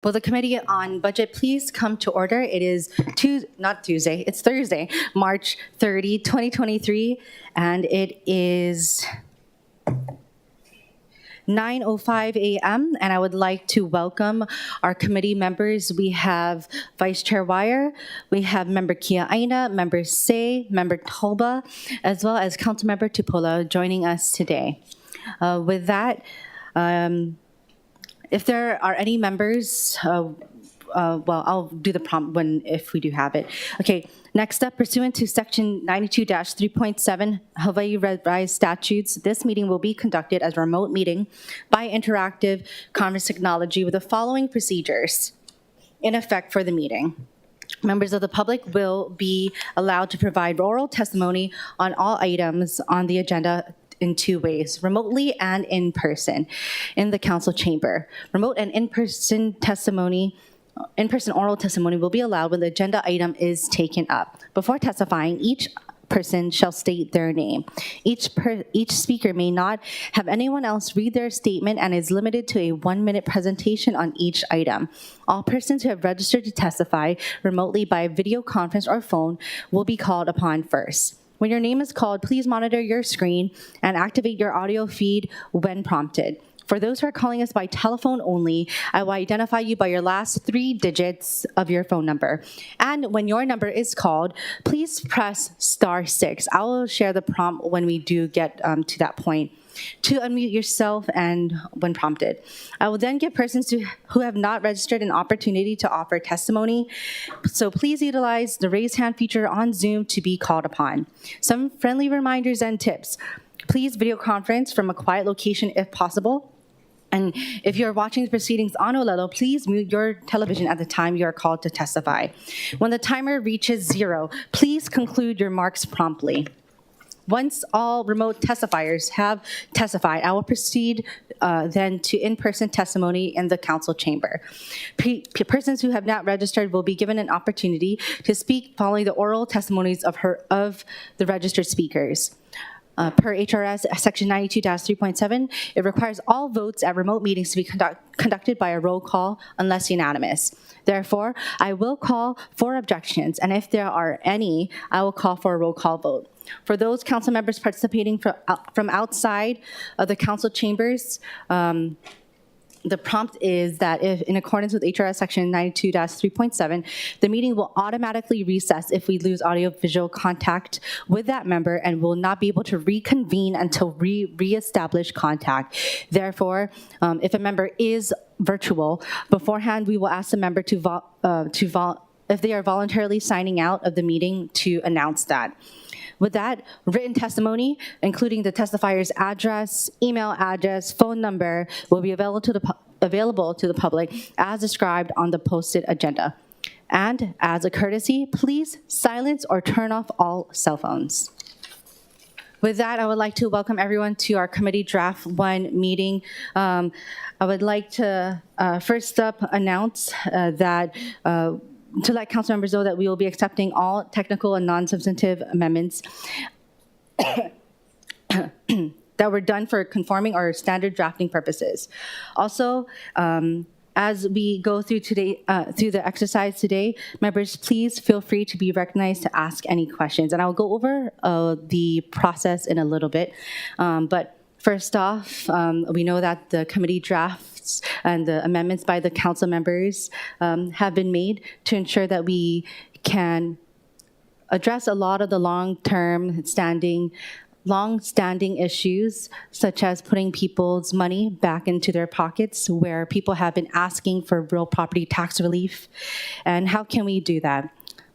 Will the Committee on Budget please come to order? It is not Tuesday, it's Thursday, March 30, 2023, and it is 9:05 a.m., and I would like to welcome our committee members. We have Vice Chair Wire, we have Member Kia Aina, Member Say, Member Toba, as well as Councilmember Tupola joining us today. With that, if there are any members, well, I'll do the prompt if we do have it. Okay, next up, pursuant to Section 92-3.7 Hawaii Revised Statutes, this meeting will be conducted as a remote meeting by interactive conference technology with the following procedures in effect for the meeting. Members of the public will be allowed to provide oral testimony on all items on the agenda in two ways, remotely and in person, in the council chamber. Remote and in-person oral testimony will be allowed when the agenda item is taken up. Before testifying, each person shall state their name. Each speaker may not have anyone else read their statement and is limited to a 1-minute presentation on each item. All persons who have registered to testify remotely by video conference or phone will be called upon first. When your name is called, please monitor your screen and activate your audio feed when prompted. For those who are calling us by telephone only, I will identify you by your last 3 digits of your phone number. And when your number is called, please press *6. I will share the prompt when we do get to that point to unmute yourself and when prompted. I will then give persons who have not registered an opportunity to offer testimony, so please utilize the raise hand feature on Zoom to be called upon. Some friendly reminders and tips. Please video conference from a quiet location if possible. And if you're watching the proceedings on Honolulu, please mute your television at the time you are called to testify. When the timer reaches 0, please conclude your remarks promptly. Once all remote testifiers have testified, I will proceed then to in-person testimony in the council chamber. Persons who have not registered will be given an opportunity to speak following the oral testimonies of the registered speakers. Per HRS Section 92-3.7, it requires all votes at remote meetings to be conducted by a roll call unless unanimous. Therefore, I will call for objections, and if there are any, I will call for a roll call vote. For those council members participating from outside of the council chambers, the prompt is that if, in accordance with HRS Section 92-3.7, the meeting will automatically recess if we lose audio-visual contact with that member and will not be able to reconvene until re-establish contact. Therefore, if a member is virtual, beforehand we will ask the member if they are voluntarily signing out of the meeting to announce that. With that, written testimony, including the testifier's address, email address, phone number, will be available to the public as described on the posted agenda. And as a courtesy, please silence or turn off all cell phones. With that, I would like to welcome everyone to our Committee Draft 1 meeting. I would like to first up announce that to let council members know that we will be accepting all technical and non-substantive amendments that were done for conforming or standard drafting purposes. Also, as we go through the exercise today, members, please feel free to be recognized to ask any questions. And I'll go over the process in a little bit. But first off, we know that the committee drafts and the amendments by the council members have been made to ensure that we can address a lot of the long-standing issues, such as putting people's money back into their pockets, where people have been asking for real property tax relief. And how can we do that?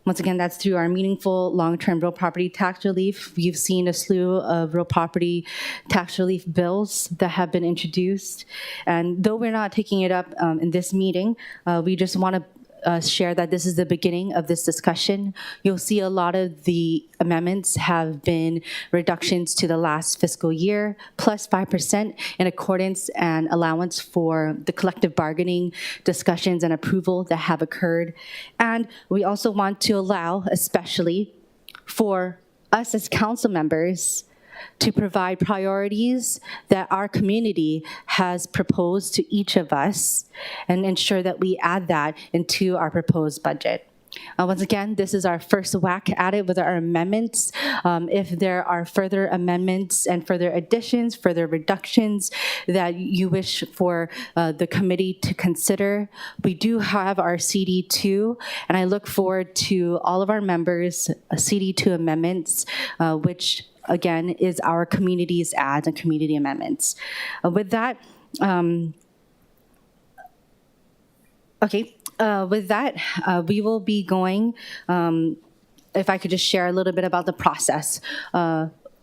Once again, that's through our meaningful long-term real property tax relief. We've seen a slew of real property tax relief bills that have been introduced. And though we're not taking it up in this meeting, we just want to share that this is the beginning of this discussion. You'll see a lot of the amendments have been reductions to the last fiscal year, plus 5% in accordance and allowance for the collective bargaining discussions and approval that have occurred. And we also want to allow, especially for us as council members, to provide priorities that our community has proposed to each of us and ensure that we add that into our proposed budget. Once again, this is our first whack at it with our amendments. If there are further amendments and further additions, further reductions that you wish for the committee to consider, we do have our CD2, and I look forward to all of our members' CD2 amendments, which again is our community's ads and community amendments. With that, we will be going, if I could just share a little bit about the process.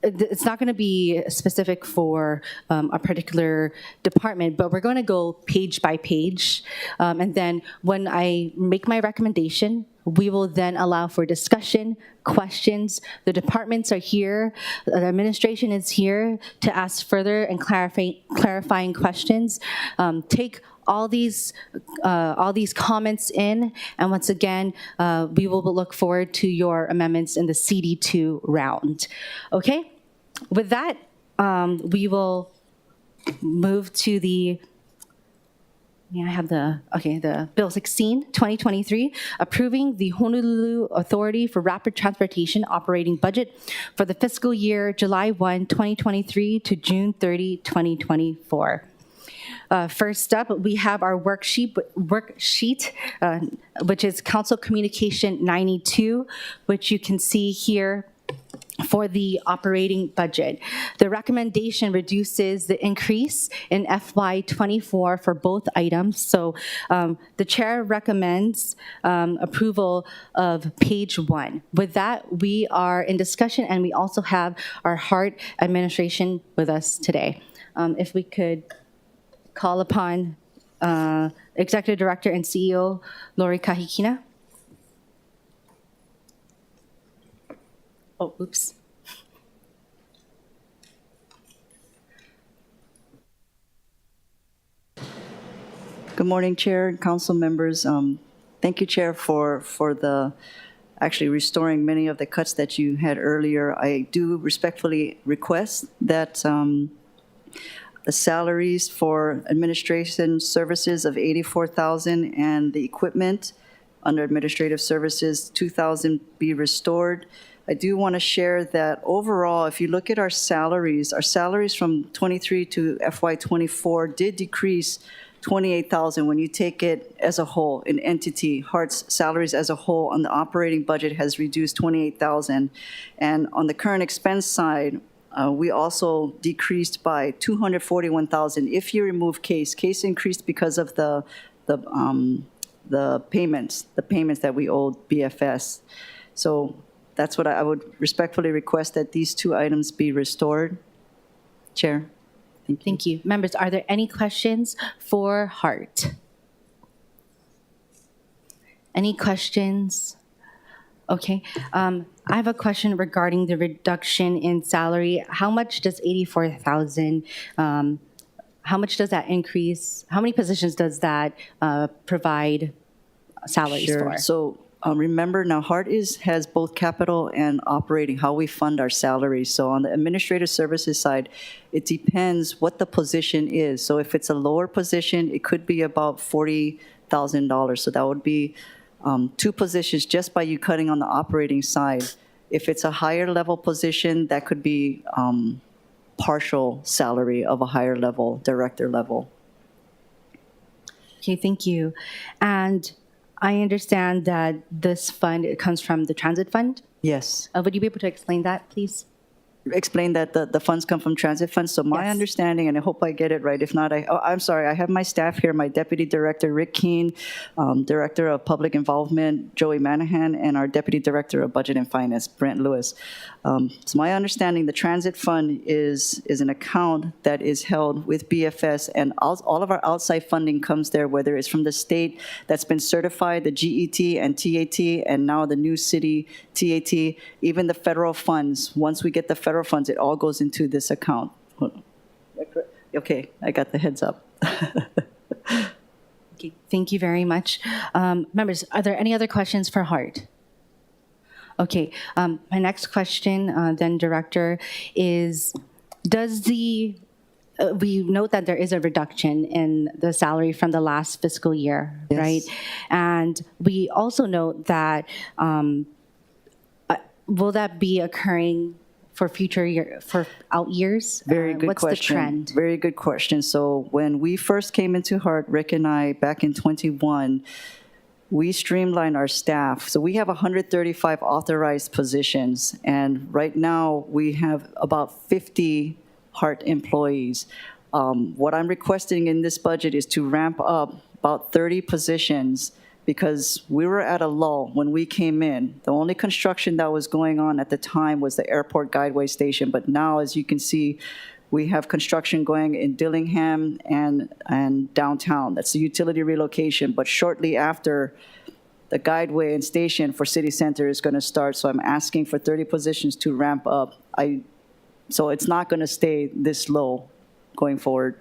It's not going to be specific for a particular department, but we're going to go page by page. And then when I make my recommendation, we will then allow for discussion, questions. The departments are here. The administration is here to ask further and clarifying questions. Take all these comments in, and once again, we will look forward to your amendments in the CD2 round. Okay, with that, we will move to the. I have the Bill 16, 2023, approving the Honolulu Authority for Rapid Transportation operating budget for the fiscal year July 1, 2023 to June 30, 2024. First up, we have our worksheet, which is Council Communication 92, which you can see here for the operating budget. The recommendation reduces the increase in FY24 for both items. So the chair recommends approval of page 1. With that, we are in discussion, and we also have our HART administration with us today. If we could call upon Executive Director and CEO Lori Kahikina. Oh, oops. Good morning, Chair and Council members. Thank you, Chair, for the actually restoring many of the cuts that you had earlier. I do respectfully request that the salaries for administration services of $84,000 and the equipment under administrative services, $2,000 be restored. I do want to share that overall, if you look at our salaries from 23 to FY24 did decrease $28,000 when you take it as a whole, an entity. HART's salaries as a whole on the operating budget has reduced $28,000. And on the current expense side, we also decreased by $241,000. If you remove case increased because of the payments that we owed BFS. So that's what I would respectfully request, that these two items be restored. Chair. Thank you. Members, are there any questions for HART? Any questions? Okay. I have a question regarding the reduction in salary. How much does $84,000, how much does that increase? How many positions does that provide salaries for? So remember now, HART has both capital and operating, how we fund our salaries. So on the administrative services side, it depends what the position is. So if it's a lower position, it could be about $40,000. So that would be two positions just by you cutting on the operating side. If it's a higher level position, that could be partial salary of a higher level, director level. Okay, thank you. And I understand that this fund, it comes from the transit fund? Yes. Would you be able to explain that, please? Explain that the funds come from transit funds. So my understanding, and I hope I get it right, if not, I'm sorry, I have my staff here, my Deputy Director, Rick Keene, Director of Public Involvement, Joey Manahan, and our Deputy Director of Budget and Finance, Brent Lewis. So my understanding, the transit fund is an account that is held with BFS, and all of our outside funding comes there, whether it's from the state that's been certified, the GET and TAT, and now the new city TAT, even the federal funds. Once we get the federal funds, it all goes into this account. Okay, I got the heads up. Okay, thank you very much. Members, are there any other questions for HART? Okay, my next question, then Director, is we note that there is a reduction in the salary from the last fiscal year, Yes. right? And we also note that, will that be occurring for for out years? Very good what's question. the trend? Very good question. So when we first came into HART, Rick and I, back in 21, we streamlined our staff. So we have 135 authorized positions, and right now we have about 50 HART employees. What I'm requesting in this budget is to ramp up about 30 positions because we were at a lull when we came in. The only construction that was going on at the time was the airport guideway station, but now, as you can see, we have construction going in Dillingham and downtown. That's the utility relocation, but shortly after, the guideway and station for City Center is going to start, so I'm asking for 30 positions to ramp up. So it's not going to stay this low going forward.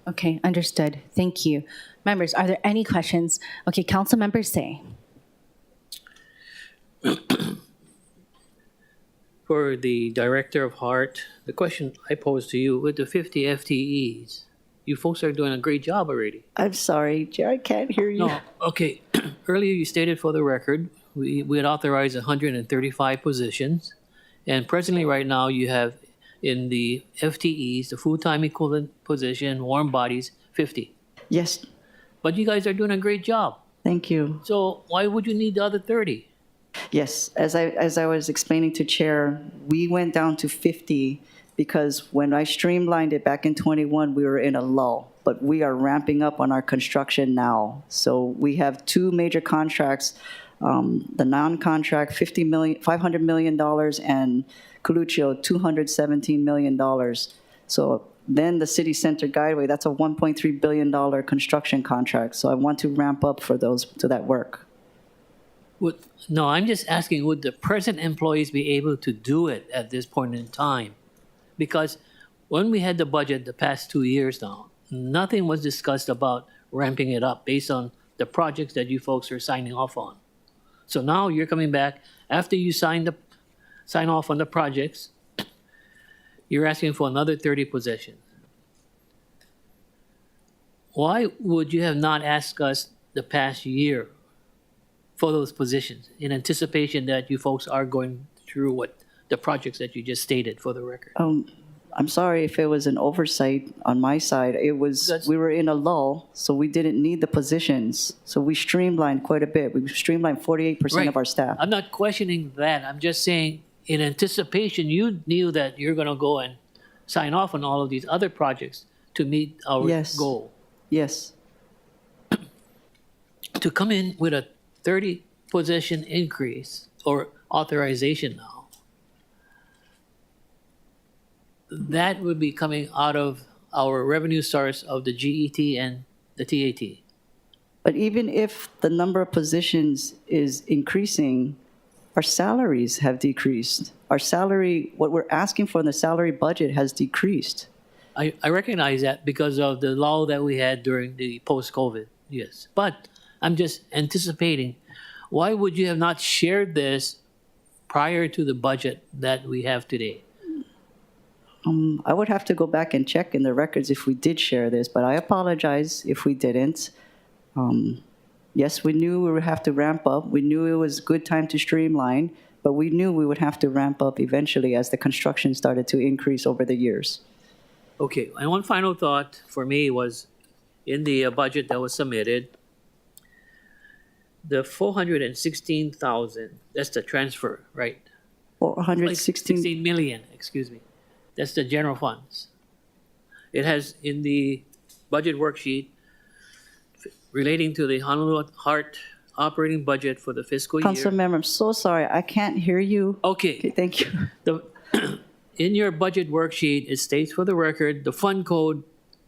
Okay, understood. Thank you. Members, are there any questions? Okay, council members say. For the director of HART, the question I pose to you, with the 50 FTEs, you folks are doing a great job already. I'm sorry, Jerry, I can't hear you. No, okay. Earlier you stated for the record, we had authorized 135 positions, and presently right now you have in the FTEs, the full-time equivalent position, warm bodies, 50. Yes, But you guys are doing a great job. thank you. So why would you need the other 30? Yes, as I was explaining to Chair, we went down to 50 because when I streamlined it back in 21, we were in a lull. But we are ramping up on our construction now. So we have two major contracts, the non-contract $500 million and Coluccio $217 million. So then the City Center Guideway, that's a $1.3 billion construction contract. So I want to ramp up for that work. No, I'm just asking, would the present employees be able to do it at this point in time? Because when we had the budget the past 2 years now, nothing was discussed about ramping it up based on the projects that you folks are signing off on. So now you're coming back, after you sign off on the projects, you're asking for another 30 positions. Why would you have not asked us the past year for those positions in anticipation that you folks are going through what the projects that you just stated for the record? I'm sorry if it was an oversight on my side. We were in a lull, so we didn't need the positions. So we streamlined quite a bit. We streamlined 48% of our staff. I'm not questioning that. I'm just saying, in anticipation, you knew that you're going to go and sign off on all of these other projects to meet our Yes. goal. Yes. To come in with a 30 position increase or authorization now, that would be coming out of our revenue source of the GET and the TAT. But even if the number of positions is increasing, our salaries have decreased. Our salary, what we're asking for in the salary budget has decreased. I recognize that because of the lull that we had during the post-COVID, yes. But I'm just anticipating, why would you have not shared this prior to the budget that we have today? I would have to go back and check in the records if we did share this, but I apologize if we didn't. Yes, we knew we would have to ramp up. We knew it was a good time to streamline, but we knew we would have to ramp up eventually as the construction started to increase over the years. Okay, and one final thought for me was in the budget that was submitted, the 416,000, that's the transfer, right? Or 116, 16 million, excuse me. That's the general funds. It has in the budget worksheet relating to the Honolulu HART operating budget for the fiscal year. Councilmember, I'm so sorry, I can't hear you. Okay, Okay, thank you. in your budget worksheet, it states for the record, the fund code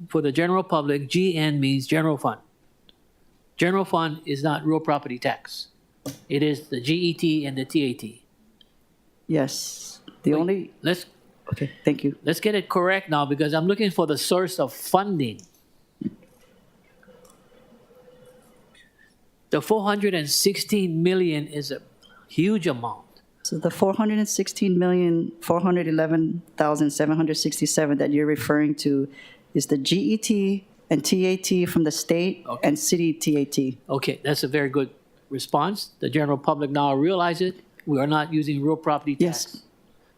for the general public, GN means general fund. General fund is not real property tax. It is the GET and the TAT. Yes, the only, okay, thank you. Let's get it correct now because I'm looking for the source of funding. The 416 million is a huge amount. So the 416,411,767 that you're referring to is the GET and TAT from the state Okay. and city TAT. Okay, that's a very good response. The general public now realize it. We are not using real property Yes. tax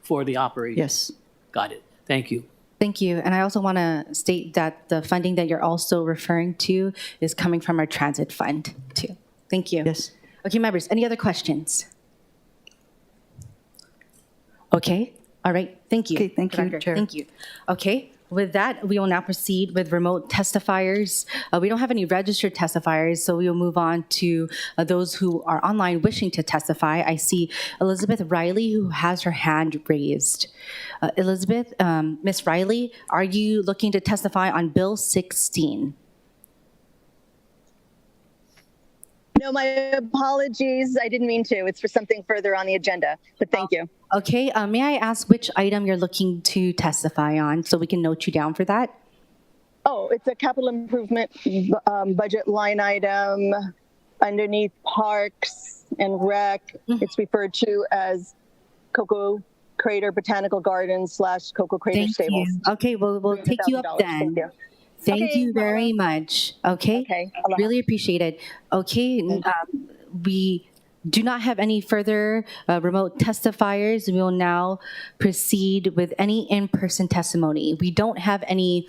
for the operation. Yes. Got it. Thank you. Thank you. And I also want to state that the funding that you're also referring to is coming from our transit fund, too. Thank you. Yes. Okay, members, any other questions? Okay, all right, thank you. Okay, thank you, Director. Chair. Thank you. Okay, with that, we will now proceed with remote testifiers. We don't have any registered testifiers, so we will move on to those who are online wishing to testify. I see Elizabeth Riley, who has her hand raised. Elizabeth, Ms. Riley, are you looking to testify on Bill 16? No, my apologies. I didn't mean to. It's for something further on the agenda, but thank you. Okay, may I ask which item you're looking to testify on so we can note you down for that? Oh, it's a capital improvement budget line item underneath Parks and Rec. It's referred to as Cocoa Crater Botanical Gardens / Cocoa Crater Thank Stables. you. Okay, we'll take you up $300,000. then. Thank you. Thank Okay, you very much. Okay. Okay, aloha. Really appreciate it. Okay. We do not have any further remote testifiers. We will now proceed with any in-person testimony. We don't have any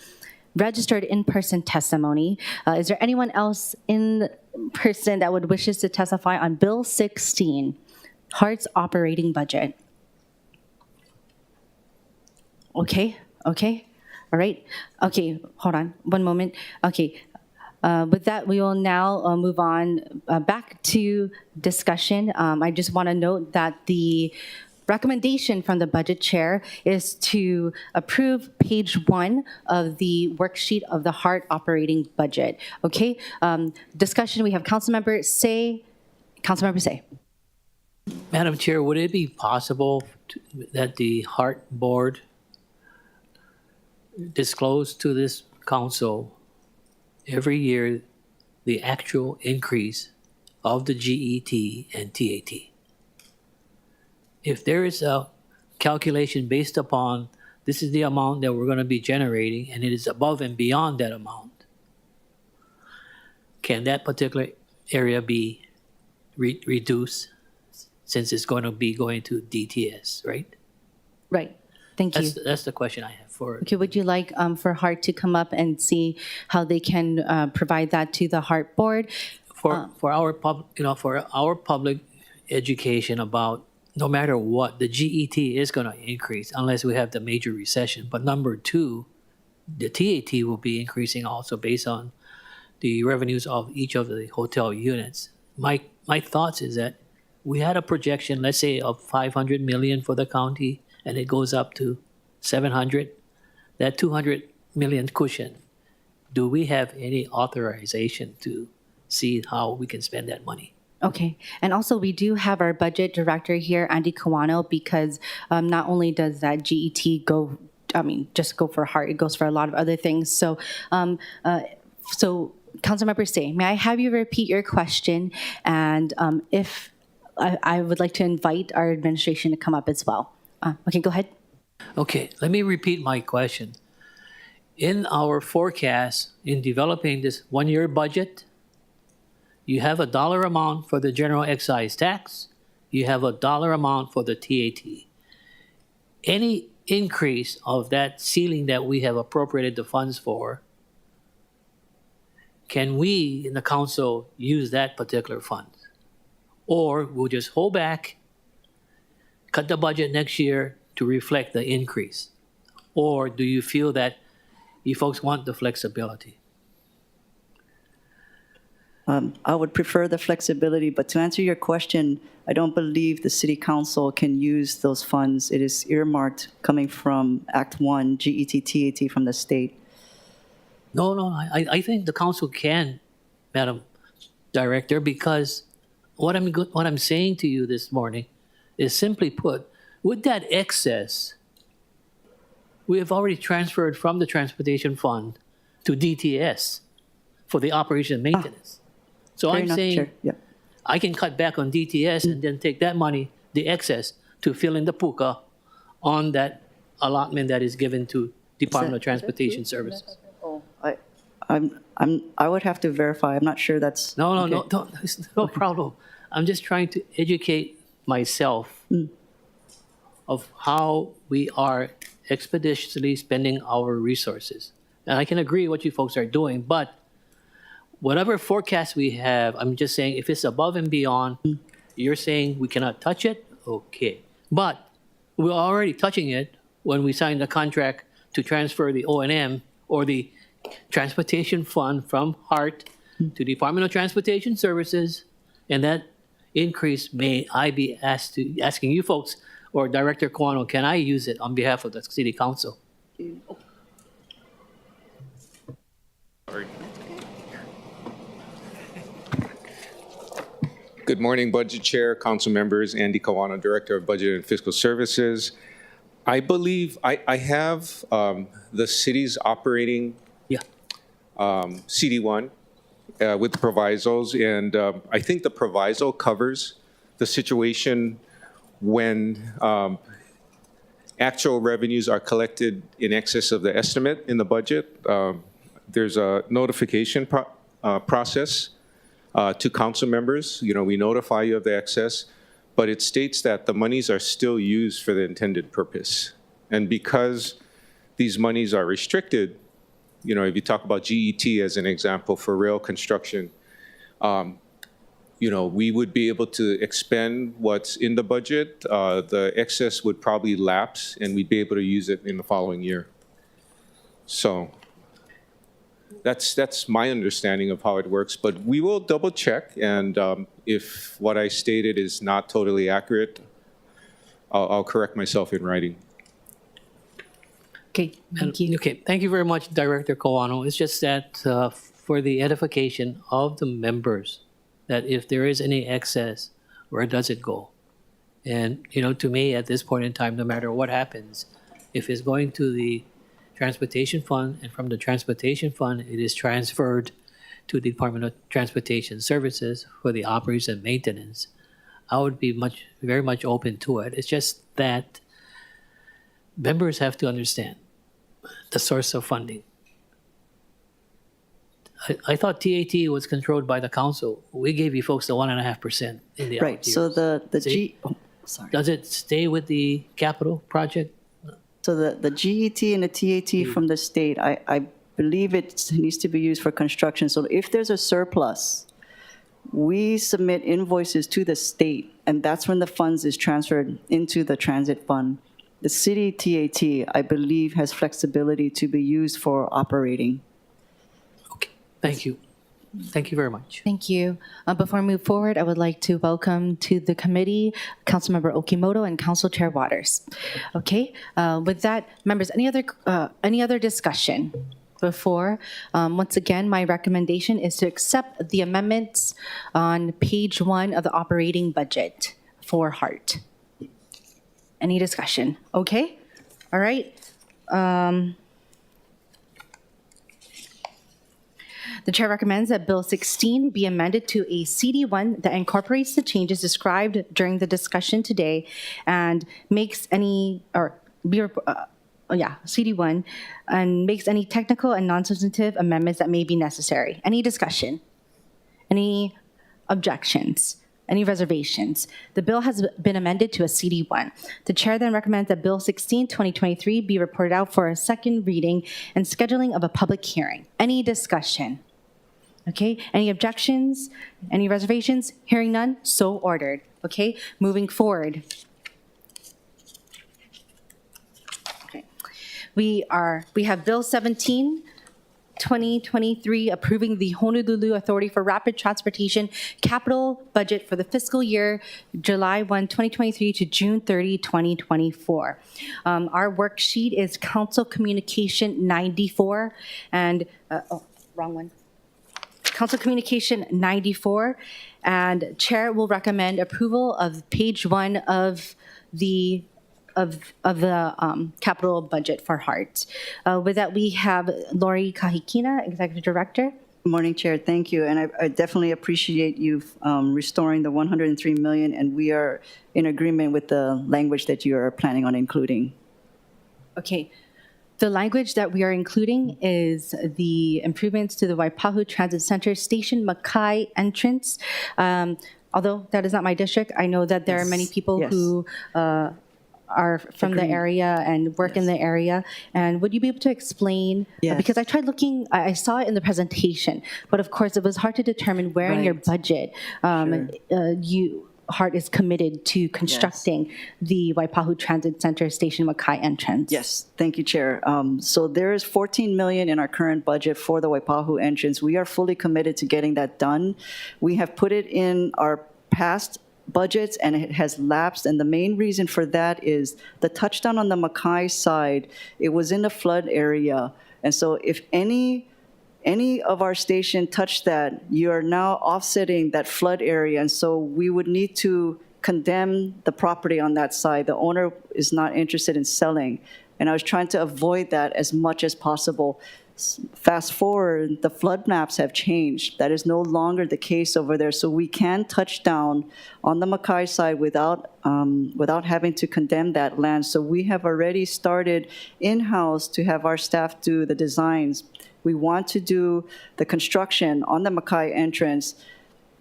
registered in-person testimony. Is there anyone else in person that would wishes to testify on Bill 16, Heart's operating budget? Okay. Okay. All right. Okay, hold on one moment. Okay, with that, we will now move on back to discussion. I just want to note that the recommendation from the budget chair is to approve page 1 of the worksheet of the Heart operating budget. Okay, discussion, we have Councilmember Say. Councilmember Say. Madam Chair, would it be possible that the Heart Board disclose to this council every year the actual increase of the GET and TAT? If there is a calculation based upon this is the amount that we're going to be generating and it is above and beyond that amount, can that particular area be reduced since it's going to be going to DTS, right? Right. Thank you. That's the question I have for. Okay, would you like for Heart to come up and see how they can provide that to the Heart Board? For our public education about no matter what, the GET is going to increase unless we have the major recession. But number 2, the TAT will be increasing also based on the revenues of each of the hotel units. My thoughts is that we had a projection, let's say, of 500 million for the county, and it goes up to 700. That 200 million cushion, do we have any authorization to see how we can spend that money? Okay, and also we do have our budget director here, Andy Kawano, because not only does that GET go, just go for Heart, it goes for a lot of other things. So, Councilmember Say, may I have you repeat your question? And if I would like to invite our administration to come up as well. Okay, go ahead. Okay, let me repeat my question. In our forecast, in developing this one-year budget, you have a dollar amount for the general excise tax, you have a dollar amount for the TAT. Any increase of that ceiling that we have appropriated the funds for, can we in the council use that particular fund? Or we'll just hold back, cut the budget next year to reflect the increase? Or do you feel that you folks want the flexibility? I would prefer the flexibility, but to answer your question, I don't believe the city council can use those funds. It is earmarked coming from Act 1, GET, TAT from the state. No, I think the council can, Madam Director, because what I'm saying to you this morning is simply put, with that excess, we have already transferred from the transportation fund to DTS for the operation and maintenance. So Fair I'm enough, saying Chair. Yep. I can cut back on DTS and then take that money, the excess, to fill in the puka on that allotment that is given to Department of Transportation Services. I would have to verify. I'm not sure that's. No, okay. don't, it's no problem. I'm just trying to educate myself of how we are expeditiously spending our resources. And I can agree what you folks are doing, but whatever forecast we have, I'm just saying if it's above and beyond, you're saying we cannot touch it, okay. But we're already touching it when we signed the contract to transfer the O&M or the transportation fund from HART to Department of Transportation Services, and that increase, may I be asking you folks or Director Kawano, can I use it on behalf of the City Council? Good morning, Budget Chair, Council members, Andy Kawano, Director of Budget and Fiscal Services. I believe I have the city's operating Yeah. CD1 with the provisos, and I think the proviso covers the situation when actual revenues are collected in excess of the estimate in the budget. There's a notification process to council members. You know, we notify you of the excess, but it states that the monies are still used for the intended purpose. And because these monies are restricted, you know, if you talk about GET as an example for rail construction, you know, we would be able to expend what's in the budget. The excess would probably lapse, and we'd be able to use it in the following year. So that's my understanding of how it works, but we will double check, and if what I stated is not totally accurate, I'll correct myself in writing. Okay, thank you. Okay, thank you very much, Director Kawano. It's just that for the edification of the members, that if there is any excess, where does it go? And, you know, to me, at this point in time, no matter what happens, if it's going to the Transportation Fund, and from the Transportation Fund, it is transferred to the Department of Transportation Services for the operations and maintenance, I would be very much open to it. It's just that members have to understand the source of funding. I thought TAT was controlled by the council. We gave you folks the 1.5% in the Right, out so years. sorry. Does it stay with the capital project? So the GET and the TAT from the state, I believe it needs to be used for construction. So if there's a surplus, we submit invoices to the state, and that's when the funds is transferred into the transit fund. The city TAT, I believe, has flexibility to be used for operating. Okay, thank you. Thank you very much. Thank you. Before I move forward, I would like to welcome to the committee Councilmember Okimoto and Council Chair Waters. Okay, with that, members, any other discussion before? Once again, my recommendation is to accept the amendments on page 1 of the operating budget for HART. Any discussion? Okay, all right. The chair recommends that Bill 16 be amended to a CD1 that incorporates the changes described during the discussion today and makes any, CD1, and makes any technical and non-substantive amendments that may be necessary. Any discussion? Any objections? Any reservations? The bill has been amended to a CD1. The chair then recommends that Bill 16, 2023 be reported out for a second reading and scheduling of a public hearing. Any discussion? Okay, any objections? Any reservations? Hearing none, so ordered. Okay, moving forward. Okay, we have Bill 17, 2023, approving the Honolulu Authority for Rapid Transportation capital budget for the fiscal year July 1, 2023 to June 30, 2024. Our worksheet is Council Communication 94 and, wrong one. Council Communication 94, and Chair will recommend approval of page 1 of the capital budget for HART. With that, we have Lori Kahikina, Executive Director. Good morning, Chair. Thank you. And I definitely appreciate you restoring the 103 million, and we are in agreement with the language that you are planning on including. Okay. The language that we are including is the improvements to the Waipahu Transit Center Station Makai entrance. Although that is not my district, I know that there are many people Yes. who are from the Agreed. area and work in the area. And would you be able to explain? Yes. Because I tried looking, I saw it in the presentation, but of course it was hard to determine where in your Right. budget HART is committed to constructing the Waipahu Transit Center Station Makai entrance. Yes, thank you, Chair. So there is 14 million in our current budget for the Waipahu entrance. We are fully committed to getting that done. We have put it in our past budgets and it has lapsed, and the main reason for that is the touchdown on the Makai side, it was in the flood area, and so if any of our station touched that, you are now offsetting that flood area, and so we would need to condemn the property on that side. The owner is not interested in selling, and I was trying to avoid that as much as possible. Fast forward, the flood maps have changed. That is no longer the case over there, so we can touch down on the Makai side without having to condemn that land. So we have already started in-house to have our staff do the designs. We want to do the construction on the Makai entrance.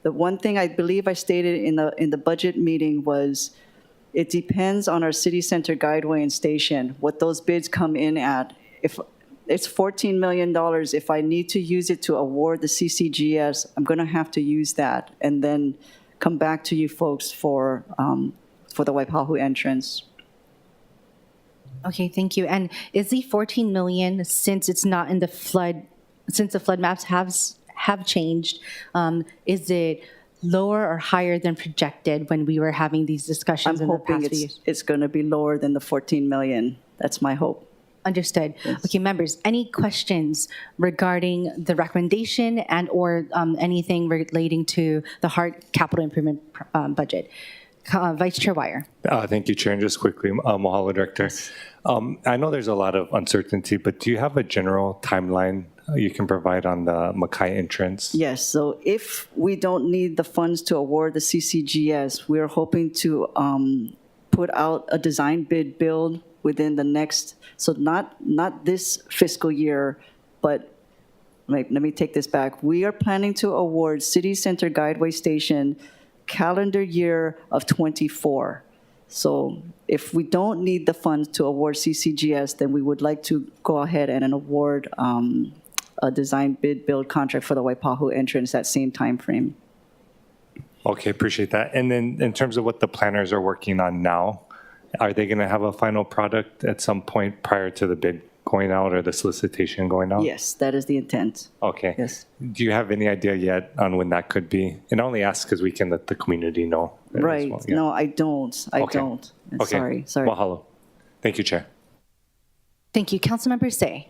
The one thing I believe I stated in the budget meeting was it depends on our city center guideway and station, what those bids come in at. If it's $14 million, if I need to use it to award the CCGS, I'm going to have to use that and then come back to you folks for the Waipahu entrance. Okay, thank you. And is the 14 million, since it's not in the flood, since the flood maps have changed, is it lower or higher than projected when we were having these discussions I'm in the hoping past few years? it's going to be lower than the 14 million. That's my hope. Understood. Okay, members, any questions regarding the recommendation and or anything relating to the HART capital improvement budget? Vice Chair Wire. Thank you, Chair. And just quickly, Mahalo, Director. I know there's a lot of uncertainty, but do you have a general timeline you can provide on the Makai entrance? Yes, so if we don't need the funds to award the CCGS, we're hoping to put out a design bid build within the next, so not this fiscal year, but let me take this back. We are planning to award City Center Guideway Station calendar year of '24. So if we don't need the funds to award CCGS, then we would like to go ahead and award a design bid build contract for the Waipahu entrance that same time frame. Okay, appreciate that. And then in terms of what the planners are working on now, are they going to have a final product at some point prior to the bid going out or the solicitation going out? Yes, that is the intent. Okay. Yes. Do you have any idea yet on when that could be? And I only ask because we can let the community know. as Right, well. Yeah. no, I don't. Okay. Sorry. Mahalo. Thank you, Chair. Thank you. Councilmember Say.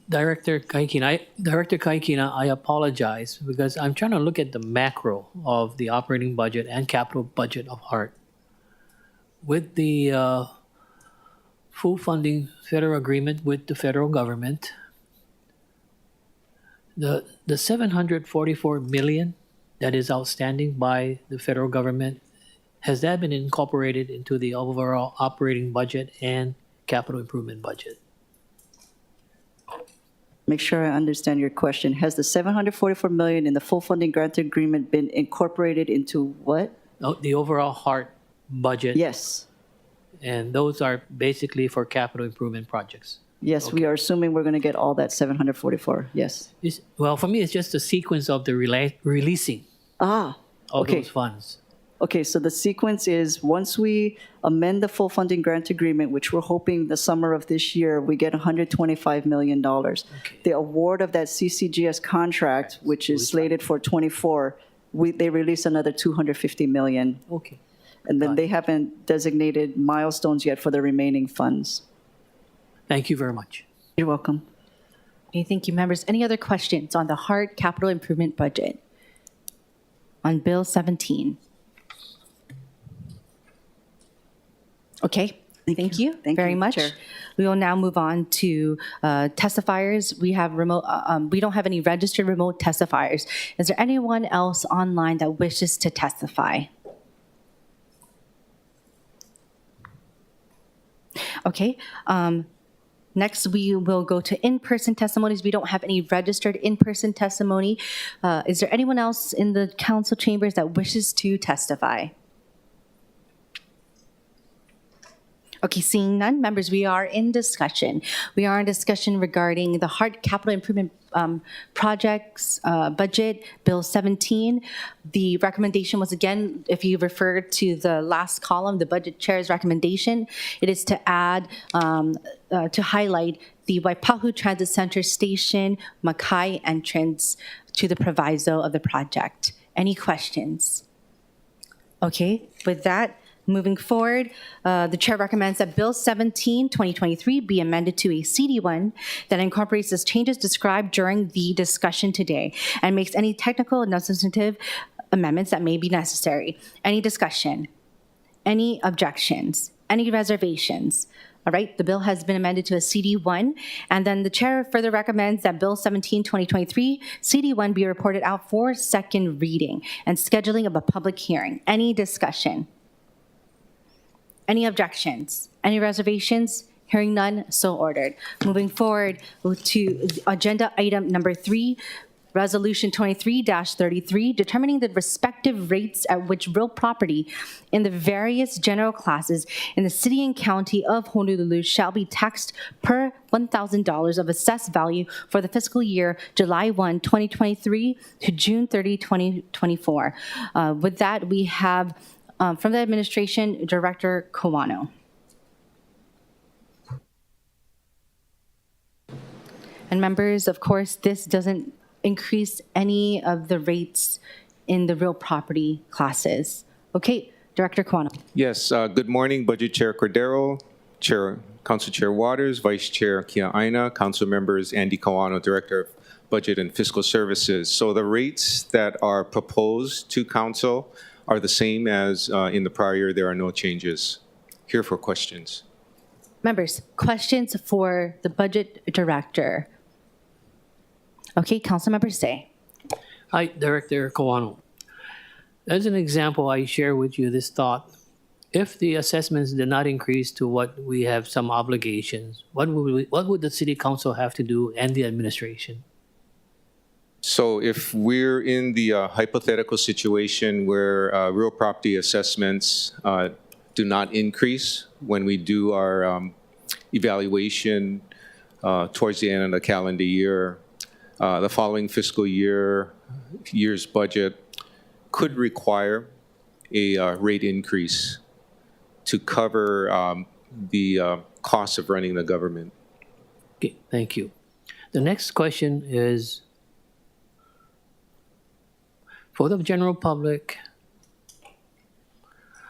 Director Kaikina, I apologize because I'm trying to look at the macro of the operating budget and capital budget of HART. With the full funding federal agreement with the federal government, the 744 million that is outstanding by the federal government, has that been incorporated into the overall operating budget and capital improvement budget? Make sure I understand your question. Has the 744 million in the full funding grant agreement been incorporated into what? Oh, the overall HART budget? Yes. And those are basically for capital improvement projects. Yes, we are assuming we're going to get all that 744. Yes. Well, for me, it's just a sequence of the releasing Ah, of okay. those funds. Okay, so the sequence is once we amend the full funding grant agreement, which we're hoping the summer of this year, we get $125 million. The award of that CCGS contract, which is slated for '24, they release another $250 million. Okay. And then they haven't designated milestones yet for the remaining funds. Thank you very much. You're welcome. Okay, thank you, members. Any other questions on the HART capital improvement budget? On Bill 17? Okay, Thank you Thank very you, much. Chair. We will now move on to testifiers. We have remote. We don't have any registered remote testifiers. Is there anyone else online that wishes to testify? Okay. Next, we will go to in-person testimonies. We don't have any registered in-person testimony. Is there anyone else in the council chambers that wishes to testify? Okay, seeing none, members, we are in discussion. We are in discussion regarding the HART Capital Improvement Projects Budget, Bill 17. The recommendation was, again, if you refer to the last column, the budget chair's recommendation, it is to add, to highlight the Waipahu Transit Center Station, Makai entrance to the proviso of the project. Any questions? Okay, with that, moving forward, the chair recommends that Bill 17, 2023 be amended to a CD1 that incorporates the changes described during the discussion today and makes any technical and substantive amendments that may be necessary. Any discussion? Any objections? Any reservations? All right, the bill has been amended to a CD1, and then the chair further recommends that Bill 17, 2023, CD1 be reported out for second reading and scheduling of a public hearing. Any discussion? Any objections? Any reservations? Hearing none, so ordered. Moving forward to agenda item number 3, Resolution 23-33, determining the respective rates at which real property in the various general classes in the city and county of Honolulu shall be taxed per $1,000 of assessed value for the fiscal year July 1, 2023 to June 30, 2024. With that, we have from the administration, Director Kawano. And members, of course, this doesn't increase any of the rates in the real property classes. Okay, Director Kawano. Yes, good morning, Budget Chair Cordero, Council Chair Waters, Vice Chair Kia Aina, Council Members Andy Kawano, Director of Budget and Fiscal Services. So the rates that are proposed to Council are the same as in the prior year. There are no changes. Here for questions. Members, questions for the Budget Director? Okay, Councilmember Say. Hi, Director Kawano. As an example, I share with you this thought. If the assessments did not increase to what we have some obligations, what would the City Council have to do and the administration? So if we're in the hypothetical situation where real property assessments do not increase when we do our evaluation towards the end of the calendar year, the following fiscal year's budget could require a rate increase to cover the cost of running the government. Okay, thank you. The next question is, for the general public,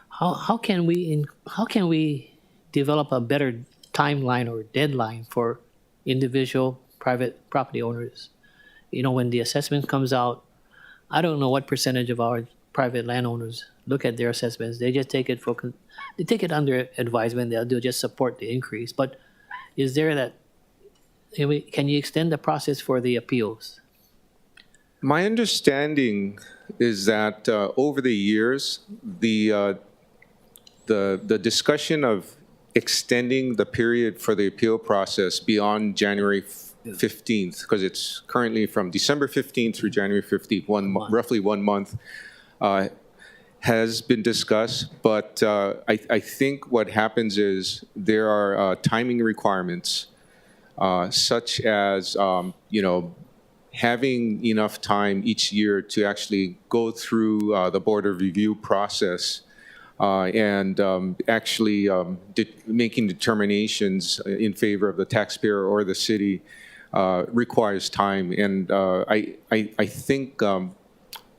how can we develop a better timeline or deadline for individual private property owners? You know, when the assessment comes out, I don't know what percentage of our private landowners look at their assessments. They just take it under advisement. They'll just support the increase. But is there that? Can you extend the process for the appeals? My understanding is that over the years, the discussion of extending the period for the appeal process beyond January 15th, because it's currently from December 15th through January 15th, roughly 1 month, has been discussed. But I think what happens is there are timing requirements, such as having enough time each year to actually go through the board of review process and actually making determinations in favor of the taxpayer or the city requires time. And I think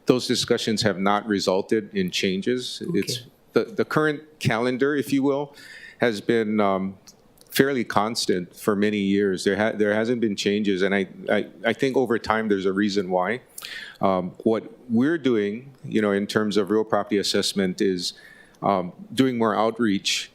those discussions have not resulted in changes. Okay. It's the current calendar, if you will, has been fairly constant for many years. There hasn't been changes, and I think over time there's a reason why. What we're doing, in terms of real property assessment, is doing more outreach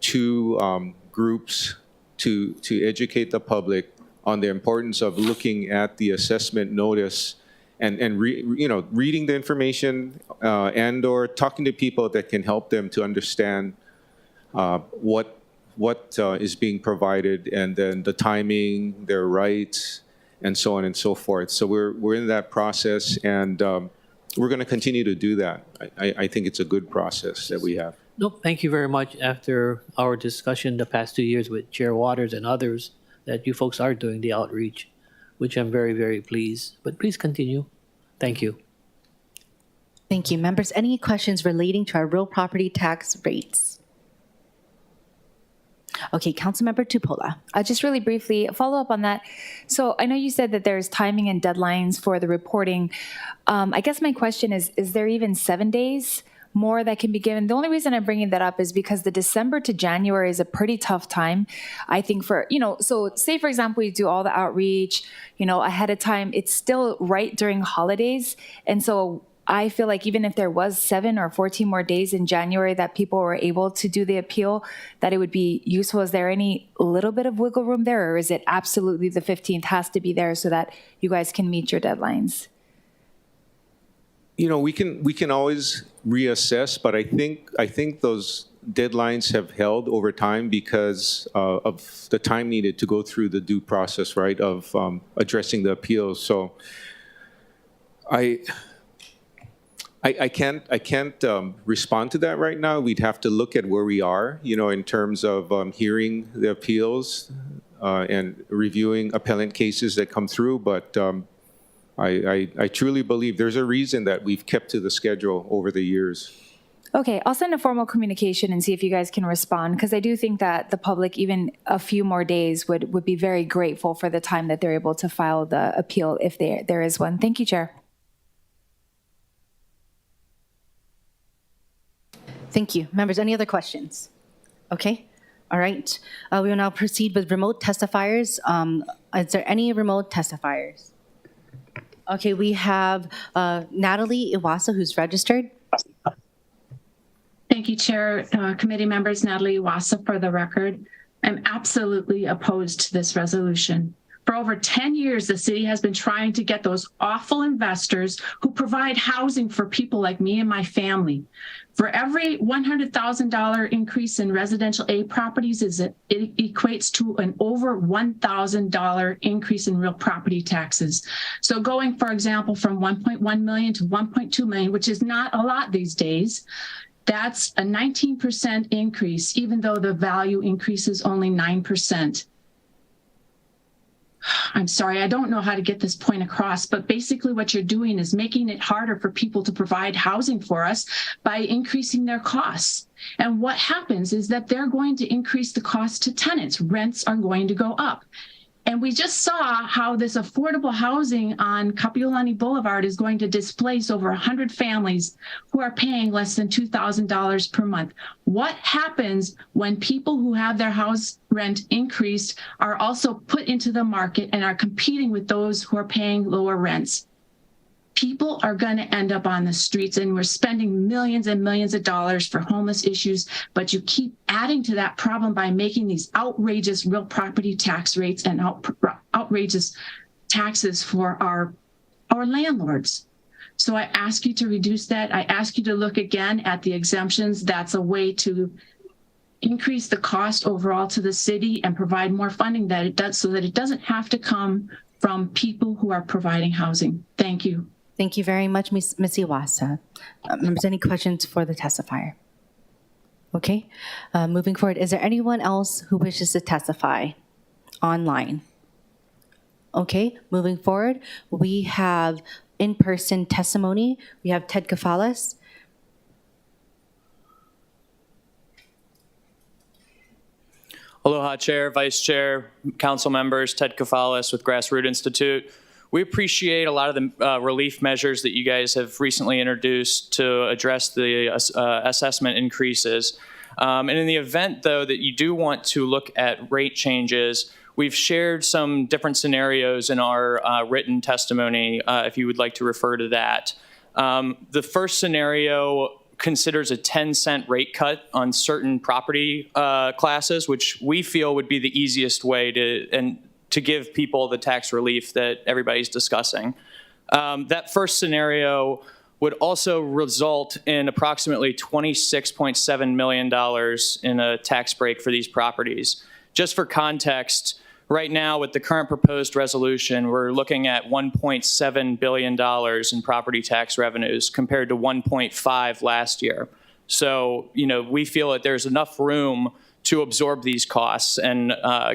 two groups to educate the public on the importance of looking at the assessment notice and reading the information and or talking to people that can help them to understand what is being provided, and then the timing, their rights, and so on and so forth. So we're in that process, and we're going to continue to do that. I think it's a good process that we have. Nope, thank you very much. After our discussion the past 2 years with Chair Waters and others, that you folks are doing the outreach, which I'm very, very pleased. But please continue. Thank you. Thank you. Members, any questions relating to our real property tax rates? Okay, Councilmember Tupola. Just really briefly, follow up on that. So I know you said that there's timing and deadlines for the reporting. I guess my question is there even 7 days more that can be given? The only reason I'm bringing that up is because the December to January is a pretty tough time, I think, for, so say, for example, you do all the outreach, ahead of time, it's still right during holidays. And so I feel like even if there was 7 or 14 more days in January that people were able to do the appeal, that it would be useful. Is there any little bit of wiggle room there, or is it absolutely the 15th has to be there so that you guys can meet your deadlines? We can always reassess, but I think those deadlines have held over time because of the time needed to go through the due process, right, of addressing the appeals. So I can't respond to that right now. We'd have to look at where we are, in terms of hearing the appeals and reviewing appellant cases that come through. But I truly believe there's a reason that we've kept to the schedule over the years. Okay, I'll send a formal communication and see if you guys can respond, because I do think that the public, even a few more days, would be very grateful for the time that they're able to file the appeal if there is one. Thank you, Chair. Thank you. Members, any other questions? Okay. All right. We will now proceed with remote testifiers. Is there any remote testifiers? Okay, we have Natalie Iwasa, who's registered. Thank you, Chair. Committee members, Natalie Iwasa for the record. I'm absolutely opposed to this resolution. For over 10 years, the city has been trying to get those awful investors who provide housing for people like me and my family. For every $100,000 increase in residential A properties, it equates to an over $1,000 increase in real property taxes. So going, for example, from 1.1 million to 1.2 million, which is not a lot these days, that's a 19% increase, even though the value increases only 9%. I'm sorry, I don't know how to get this point across, but basically what you're doing is making it harder for people to provide housing for us by increasing their costs. And what happens is that they're going to increase the cost to tenants. Rents are going to go up. And we just saw how this affordable housing on Kapiolani Boulevard is going to displace over 100 families who are paying less than $2,000 per month. What happens when people who have their house rent increased are also put into the market and are competing with those who are paying lower rents? People are going to end up on the streets, and we're spending millions and millions of dollars for homeless issues, but you keep adding to that problem by making these outrageous real property tax rates and outrageous taxes for our landlords. So I ask you to reduce that. I ask you to look again at the exemptions. That's a way to increase the cost overall to the city and provide more funding that it does, so that it doesn't have to come from people who are providing housing. Thank you. Thank you very much, Ms. Iwasa. Members, any questions for the testifier? Okay, moving forward, is there anyone else who wishes to testify online? Okay, moving forward, we have in-person testimony. We have Ted Kafalas. Aloha, Chair, Vice Chair, Council members, Ted Kafalas with Grassroot Institute. We appreciate a lot of the relief measures that you guys have recently introduced to address the assessment increases. And in the event, though, that you do want to look at rate changes, we've shared some different scenarios in our written testimony, if you would like to refer to that. The first scenario considers a 10-cent rate cut on certain property classes, which we feel would be the easiest way to give people the tax relief that everybody's discussing. That first scenario would also result in approximately $26.7 million in a tax break for these properties. Just for context, right now with the current proposed resolution, we're looking at $1.7 billion in property tax revenues compared to 1.5 last year. So, we feel that there's enough room to absorb these costs and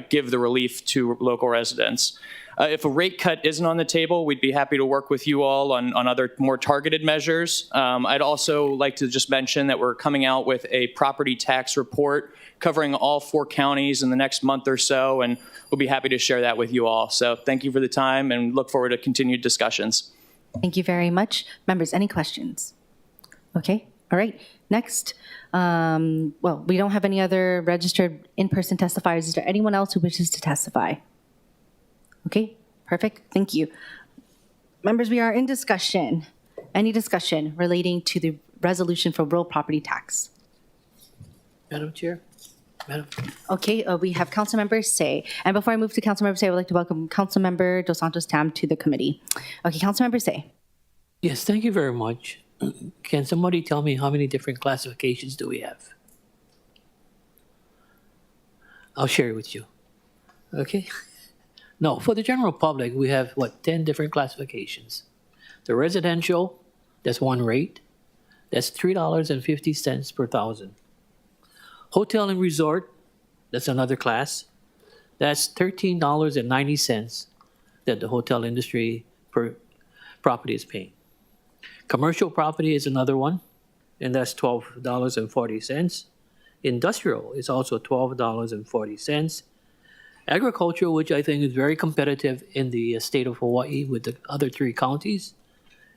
give the relief to local residents. If a rate cut isn't on the table, we'd be happy to work with you all on other more targeted measures. I'd also like to just mention that we're coming out with a property tax report covering all 4 counties in the next month or so, and we'll be happy to share that with you all. So thank you for the time and look forward to continued discussions. Thank you very much. Members, any questions? Okay, all right. Next, well, we don't have any other registered in-person testifiers. Is there anyone else who wishes to testify? Okay, perfect. Thank you. Members, we are in discussion. Any discussion relating to the resolution for real property tax? Madam Chair? Madam? Okay, we have Councilmember Say. And before I move to Councilmember Say, I would like to welcome Councilmember Dos Santos Tam to the committee. Okay, Councilmember Say. Yes, thank you very much. Can somebody tell me how many different classifications do we have? I'll share it with you. Okay? No, for the general public, we have, 10 different classifications. The residential, that's one rate. That's $3.50 per thousand. Hotel and resort, that's another class. That's $13.90 that the hotel industry per property is paying. Commercial property is another one, and that's $12.40. Industrial is also $12.40. Agricultural, which I think is very competitive in the state of Hawaii with the other 3 counties,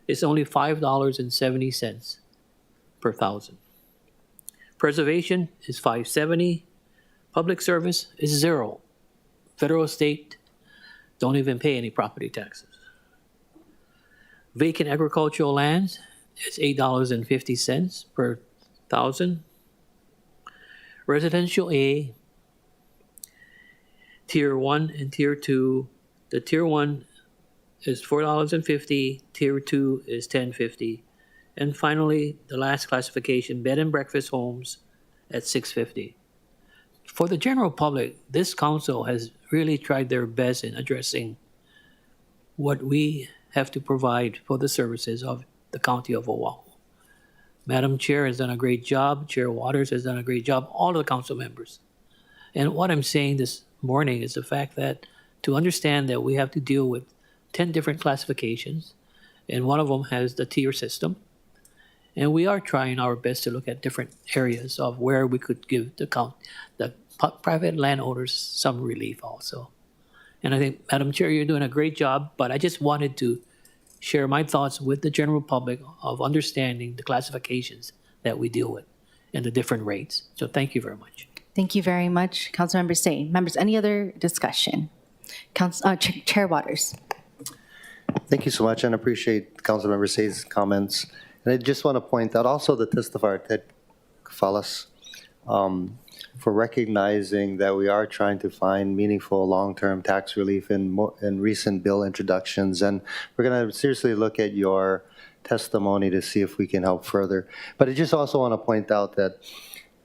is only $5.70 per thousand. Preservation is $5.70. Public service is 0. Federal, state don't even pay any property taxes. Vacant agricultural lands is $8.50 per thousand. Residential A, Tier 1 and Tier 2. The Tier 1 is $4.50, Tier 2 is $10.50. And finally, the last classification, bed and breakfast homes at $6.50. For the general public, this council has really tried their best in addressing what we have to provide for the services of the county of Oahu. Madam Chair has done a great job. Chair Waters has done a great job. All of the council members. And what I'm saying this morning is the fact that to understand that we have to deal with 10 different classifications, and one of them has the tier system. And we are trying our best to look at different areas of where we could give the private landowners some relief also. And I think, Madam Chair, you're doing a great job, but I just wanted to share my thoughts with the general public of understanding the classifications that we deal with and the different rates. So thank you very much. Thank you very much, Councilmember Say. Members, any other discussion? Chair Waters. Thank you so much, and appreciate Councilmember Say's comments. And I just want to point out also the testifier, Ted Kafalas, for recognizing that we are trying to find meaningful long-term tax relief in recent bill introductions. And we're going to seriously look at your testimony to see if we can help further. But I just also want to point out that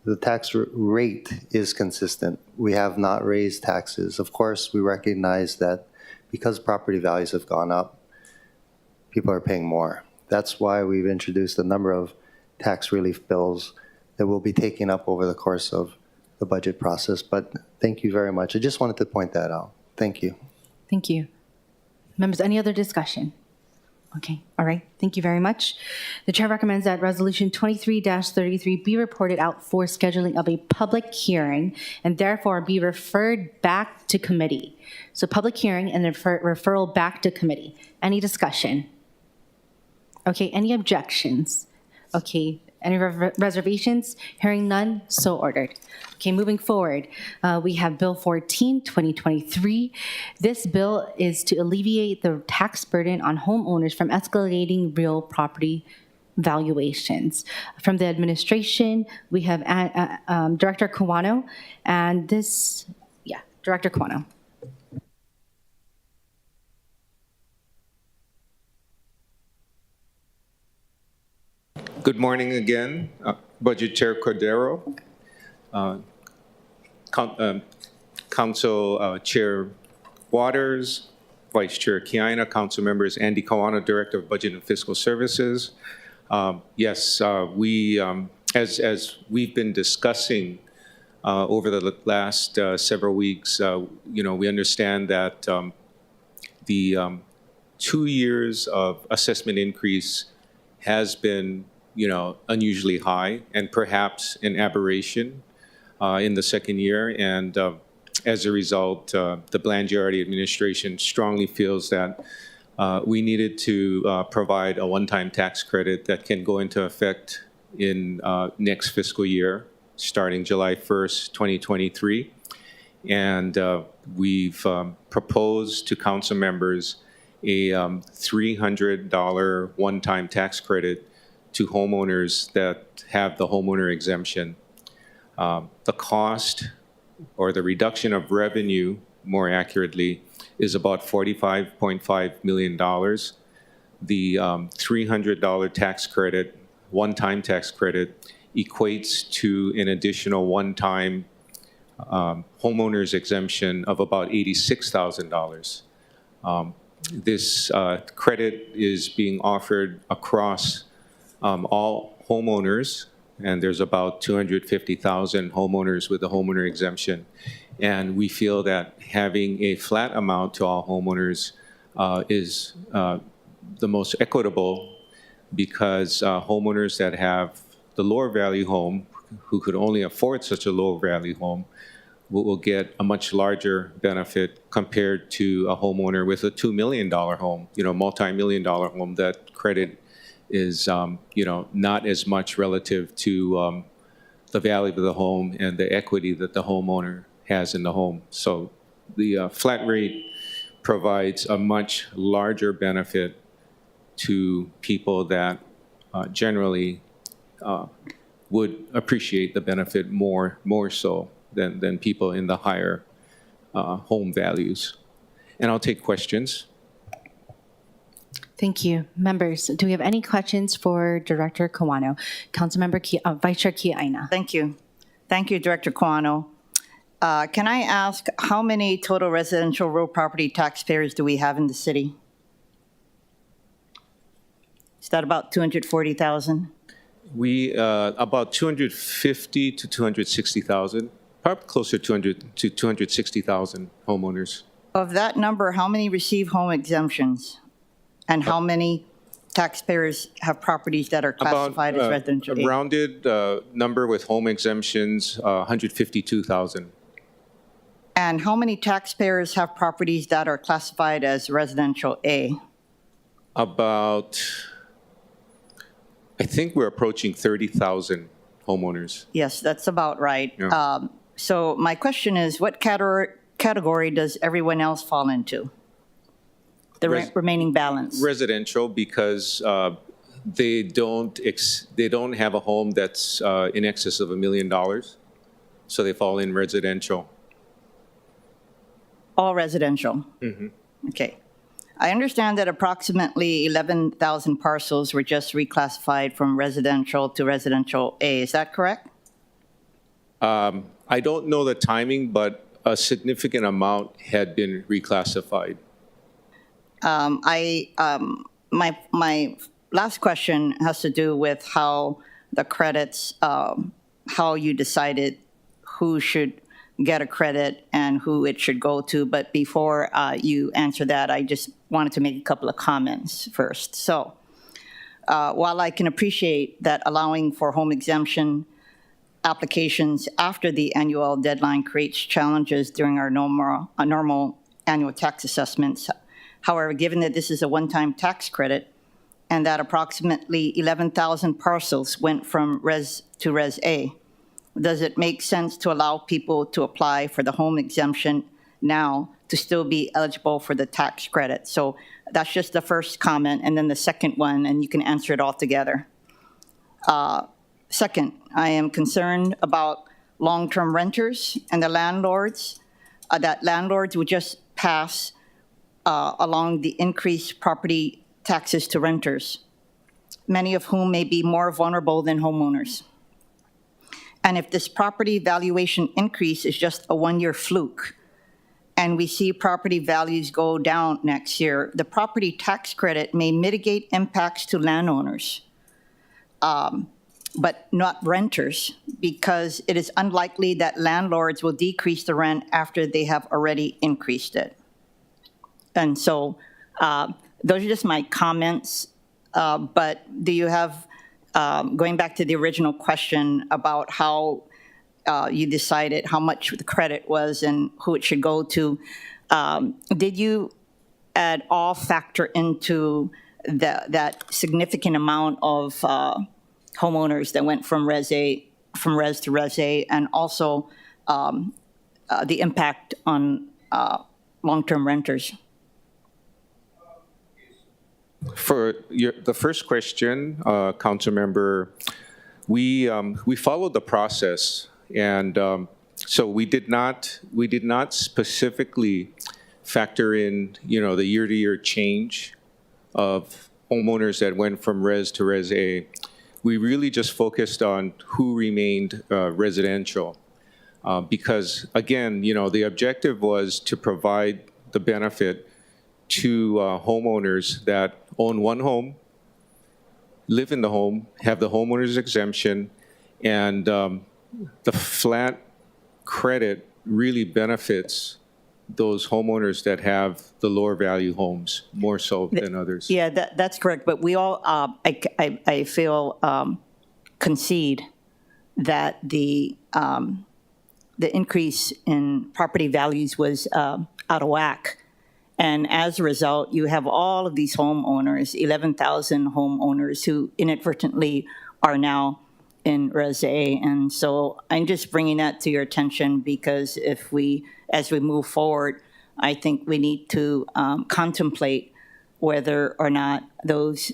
the tax rate is consistent. We have not raised taxes. Of course, we recognize that because property values have gone up, people are paying more. That's why we've introduced a number of tax relief bills that we'll be taking up over the course of the budget process. But thank you very much. I just wanted to point that out. Thank you. Thank you. Members, any other discussion? Okay, all right. Thank you very much. The chair recommends that Resolution 23-33 be reported out for scheduling of a public hearing and therefore be referred back to committee. So public hearing and referral back to committee. Any discussion? Okay, any objections? Okay, any reservations? Hearing none, so ordered. Okay, moving forward, we have Bill 14, 2023. This bill is to alleviate the tax burden on homeowners from escalating real property valuations. From the administration, we have Director Kawano, and Director Kawano. Good morning again, Budget Chair Cordero, Council Chair Waters, Vice Chair Kiaina, Council members Andy Kawano, Director of Budget and Fiscal Services. Yes, as we've been discussing over the last several weeks, we understand that the 2 years of assessment increase has been unusually high and perhaps an aberration in the second year. And as a result, the Blangiardi administration strongly feels that we needed to provide a one-time tax credit that can go into effect in next fiscal year, starting July 1st, 2023. And we've proposed to council members a $300 one-time tax credit to homeowners that have the homeowner exemption. The cost or the reduction of revenue, more accurately, is about $45.5 million. The $300 tax credit, one-time tax credit, equates to an additional one-time homeowner's exemption of about $86,000. This credit is being offered across all homeowners, and there's about 250,000 homeowners with a homeowner exemption. And we feel that having a flat amount to all homeowners is the most equitable, because homeowners that have the lower value home, who could only afford such a low value home, will get a much larger benefit compared to a homeowner with a $2 million home, multi-million-dollar home. That credit is, not as much relative to the value of the home and the equity that the homeowner has in the home. So the flat rate provides a much larger benefit to people that generally would appreciate the benefit more so than people in the higher home values. And I'll take questions. Thank you. Members, do we have any questions for Director Kawano? Councilmember Vice Chair Kiaina. Thank you. Thank you, Director Kawano. Can I ask, how many total residential real property taxpayers do we have in the city? Is that about 240,000? We about 250 to 260,000, probably closer to 260,000 homeowners. Of that number, how many receive home exemptions? And how many taxpayers have properties that are classified as residential? A rounded number with home exemptions, 152,000. And how many taxpayers have properties that are classified as residential A? About, I think we're approaching 30,000 homeowners. Yes, that's about right. Yeah. So my question is, what category does everyone else fall into? The remaining balance? Residential, because they don't have a home that's in excess of $1 million, so they fall in residential. All residential? Mm-hmm. Okay. I understand that approximately 11,000 parcels were just reclassified from residential to residential A. Is that correct? I don't know the timing, but a significant amount had been reclassified. My last question has to do with how the credits, how you decided who should get a credit and who it should go to. But before you answer that, I just wanted to make a couple of comments first. So while I can appreciate that allowing for home exemption applications after the annual deadline creates challenges during our normal annual tax assessments, however, given that this is a one-time tax credit and that approximately 11,000 parcels went from Res to Res A, does it make sense to allow people to apply for the home exemption now to still be eligible for the tax credit? So that's just the first comment, and then the second one, and you can answer it all together. Second, I am concerned about long-term renters and the landlords, that landlords would just pass along the increased property taxes to renters, many of whom may be more vulnerable than homeowners. And if this property valuation increase is just a one-year fluke, and we see property values go down next year, the property tax credit may mitigate impacts to landowners, but not renters, because it is unlikely that landlords will decrease the rent after they have already increased it. And so those are just my comments. But do you have, going back to the original question about how you decided how much the credit was and who it should go to, did you at all factor into that significant amount of homeowners that went from res to res A, and also the impact on long-term renters? For the first question, Council Member, we followed the process, and so we did not specifically factor in, the year-to-year change of homeowners that went from res to res A. We really just focused on who remained residential, because again, the objective was to provide the benefit to homeowners that own one home, live in the home, have the homeowner's exemption, and the flat credit really benefits those homeowners that have the lower value homes more so than others. Yeah, that's correct. But we all, I feel, concede that the increase in property values was out of whack. And as a result, you have all of these homeowners, 11,000 homeowners who inadvertently are now in Res A. And so I'm just bringing that to your attention because as we move forward, I think we need to contemplate whether or not those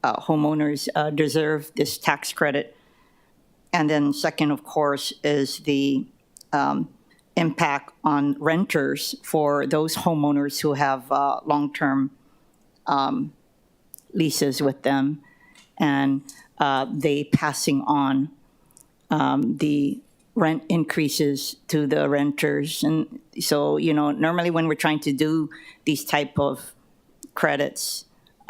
homeowners deserve this tax credit. And then second, of course, is the impact on renters for those homeowners who have long-term leases with them, and they passing on the rent increases to the renters. And so, normally when we're trying to do these type of credits,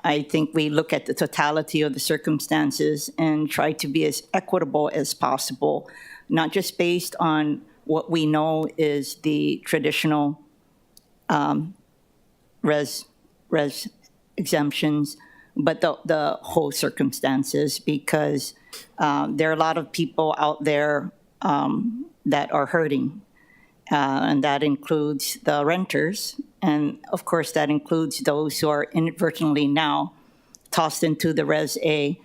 I think we look at the totality of the circumstances and try to be as equitable as possible, not just based on what we know is the traditional res exemptions, but the whole circumstances, because there are a lot of people out there that are hurting, and that includes the renters, and of course that includes those who are inadvertently now tossed into the Res A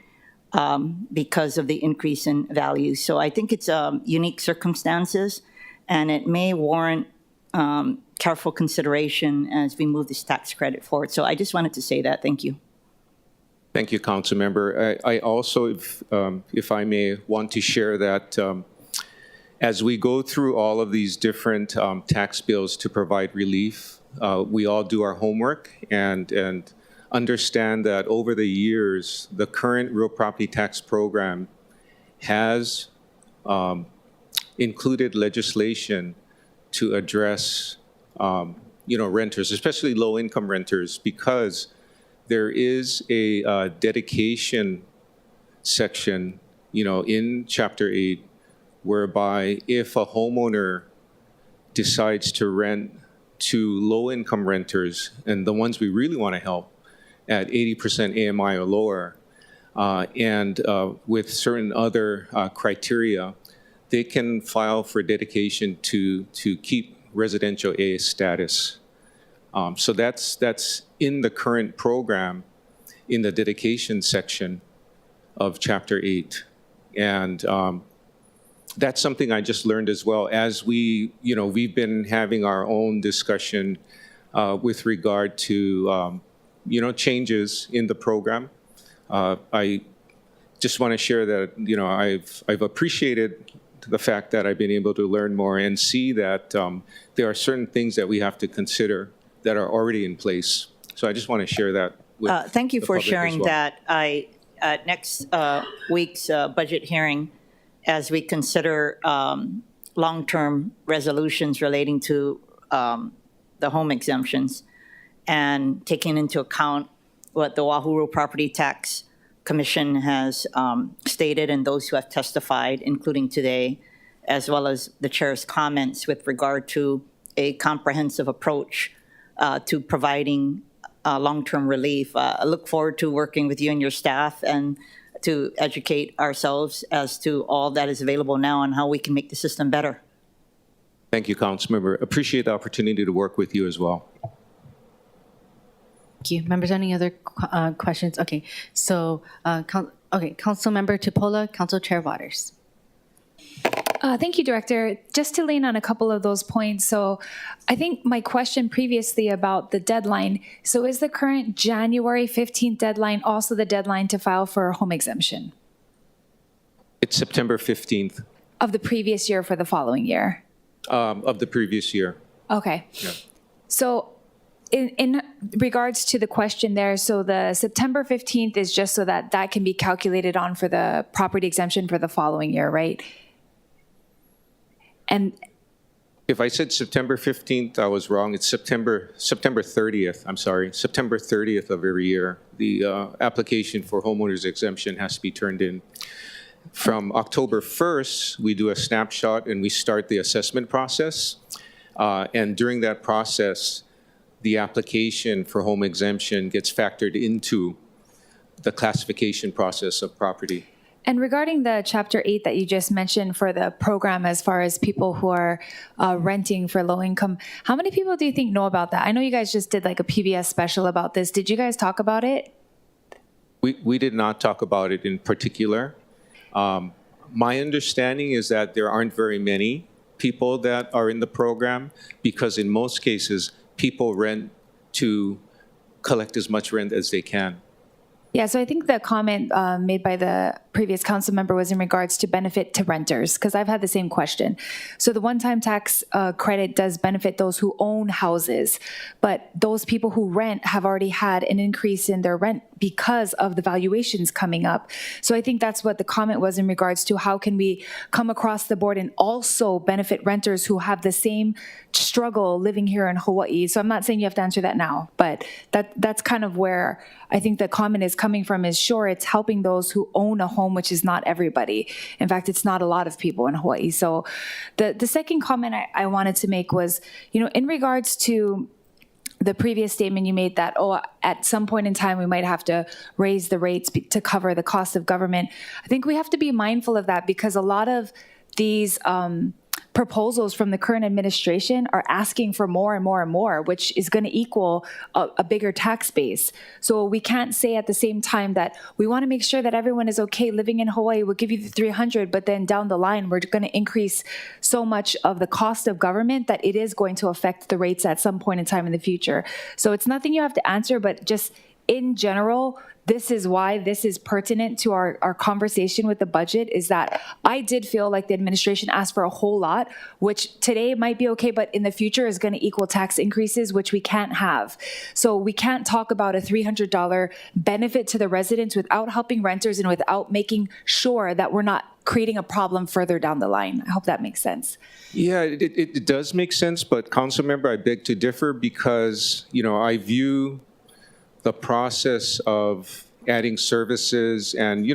because of the increase in value. So I think it's unique circumstances, and it may warrant careful consideration as we move this tax credit forward. So I just wanted to say that. Thank you. Thank you, Council Member. I also, if I may, want to share that as we go through all of these different tax bills to provide relief, we all do our homework and understand that over the years, the current real property tax program has included legislation to address, renters, especially low-income renters, because there is a dedication section, in Chapter 8, whereby if a homeowner decides to rent to low-income renters, and the ones we really want to help at 80% AMI or lower, and with certain other criteria, they can file for dedication to keep residential A status. So that's in the current program in the dedication section of Chapter 8. And that's something I just learned as well as we've been having our own discussion with regard to, changes in the program. just want to share that, I've appreciated the fact that I've been able to learn more and see that there are certain things that we have to consider that are already in place. So I just want to share that with Thank you the for public as sharing well. that. At next week's budget hearing, as we consider long-term resolutions relating to the home exemptions and taking into account what the Oahu Property Tax Commission has stated and those who have testified, including today, as well as the chair's comments with regard to a comprehensive approach to providing long-term relief. I look forward to working with you and your staff and to educate ourselves as to all that is available now and how we can make the system better. Thank you, Councilmember. Appreciate the opportunity to work with you as well. Thank you. Members, any other questions? Okay, so, Councilmember Tupola, Council Chair Waters. Thank you, Director. Just to lean on a couple of those points. So I think my question previously about the deadline. So is the current January 15th deadline also the deadline to file for a home exemption It's September 15th of the previous year for the following year? of the previous year. Okay. Yeah. So in regards to the question there, so the September 15th is just so that that can be calculated on for the property exemption for the following year, right? And If I said September 15th, I was wrong. It's September 30th. I'm sorry, September 30th of every year. The application for homeowners exemption has to be turned in. From October 1st, we do a snapshot and we start the assessment process. And during that process, the application for home exemption gets factored into the classification process of property. And regarding the Chapter 8 that you just mentioned for the program as far as people who are renting for low income, how many people do you think know about that? I know you guys just did like a PBS special about this. Did you guys talk about it? We did not talk about it in particular. My understanding is that there aren't very many people that are in the program because in most cases, people rent to collect as much rent as they can. Yeah, so I think the comment made by the previous council member was in regards to benefit to renters, because I've had the same question. So the one-time tax credit does benefit those who own houses, but those people who rent have already had an increase in their rent because of the valuations coming up. So I think that's what the comment was in regards to how can we come across the board and also benefit renters who have the same struggle living here in Hawaii. So I'm not saying you have to answer that now, but that's kind of where I think the comment is coming from is sure, it's helping those who own a home, which is not everybody. In fact, it's not a lot of people in Hawaii. So the second comment I wanted to make was, in regards to the previous statement you made that, at some point in time, we might have to raise the rates to cover the cost of government. I think we have to be mindful of that because a lot of these proposals from the current administration are asking for more and more and more, which is going to equal a bigger tax base. So we can't say at the same time that we want to make sure that everyone is okay living in Hawaii. We'll give you the 300, but then down the line, we're going to increase so much of the cost of government that it is going to affect the rates at some point in time in the future. So it's nothing you have to answer, but just in general, this is why this is pertinent to our conversation with the budget, is that I did feel like the administration asked for a whole lot, which today might be okay, but in the future is going to equal tax increases, which we can't have. So we can't talk about a $300 benefit to the residents without helping renters and without making sure that we're not creating a problem further down the line. I hope that makes sense. Yeah, it does make sense, but Councilmember, I beg to differ because, I view the process of adding services and,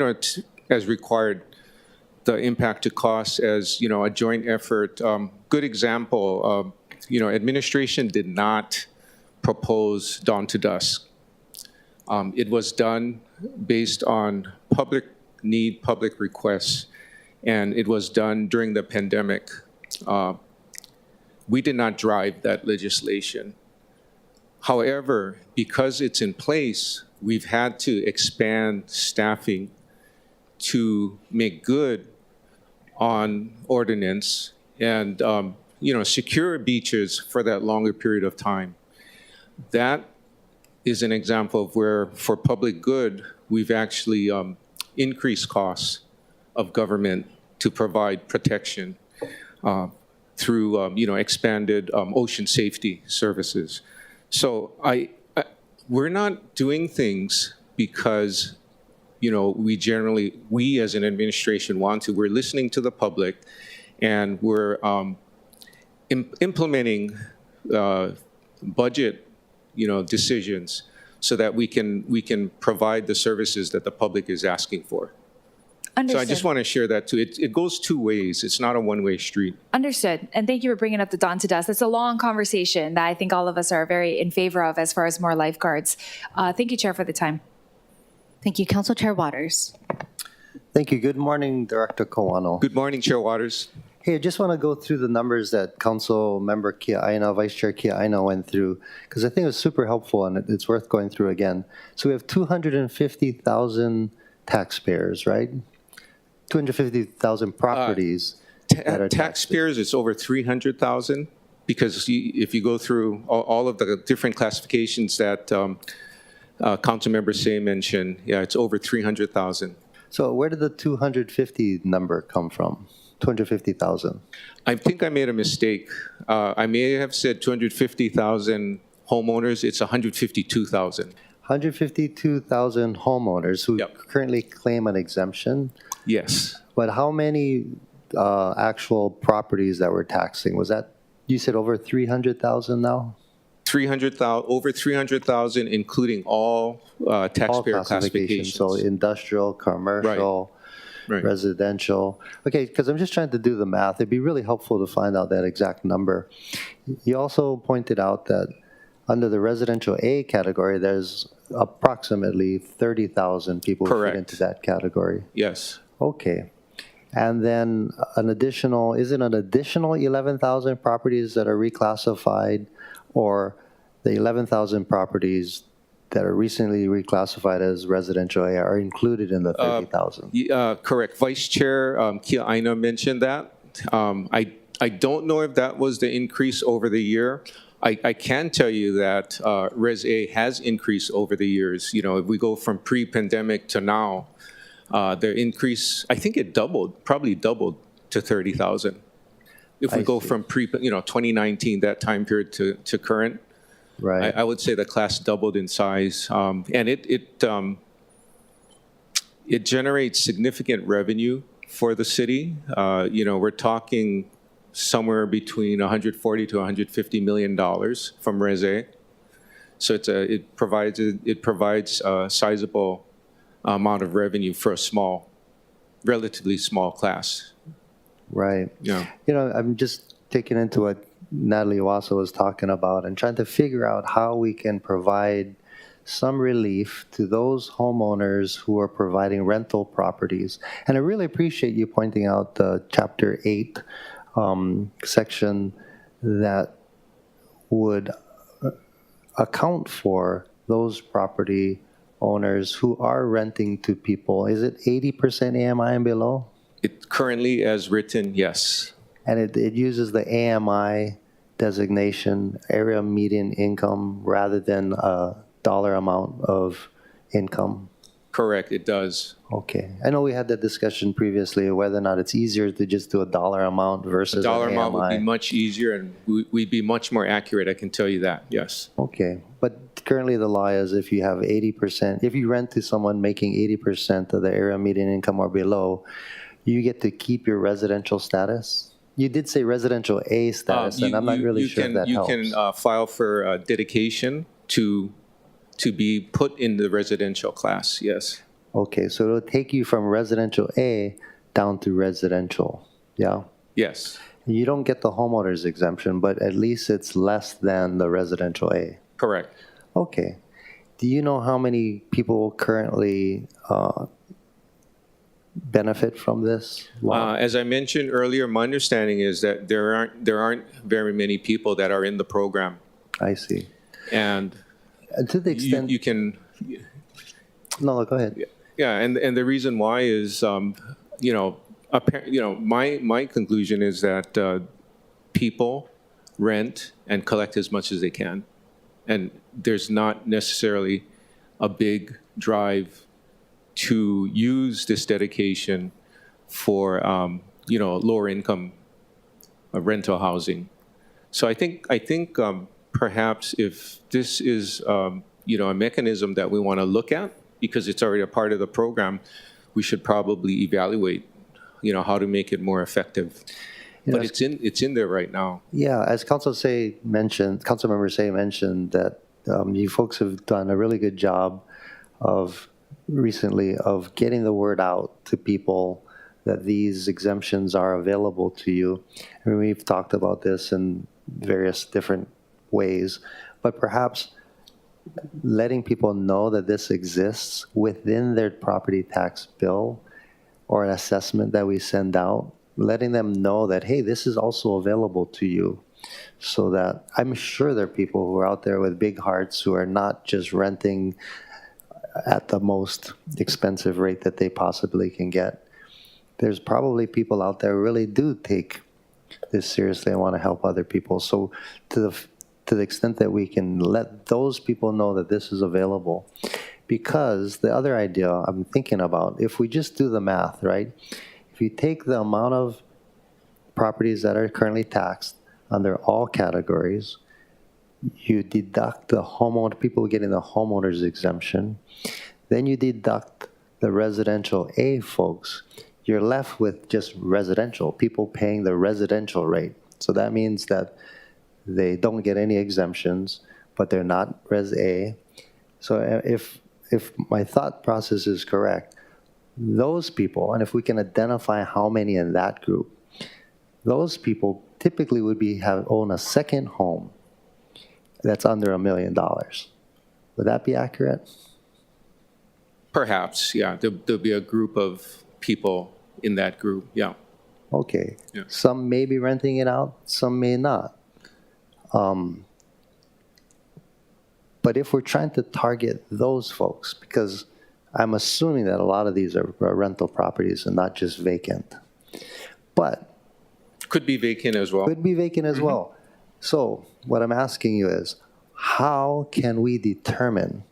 as required, the impact to costs as, a joint effort. Good example, administration did not propose dawn to dusk. It was done based on public need, public requests, and it was done during the pandemic. We did not drive that legislation. However, because it's in place, we've had to expand staffing to make good on ordinance and, secure beaches for that longer period of time. That is an example of where, for public good, we've actually increased costs of government to provide protection through expanded ocean safety services. So we're not doing things because we as an administration want to. We're listening to the public, and we're implementing budget decisions so that we can provide the services that the public is asking for. Understood. So I just want to share that too. It goes two ways. It's not a one-way street. Understood. And thank you for bringing up the dawn to dusk. It's a long conversation that I think all of us are very in favor of as far as more lifeguards. Thank you, Chair, for the time. Thank you. Council Chair Waters. Thank you. Good morning, Director Kawano. Good morning, Chair Waters. Hey, I just want to go through the numbers that Council Member Kia Aina, Vice Chair Kia Aina went through, because I think it was super helpful and it's worth going through again. So we have 250,000 taxpayers, right? 250,000 properties. that are Taxpayers, it's over 300,000, because if you go through all of the different classifications that Councilmember Say mentioned, yeah, it's over 300,000. So where did the 250 number come from? 250,000. I think I made a mistake. I may have said 250,000 homeowners. It's 152,000. 152,000 homeowners who Yep. currently claim an exemption. Yes. But how many actual properties that we're taxing? Was that, you said over 300,000 now? 300,000, over 300,000, including all taxpayer All classifications. So industrial, commercial, Right. residential. Okay, because I'm just trying to do the math. It'd be really helpful to find out that exact number. You also pointed out that under the residential A category, there's approximately 30,000 people who fit Correct. into that category. Yes. Okay. And then is it an additional 11,000 properties that are reclassified, or the 11,000 properties that are recently reclassified as residential A are included in the 30,000? Correct. Vice Chair Kia Aina mentioned that. I don't know if that was the increase over the year. I can tell you that Res A has increased over the years. If we go from pre-pandemic to now, the increase, I think it probably doubled to 30,000. If we I go see. from 2019, that time period to current, Right. I would say the class doubled in size. And it generates significant revenue for the city. We're talking somewhere between $140 to $150 million from Res A. So it provides a sizable amount of revenue for a relatively small class. Right. Yeah. I'm just taking into what Natalie Owasso was talking about and trying to figure out how we can provide some relief to those homeowners who are providing rental properties. And I really appreciate you pointing out the Chapter 8 section that would account for those property owners who are renting to people. Is it 80% AMI and below? It currently, as written, yes. And it uses the AMI designation, area median income, rather than a dollar amount of income. Correct, it does. Okay. I know we had that discussion previously, whether or not it's easier to just do a dollar amount versus The dollar an amount would be AMI. much easier, and we'd be much more accurate, I can tell you that, yes. Okay. But currently the law is if you have 80%, if you rent to someone making 80% of the area median income or below, you get to keep your residential status. You did say residential A status, and I'm not really sure if that helps. You can file for dedication to be put in the residential class, yes. Okay, so it'll take you from residential A down to residential, yeah? Yes, You don't get the homeowner's exemption, but at least it's less than the residential A. correct. Okay. Do you know how many people currently benefit from this law? As I mentioned earlier, my understanding is that there aren't very many people that are in the program. I see. And And to the extent, you can, no, go ahead. yeah, and the reason why is, my conclusion is that people rent and collect as much as they can. And there's not necessarily a big drive to use this dedication for, lower income rental housing. So I think perhaps if this is, a mechanism that we want to look at, because it's already a part of the program, we should probably evaluate, how to make it more effective. But it's in there right now. Yeah, as Councilmember Say mentioned that you folks have done a really good job recently of getting the word out to people that these exemptions are available to you. I mean, we've talked about this in various different ways, but perhaps letting people know that this exists within their property tax bill or an assessment that we send out, letting them know that, hey, this is also available to you, so that I'm sure there are people who are out there with big hearts who are not just renting at the most expensive rate that they possibly can get. There's probably people out there who really do take this seriously and want to help other people. So to the extent that we can let those people know that this is available. Because the other idea I'm thinking about, if we just do the math, right? If you take the amount of properties that are currently taxed under all categories, you deduct the homeowner, people getting the homeowner's exemption, then you deduct the residential A folks, you're left with just residential, people paying the residential rate. So that means that they don't get any exemptions, but they're not Res A. So if my thought process is correct, those people, and if we can identify how many in that group, those people typically would own a second home that's under $1 million. Would that be accurate? Perhaps, yeah. There'll be a group of people in that group, yeah. Okay. Yeah. Some may be renting it out, some may not. But if we're trying to target those folks, because I'm assuming that a lot of these are rental properties and not just vacant. But could be vacant as well. Could be vacant as well. So what I'm asking you is, how can we determine,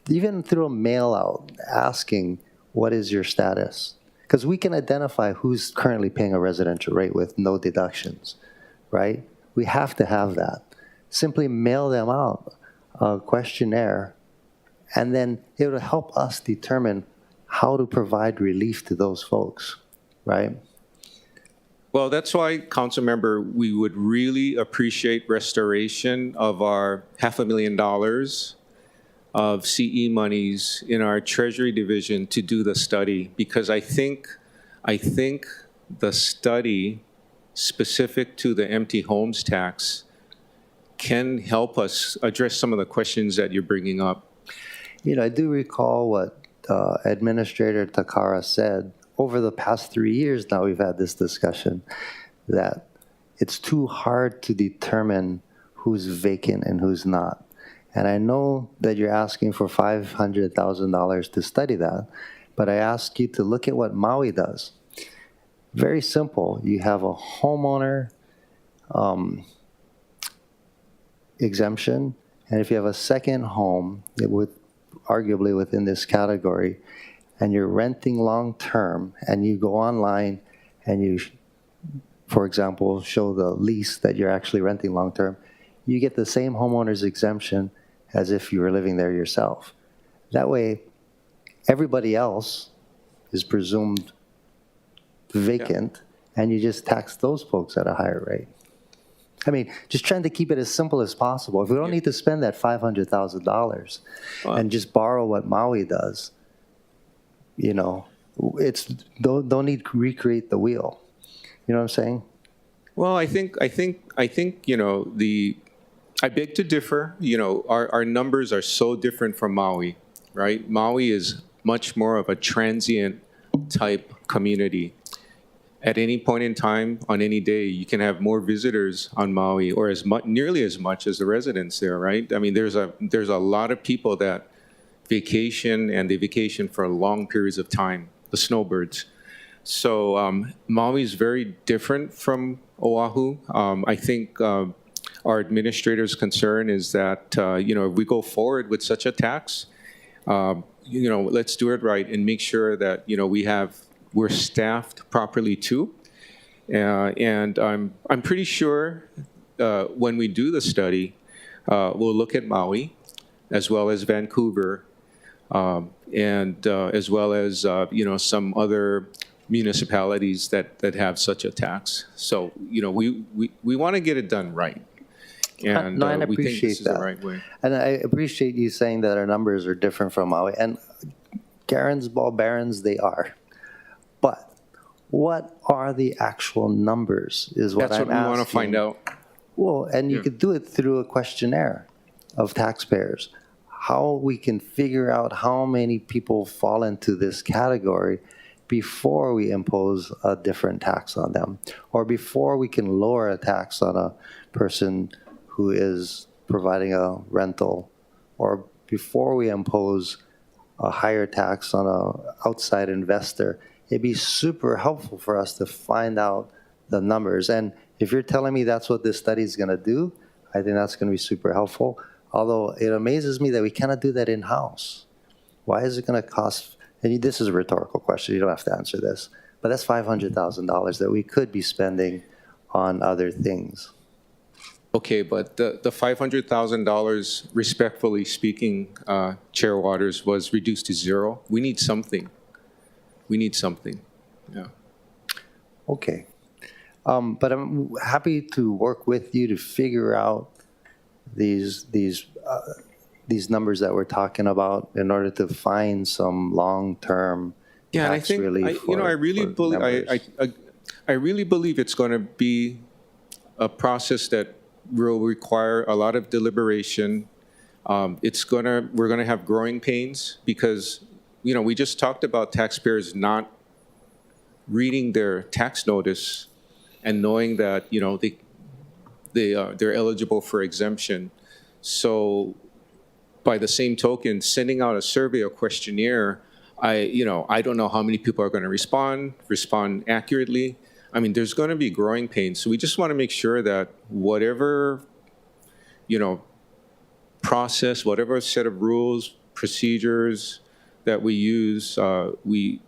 even through a mail out, asking what is your status? Because we can identify who's currently paying a residential rate with no deductions, right? We have to have that. Simply mail them out a questionnaire, and then it will help us determine how to provide relief to those folks, right? Well, that's why, Councilmember, we would really appreciate restoration of our $500,000 of CE monies in our Treasury Division to do the study, because I think the study specific to the empty homes tax can help us address some of the questions that you're bringing up. I do recall what Administrator Takara said. Over the past 3 years now, we've had this discussion that it's too hard to determine who's vacant and who's not. And I know that you're asking for $500,000 to study that, but I ask you to look at what Maui does. Very simple. You have a homeowner exemption, and if you have a second home, arguably within this category, and you're renting long-term, and you go online and you, for example, show the lease that you're actually renting long-term, you get the same homeowner's exemption as if you were living there yourself. That way, everybody else is presumed vacant, and you just tax those folks at a higher rate. I mean, just trying to keep it as simple as possible. If we don't need to spend that $500,000 and just borrow what Maui does, it's don't need to recreate the wheel. You know what I'm saying? Well, I think I beg to differ. Our numbers are so different from Maui, right? Maui is much more of a transient type community. At any point in time, on any day, you can have more visitors on Maui, or nearly as much as the residents there, right? I mean, there's a lot of people that vacation, and they vacation for long periods of time, the snowbirds. So Maui is very different from Oahu. I think our administrator's concern is that, if we go forward with such a tax, let's do it right and make sure that, we're staffed properly too. And I'm pretty sure when we do the study, we'll look at Maui as well as Vancouver, and as well as, some other municipalities that have such a tax. So, we want to get it done right. And No, and I we think appreciate this is that. the right way. And I appreciate you saying that our numbers are different from Maui. And Garen's Ball Barons, they are. But what are the actual numbers is what That's I'm what we want to asking. find out. Well, and you Yeah. could do it through a questionnaire of taxpayers. How we can figure out how many people fall into this category before we impose a different tax on them, or before we can lower a tax on a person who is providing a rental, or before we impose a higher tax on an outside investor. It'd be super helpful for us to find out the numbers. And if you're telling me that's what this study is going to do, I think that's going to be super helpful. Although it amazes me that we cannot do that in-house. Why is it going to cost, and this is a rhetorical question, you don't have to answer this, but that's $500,000 that we could be spending on other things. Okay, but the $500,000, respectfully speaking, Chair Waters, was reduced to zero. We need something. We need something. Yeah. Okay. But I'm happy to work with you to figure out these numbers that we're talking about in order to find some long-term Yeah, and I tax think relief I really for believe members. I really believe it's going to be a process that will require a lot of deliberation. We're gonna have growing pains because we just talked about taxpayers not reading their tax notice and knowing that they're eligible for exemption. So by the same token, sending out a survey or questionnaire, I don't know how many people are going to respond accurately. I mean, there's going to be growing pains. So we just want to make sure that whatever, process, whatever set of rules, procedures that we use, we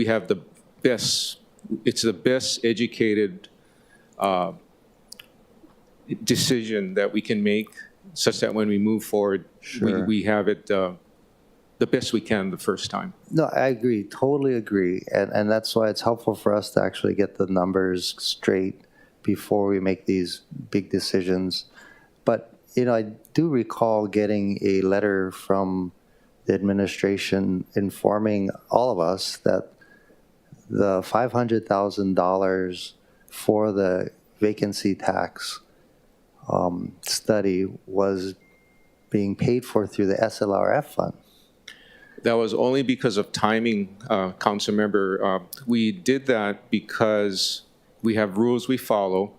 have the best, it's the best educated decision that we can make such that when we move forward, Sure. we have it the best we can the first time. No, I agree, totally agree. And that's why it's helpful for us to actually get the numbers straight before we make these big decisions. But, I do recall getting a letter from the administration informing all of us that the $500,000 for the vacancy tax study was being paid for through the SLRF fund. That was only because of timing, Council Member. We did that because we have rules we follow.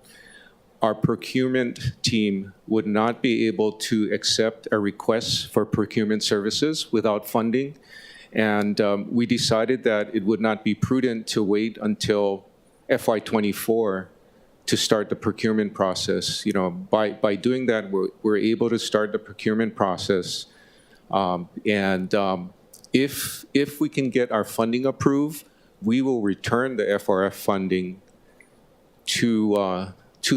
Our procurement team would not be able to accept a request for procurement services without funding. And we decided that it would not be prudent to wait until FY24 to start the procurement process. By doing that, we're able to start the procurement process. If we can get our funding approved, we will return the FRF funding to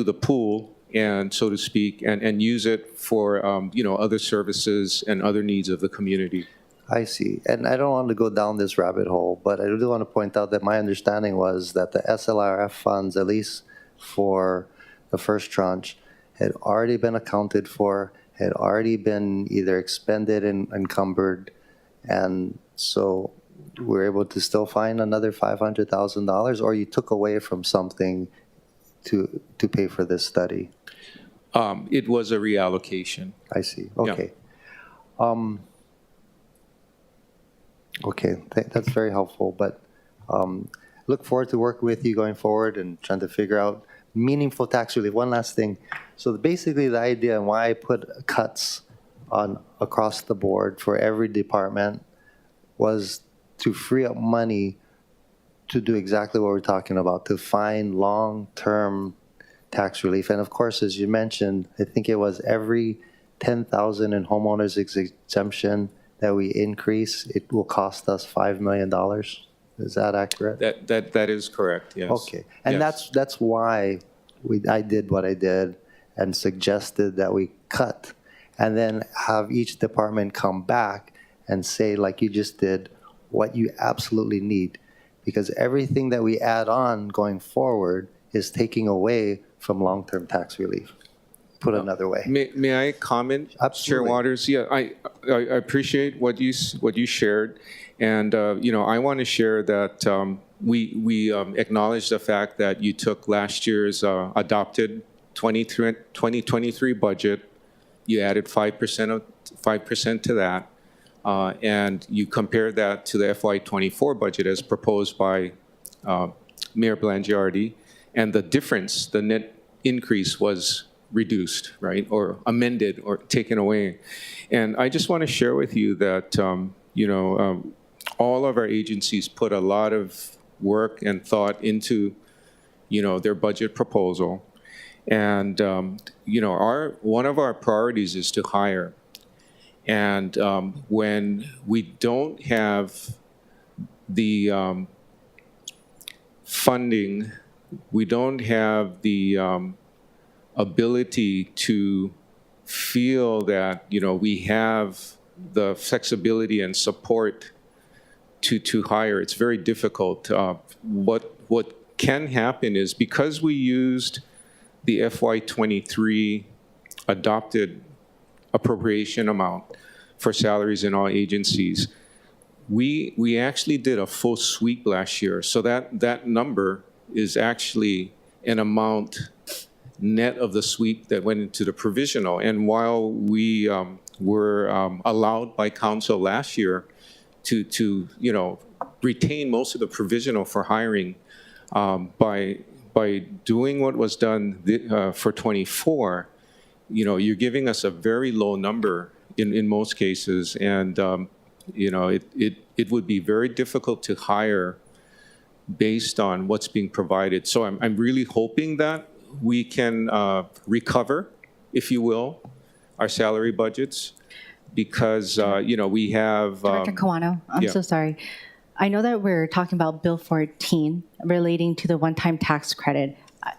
the pool, and so to speak, and use it for other services and other needs of the community. I see. And I don't want to go down this rabbit hole, but I do want to point out that my understanding was that the SLRF funds, at least for the first tranche, had already been accounted for, had already been either expended and encumbered. And so we're able to still find another $500,000, or you took away from something to pay for this study? It was a reallocation. I see. Okay. Okay, that's very helpful, but look forward to working with you going forward and trying to figure out meaningful tax relief. One last thing. So basically the idea and why I put cuts on across the board for every department was to free up money to do exactly what we're talking about, to find long-term tax relief. And of course, as you mentioned, I think it was every $10,000 in homeowners exemption that we increase, it will cost us $5 million. Is that accurate? That is correct, yes. Okay, and Yes. that's why I did what I did and suggested that we cut, and then have each department come back and say, like you just did, what you absolutely need. Because everything that we add on going forward is taking away from long-term tax relief. Put another way. May I comment, Chair Absolutely. Waters? Yeah, I appreciate what you shared, and I want to share that we acknowledge the fact that you took last year's adopted 2023 budget, you added 5% to that, and you compared that to the FY24 budget as proposed by Mayor Blangiardi, and the difference, the net increase was reduced, right, or amended or taken away. And I just want to share with you that, all of our agencies put a lot of work and thought into, their budget proposal. And, one of our priorities is to hire. And when we don't have the funding, we don't have the ability to feel that we have the flexibility and support to hire. It's very difficult. What can happen is, because we used the FY23 adopted appropriation amount for salaries in all agencies, we actually did a full sweep last year. So that number is actually an amount net of the sweep that went into the provisional. And while we were allowed by council last year to retain most of the provisional for hiring, by doing what was done for 24, you're giving us a very low number in most cases, and it would be very difficult to hire based on what's being provided. So I'm really hoping that we can recover, if you will, our salary budgets, because we have. Director Kawano, I'm yeah. so sorry. I know that we're talking about Bill 14 relating to the one-time tax credit.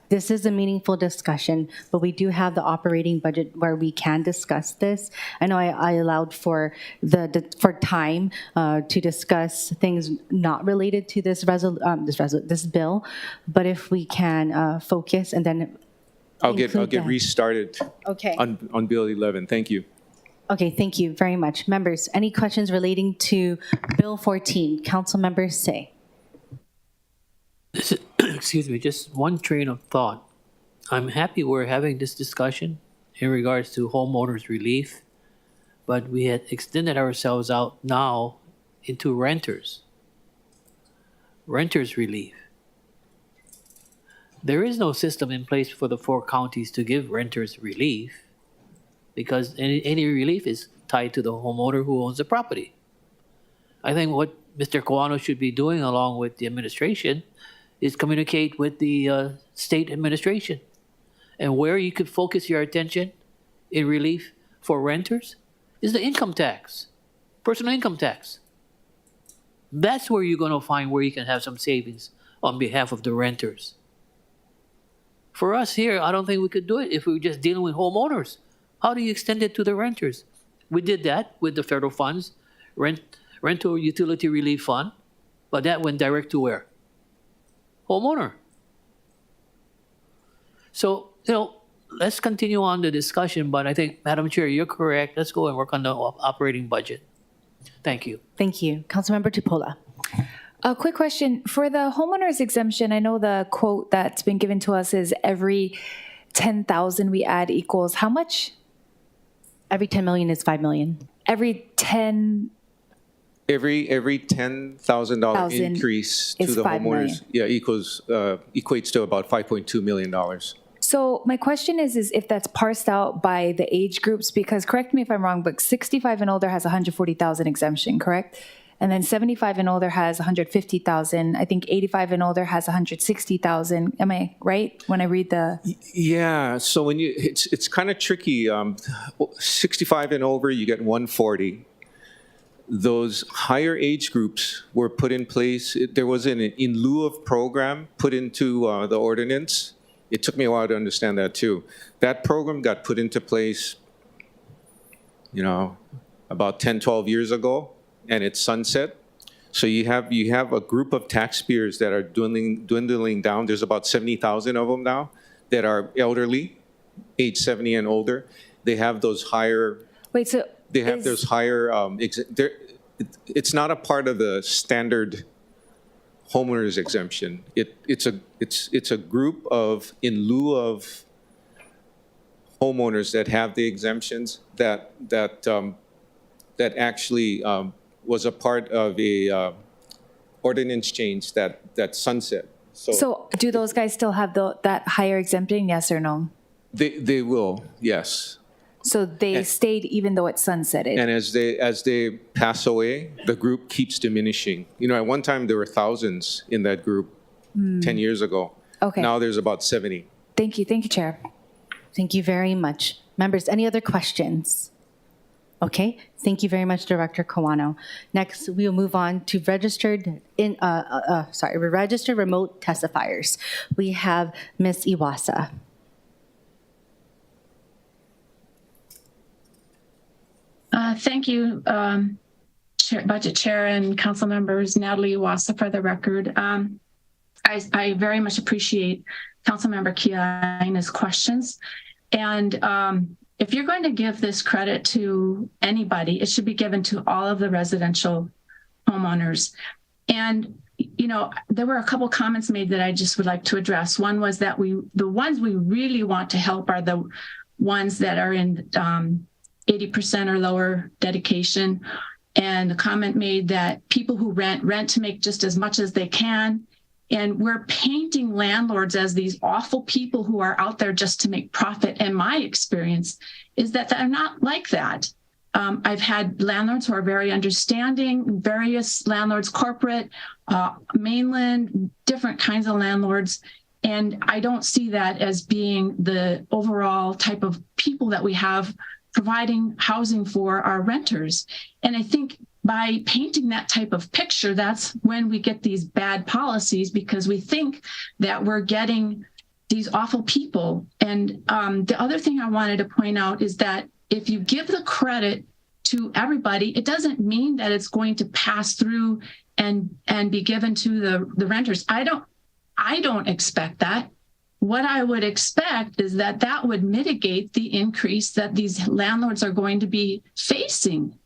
This is a meaningful discussion, but we do have the operating budget where we can discuss this. I know I allowed for time to discuss things not related to this bill, but if we can focus and then I'll get include that. restarted. Okay. On Bill 11. Thank you. Okay, thank you very much. Members, any questions relating to Bill 14? Council members say. Excuse me, just one train of thought. I'm happy we're having this discussion in regards to homeowners relief, but we had extended ourselves out now into renters relief. There is no system in place for the 4 counties to give renters relief, because any relief is tied to the homeowner who owns the property. I think what Mr. Kawano should be doing, along with the administration, is communicate with the state administration. And where you could focus your attention in relief for renters is the income tax, personal income tax. That's where you're going to find where you can have some savings on behalf of the renters. For us here, I don't think we could do it if we were just dealing with homeowners. How do you extend it to the renters? We did that with the federal funds, rental utility relief fund, but that went direct to where? Homeowner. So, let's continue on the discussion, but I think, Madam Chair, you're correct. Let's go and work on the operating budget. Thank you. Thank you. Councilmember Tupola. A quick question. For the homeowners exemption, I know the quote that's been given to us is every 10,000 we add equals how much? Every 10 million is 5 million. Every 10. Every $10,000 increase to the homeowners, equates to about $5.2 million. So my question is if that's parsed out by the age groups, because correct me if I'm wrong, but 65 and older has 140,000 exemption, correct? And then 75 and older has 150,000. I think 85 and older has 160,000. Am I right when I read the? Yeah. So when it's kind of tricky. 65 and over, you get 140. those higher age groups were put in place. There was an in lieu of program put into the ordinance. It took me a while to understand that too. That program got put into place, about 10, 12 years ago, and it's sunset. So you have a group of taxpayers that are dwindling down. There's about 70,000 of them now that are elderly, age 70 and older. They have those higher. Wait, so They have those higher. It's not a part of the standard homeowners exemption. It's a group of in lieu of homeowners that have the exemptions that actually was a part of a ordinance change that sunset. So do those guys still have that higher exemption, yes or no? They will, yes. So they stayed even though it's sunsetted? And as they pass away, the group keeps diminishing. At one time there were thousands in that group 10 years ago. Okay. Now there's about 70. Thank you, Chair. Thank you very much. Members, any other questions? Okay, thank you very much, Director Kawano. Next, we'll move on to registered remote testifiers. We have Ms. Iwasa. Thank you, Budget Chair and Council members. Natalie Iwasa for the record. I very much appreciate Councilmember Kiana's questions. And if you're going to give this credit to anybody, it should be given to all of the residential homeowners. And, there were a couple comments made that I just would like to address. One was that the ones we really want to help are the ones that are in 80% or lower dedication. And the comment made that people who rent to make just as much as they can. And we're painting landlords as these awful people who are out there just to make profit. And my experience is that they're not like that. I've had landlords who are very understanding, various landlords, corporate, mainland, different kinds of landlords. And I don't see that as being the overall type of people that we have providing housing for our renters. And I think by painting that type of picture, that's when we get these bad policies, because we think that we're getting these awful people. And the other thing I wanted to point out is that if you give the credit to everybody, it doesn't mean that it's going to pass through and be given to the renters. I don't expect that. What I would expect is that would mitigate the increase that these landlords are going to be facing.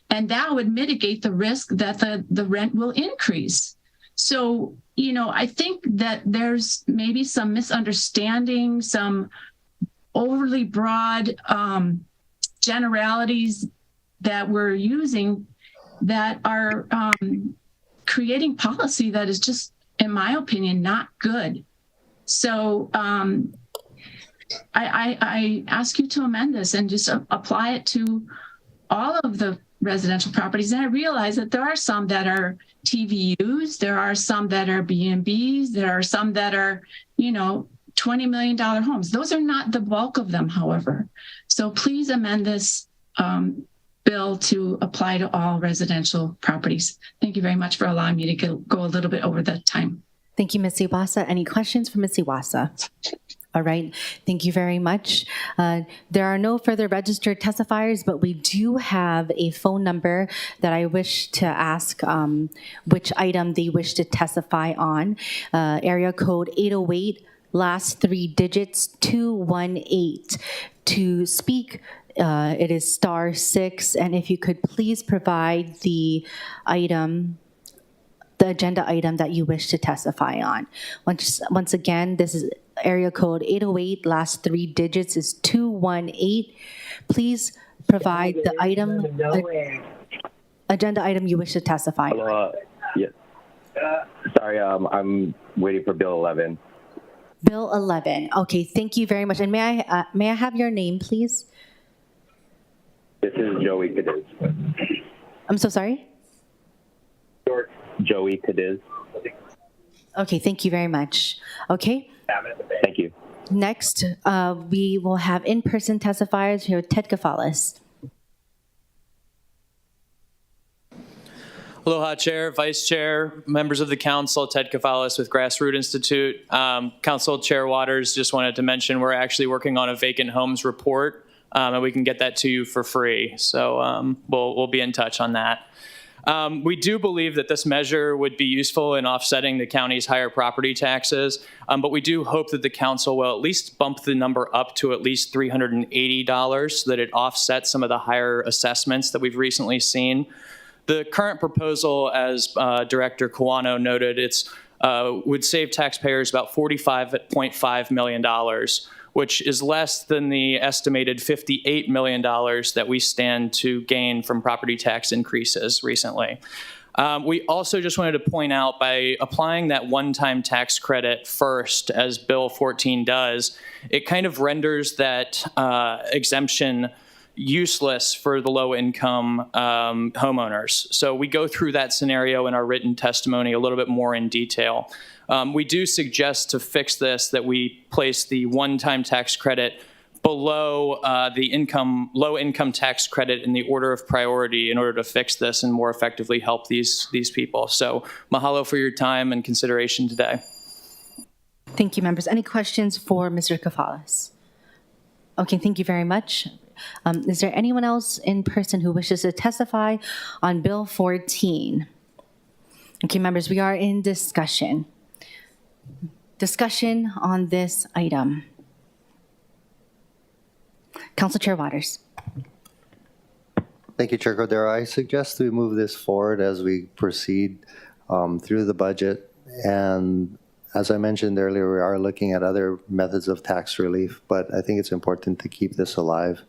And that would mitigate the risk that the rent will increase. So, I think that there's maybe some misunderstanding, some overly broad generalities that we're using that are creating policy that is just, in my opinion, not good. So I ask you to amend this and just apply it to all of the residential properties. And I realize that there are some that are TVUs, there are some that are B&Bs, there are some that are, $20 million homes. Those are not the bulk of them, however. So please amend this bill to apply to all residential properties. Thank you very much for allowing me to go a little bit over the time. Thank you, Ms. Iwasa. Any questions for Ms. Iwasa? All right. Thank you very much. There are no further registered testifiers, but we do have a phone number that I wish to ask which item they wish to testify on. Area code 808, last three digits 218. To speak, it is *6. And if you could please provide the agenda item that you wish to testify on. Once again, this is area code 808, last three digits is 218. Please provide the agenda item you wish to testify on. Hello, yes. Sorry, I'm waiting for Bill 11. Bill 11. Okay, thank you very much. And may I have your name, please? This is Joey Cadiz. I'm so sorry? Joey Cadiz. Okay, thank you very much. Okay. Thank you. Next, we will have in-person testifiers here, Ted Kafalis. Aloha, Chair, Vice Chair, members of the council, Ted Kafalis with Grassroots Institute. Council Chair Waters, just wanted to mention we're actually working on a vacant homes report, and we can get that to you for free. So we'll be in touch on that. We do believe that this measure would be useful in offsetting the county's higher property taxes, but we do hope that the council will at least bump the number up to at least $380 so that it offsets some of the higher assessments that we've recently seen. The current proposal, as Director Kawano noted, would save taxpayers about $45.5 million, which is less than the estimated $58 million that we stand to gain from property tax increases recently. We also just wanted to point out, by applying that one-time tax credit first, as Bill 14 does, it kind of renders that exemption useless for the low-income homeowners. So we go through that scenario in our written testimony a little bit more in detail. We do suggest to fix this that we place the one-time tax credit below the low-income tax credit in the order of priority in order to fix this and more effectively help these people. So mahalo for your time and consideration today. Thank you, members. Any questions for Mr. Kafalis? Okay, thank you very much. Is there anyone else in person who wishes to testify on Bill 14? Okay, members, we are in discussion. Discussion on this item. Council Chair Waters. Thank you, Chair Cordero. I suggest we move this forward as we proceed through the budget. And as I mentioned earlier, we are looking at other methods of tax relief, but I think it's important to keep this alive.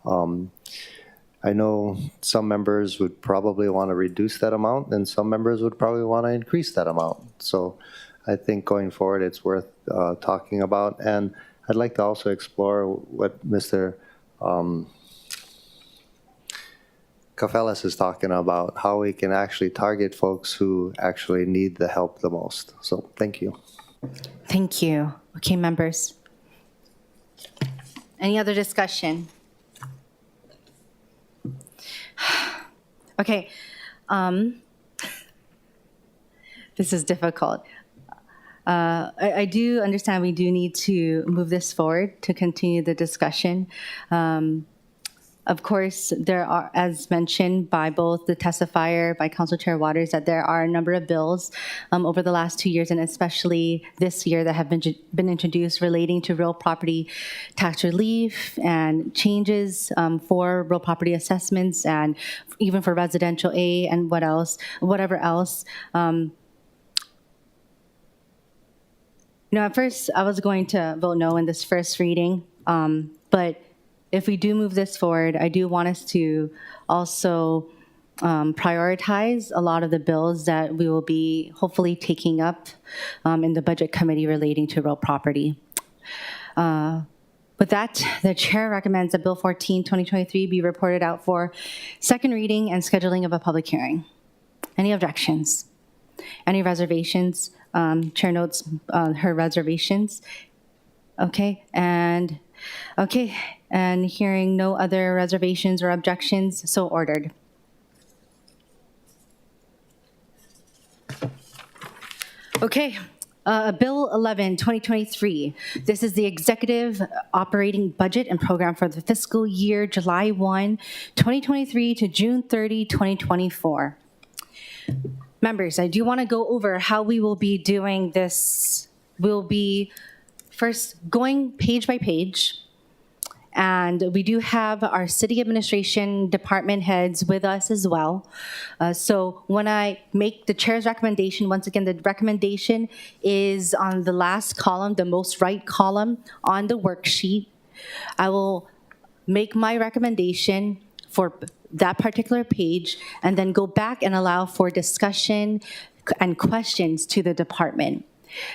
I know some members would probably want to reduce that amount, and some members would probably want to increase that amount. So I think going forward, it's worth talking about. And I'd like to also explore what Mr. Kafalis is talking about, how we can actually target folks who actually need the help the most. So thank you. Thank you. Okay, members. Any other discussion? Okay. This is difficult. I do understand we do need to move this forward to continue the discussion. Of course, there are, as mentioned by both the testifier, by Council Chair Waters, that there are a number of bills over the last 2 years, and especially this year, that have been introduced relating to real property tax relief and changes for real property assessments, and even for residential A and whatever else. At first, I was going to vote no in this first reading, but if we do move this forward, I do want us to also prioritize a lot of the bills that we will be hopefully taking up in the Budget Committee relating to real property. With that, the Chair recommends that Bill 14, 2023 be reported out for second reading and scheduling of a public hearing. Any objections? Any reservations? Chair notes her reservations. Okay, and hearing no other reservations or objections, so ordered. Okay, Bill 11, 2023. This is the Executive Operating Budget and Program for the fiscal year July 1, 2023 to June 30, 2024. Members, I do want to go over how we will be doing this. We'll be first going page by page, and we do have our city administration department heads with us as well. So when I make the chair's recommendation, once again, the recommendation is on the last column, the most right column on the worksheet. I will make my recommendation for that particular page and then go back and allow for discussion and questions to the department.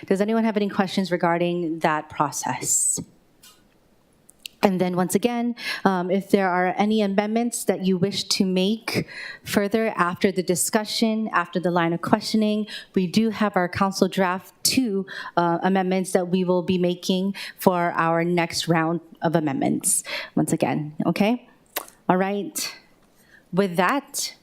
Does anyone have any questions regarding that process? And then once again, if there are any amendments that you wish to make further after the discussion, after the line of questioning, we do have our council draft 2 amendments that we will be making for our next round of amendments. Once again, okay? All right. With that,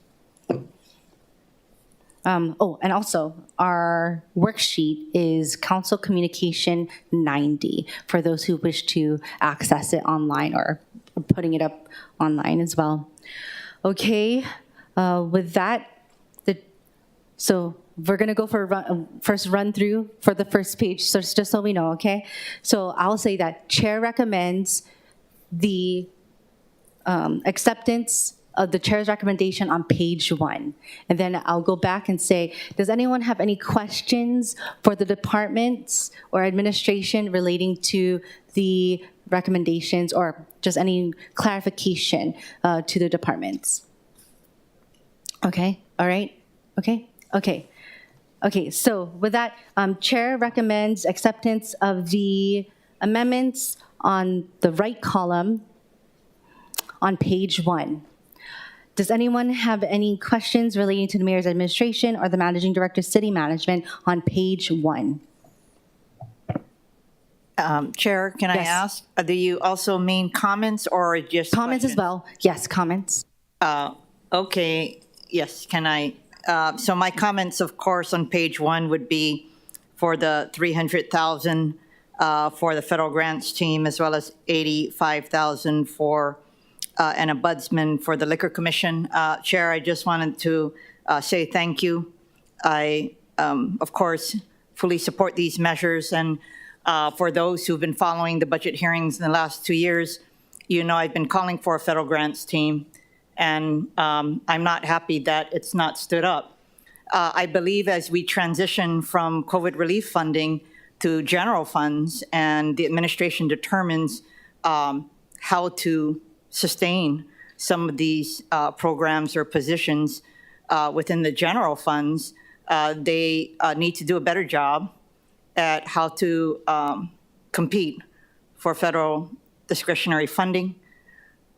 Oh, and also, our worksheet is Council Communication 90 for those who wish to access it online or putting it up online as well. Okay, with that, so we're going to go for a first run through for the first page, so just so we know, okay? So I'll say that Chair recommends the acceptance of the Chair's recommendation on page 1. And then I'll go back and say, does anyone have any questions for the departments or administration relating to the recommendations or just any clarification to the departments? Okay, all right, okay. Okay, so with that, Chair recommends acceptance of the amendments on the right column on page 1. Does anyone have any questions relating to the Mayor's administration or the Managing Director's city management on page 1? Chair, can I Yes. ask, do you also mean comments or just Comments as questions? well, yes, comments. Okay, yes, can I? So my comments, of course, on page 1 would be for the 300,000 for the federal grants team, as well as 85,000 for an ombudsman for the Liquor Commission. Chair, I just wanted to say thank you. I, of course, fully support these measures. And for those who've been following the budget hearings in the last 2 years, you know I've been calling for a federal grants team. And I'm not happy that it's not stood up. I believe as we transition from COVID relief funding to general funds and the administration determines how to sustain some of these programs or positions within the general funds, they need to do a better job at how to compete for federal discretionary funding.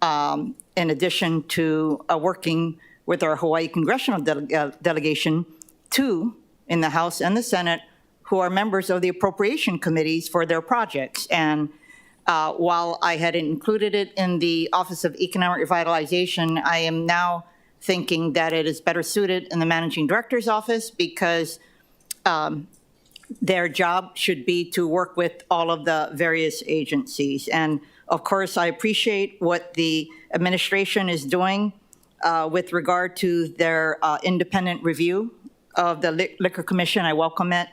In addition to working with our Hawaii congressional delegation, 2 in the House and the Senate, who are members of the appropriation committees for their projects. And while I had included it in the Office of Economic Revitalization, I am now thinking that it is better suited in the Managing Director's office because their job should be to work with all of the various agencies. And of course, I appreciate what the administration is doing with regard to their independent review of the Liquor Commission. I welcome it.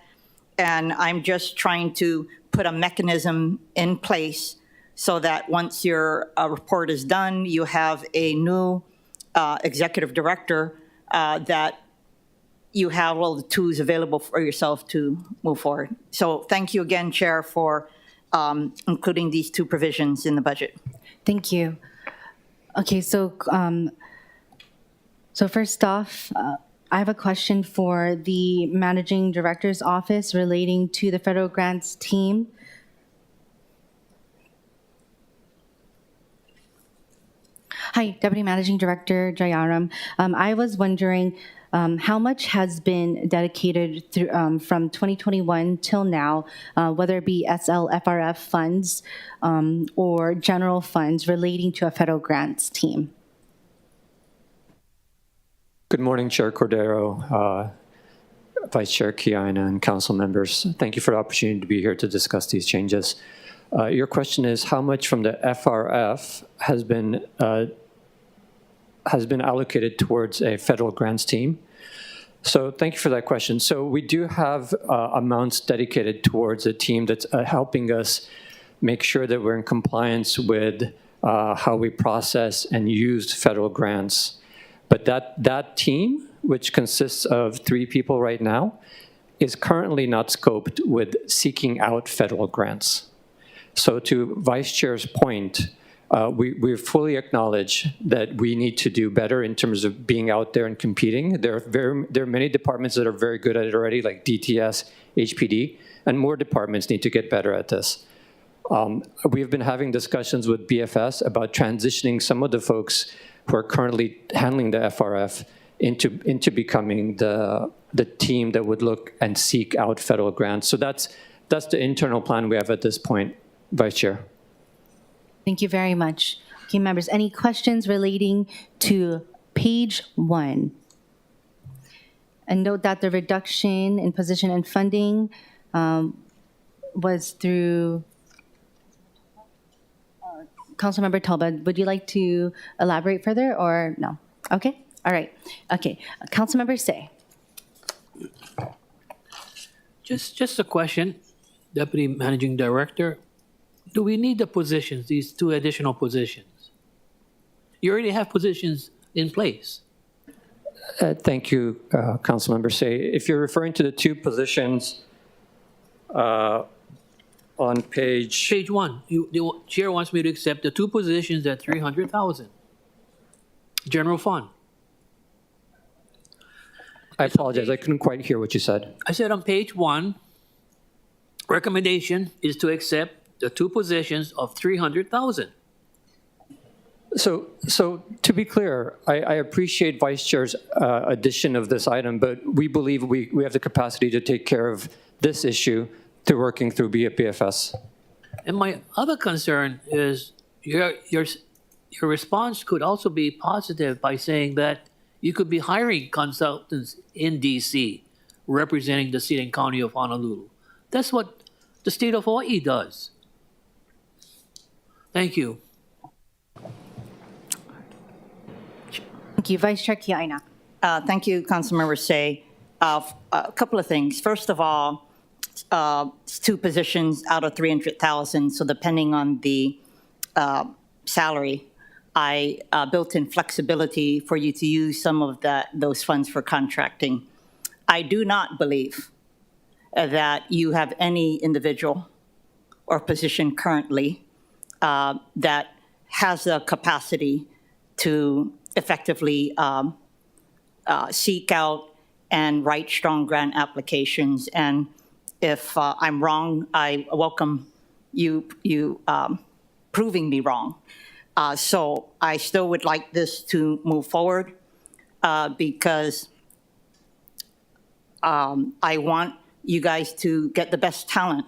And I'm just trying to put a mechanism in place so that once your report is done, you have a new executive director that you have all the tools available for yourself to move forward. So thank you again, Chair, for including these 2 provisions in the budget. Thank you. Okay, so so first off, I have a question for the Managing Director's office relating to the federal grants team. Hi, Deputy Managing Director Jayaram. I was wondering how much has been dedicated through, from 2021 till now, whether it be SLFRF funds or general funds relating to a federal grants team? Good morning, Chair Cordero, Vice Chair Kiana, and council members. Thank you for the opportunity to be here to discuss these changes. Your question is how much from the FRF has been allocated towards a federal grants team. So thank you for that question. So we do have amounts dedicated towards a team that's helping us make sure that we're in compliance with how we process and use federal grants. But that team, which consists of 3 people right now, is currently not scoped with seeking out federal grants. So to Vice Chair's point, we fully acknowledge that we need to do better in terms of being out there and competing. There are many departments that are very good at it already, like DTS, HPD, and more departments need to get better at this. We've been having discussions with BFS about transitioning some of the folks who are currently handling the FRF into becoming the team that would look and seek out federal grants. So that's the internal plan we have at this point, Vice Chair. Thank you very much. Okay, members, any questions relating to page 1? And note that the reduction in position and funding was through Councilmember Talbot. Would you like to elaborate further or no? Okay, all right. Okay, Councilmember Say. Just a question, Deputy Managing Director. Do we need the positions, these 2 additional positions? You already have positions in place. Thank you, Councilmember Say. If you're referring to the 2 positions on page... Page 1, the chair wants me to accept the 2 positions at 300,000. General fund. I apologize, I couldn't quite hear what you said. I said on page 1, recommendation is to accept the 2 positions of 300,000. So to be clear, I appreciate Vice Chair's addition of this item, but we believe we have the capacity to take care of this issue through working through BFS. And my other concern is your response could also be positive by saying that you could be hiring consultants in DC representing the city and county of Honolulu. That's what the state of Hawaii does. Thank you. Thank you, Vice Chair Kiaina. Thank you, Councilmember Say. A couple of things. First of all, 2 positions out of 300,000. So depending on the salary, I built in flexibility for you to use some of those funds for contracting. I do not believe that you have any individual or position currently that has the capacity to effectively seek out and write strong grant applications. And if I'm wrong, I welcome you proving me wrong. So I still would like this to move forward because I want you guys to get the best talent.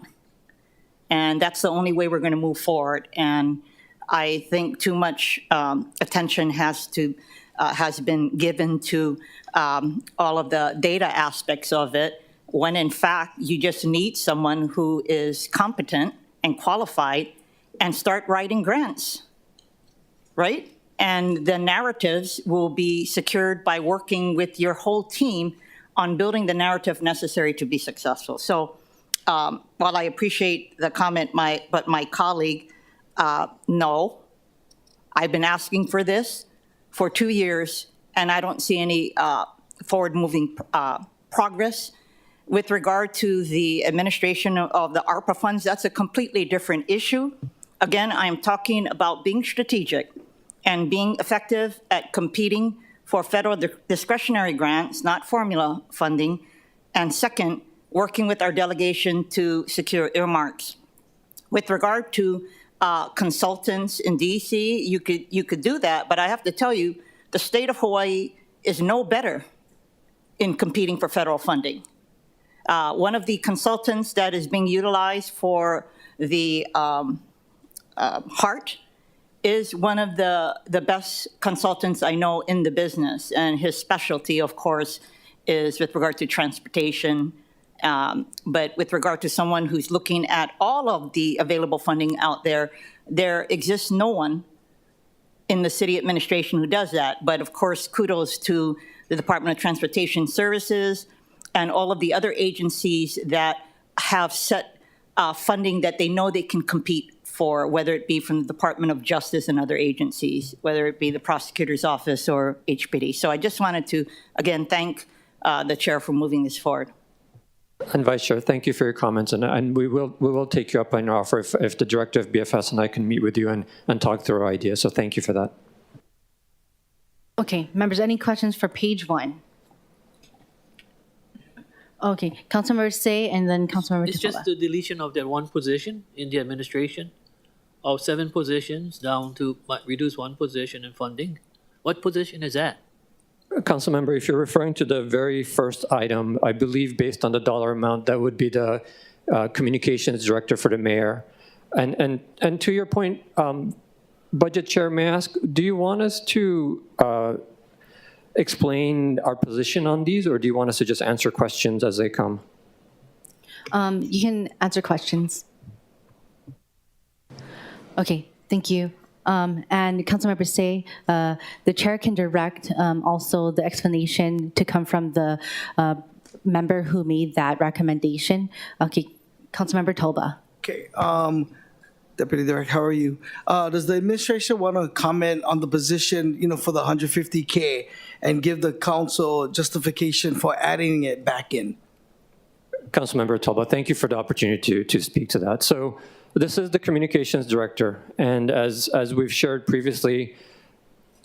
And that's the only way we're going to move forward. And I think too much attention has been given to all of the data aspects of it, when in fact you just need someone who is competent and qualified and start writing grants, right? And the narratives will be secured by working with your whole team on building the narrative necessary to be successful. So while I appreciate the comment, but my colleague, no, I've been asking for this for 2 years, and I don't see any forward-moving progress. With regard to the administration of the ARPA funds, that's a completely different issue. Again, I am talking about being strategic and being effective at competing for federal discretionary grants, not formula funding. And second, working with our delegation to secure earmarks. With regard to consultants in DC, you could do that, but I have to tell you, the state of Hawaii is no better in competing for federal funding. One of the consultants that is being utilized for the HART is one of the best consultants I know in the business, and his specialty, of course, is with regard to transportation. But with regard to someone who's looking at all of the available funding out there, there exists no one in the city administration who does that. But of course, kudos to the Department of Transportation Services and all of the other agencies that have set funding that they know they can compete for, whether it be from the Department of Justice and other agencies, whether it be the prosecutor's office or HPD. So I just wanted to, again, thank the chair for moving this forward. And Vice Chair, thank you for your comments, and we will take you up on your offer if the director of BFS and I can meet with you and talk through our ideas. So thank you for that. Okay, members, any questions for page 1? Okay, Councilmember Say and then Councilmember It's just the deletion of that 1 position in the administration, of 7 positions down to reduce 1 position in funding. What position is that? Councilmember, if you're referring to the very first item, I believe based on the dollar amount, that would be the communications director for the mayor. And to your point, Budget Chair, may I ask, do you want us to explain our position on these, or do you want us to just answer questions as they come? You can answer questions. Okay, thank you. And Councilmember Say, the chair can direct also the explanation to come from the member who made that recommendation. Okay, Councilmember Tolba. Okay, Deputy Director, how are you? Does the administration want to comment on the position, for the 150K and give the council justification for adding it back in? Councilmember Tolba, thank you for the opportunity to speak to that. So this is the communications director, and as we've shared previously,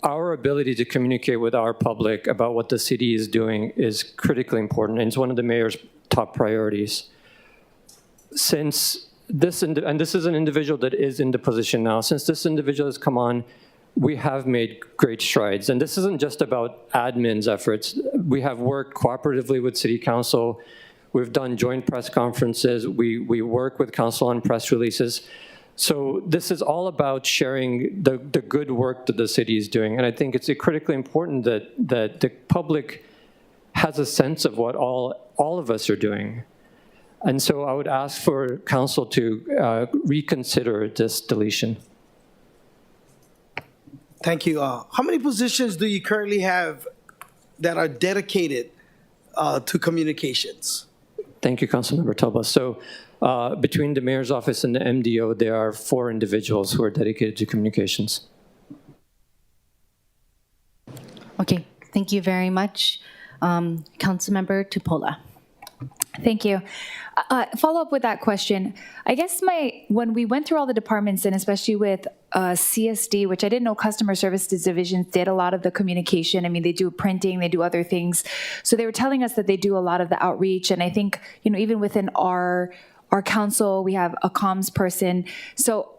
our ability to communicate with our public about what the city is doing is critically important, and it's one of the mayor's top priorities. Since this, and this is an individual that is in the position now, since this individual has come on, we have made great strides. And this isn't just about admin's efforts. We have worked cooperatively with City Council. We've done joint press conferences. We work with council on press releases. So this is all about sharing the good work that the city is doing. And I think it's critically important that the public has a sense of what all of us are doing. And so I would ask for council to reconsider this deletion. Thank you. How many positions do you currently have that are dedicated to communications? Thank you, Councilmember Tolba. So between the mayor's office and the MDO, there are 4 individuals who are dedicated to communications. Okay, thank you very much. Councilmember Tupola. Thank you. Follow up with that question. I guess when we went through all the departments, and especially with CSD, which I didn't know customer service divisions did a lot of the communication. I mean, they do printing, they do other things. So they were telling us that they do a lot of the outreach. And I think, even within our council, we have a comms person. So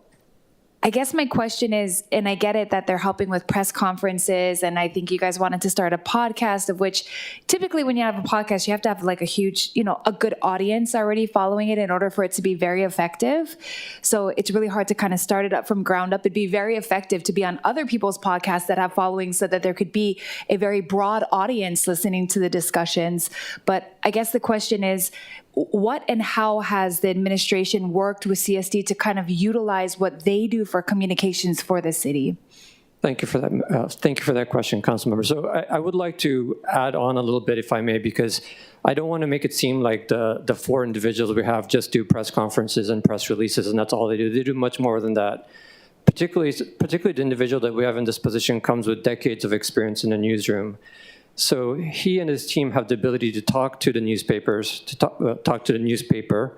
I guess my question is, and I get it that they're helping with press conferences, and I think you guys wanted to start a podcast, of which typically when you have a podcast, you have to have like a huge, a good audience already following it in order for it to be very effective. So it's really hard to kind of start it up from ground up. It'd be very effective to be on other people's podcasts that have followings so that there could be a very broad audience listening to the discussions. But I guess the question is, what and how has the administration worked with CSD to kind of utilize what they do for communications for the city? Thank you for that. Thank you for that question, Councilmember. So I would like to add on a little bit, if I may, because I don't want to make it seem like the 4 individuals we have just do press conferences and press releases, and that's all they do. They do much more than that. Particularly the individual that we have in this position comes with decades of experience in the newsroom. So he and his team have the ability to talk to the newspapers, to talk to the newspaper,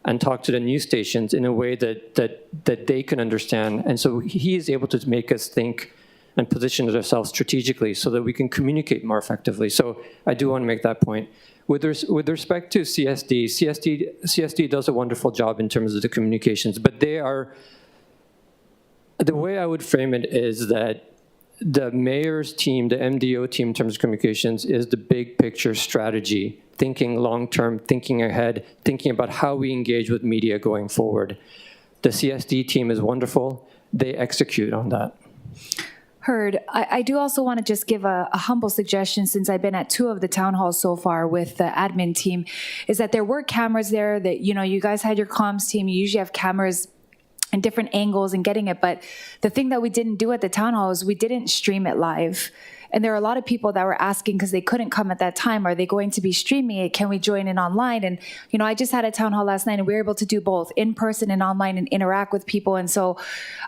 and talk to the news stations in a way that they can understand. And so he is able to make us think and position ourselves strategically so that we can communicate more effectively. So I do want to make that point. With respect to CSD does a wonderful job in terms of the communications, but the way I would frame it is that the mayor's team, the MDO team in terms of communications, is the big picture strategy, thinking long-term, thinking ahead, thinking about how we engage with media going forward. The CSD team is wonderful. They execute on that. Heard. I do also want to just give a humble suggestion, since I've been at 2 of the town halls so far with the admin team, is that there were cameras there that, you guys had your comms team. You usually have cameras and different angles and getting it. But the thing that we didn't do at the town hall is we didn't stream it live. And there are a lot of people that were asking, because they couldn't come at that time, are they going to be streaming it? Can we join in online? And, I just had a town hall last night, and we were able to do both in person and online and interact with people. And so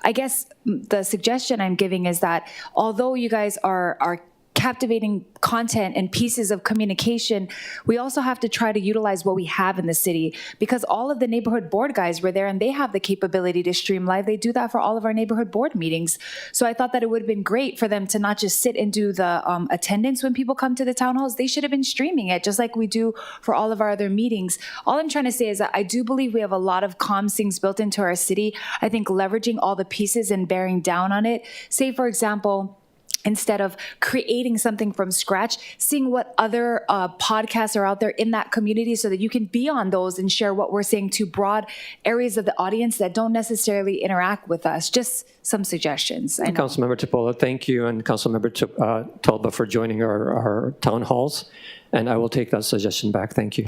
I guess the suggestion I'm giving is that although you guys are captivating content and pieces of communication, we also have to try to utilize what we have in the city, because all of the neighborhood board guys were there and they have the capability to stream live. They do that for all of our neighborhood board meetings. So I thought that it would have been great for them to not just sit and do the attendance when people come to the town halls. They should have been streaming it just like we do for all of our other meetings. All I'm trying to say is that I do believe we have a lot of comms things built into our city. I think leveraging all the pieces and bearing down on it. Say, for example, instead of creating something from scratch, seeing what other podcasts are out there in that community so that you can be on those and share what we're saying to broad areas of the audience that don't necessarily interact with us. Just some suggestions. I know. Councilmember Tipola, thank you, and Councilmember Talba for joining our town halls, and I will take that suggestion back. Thank you.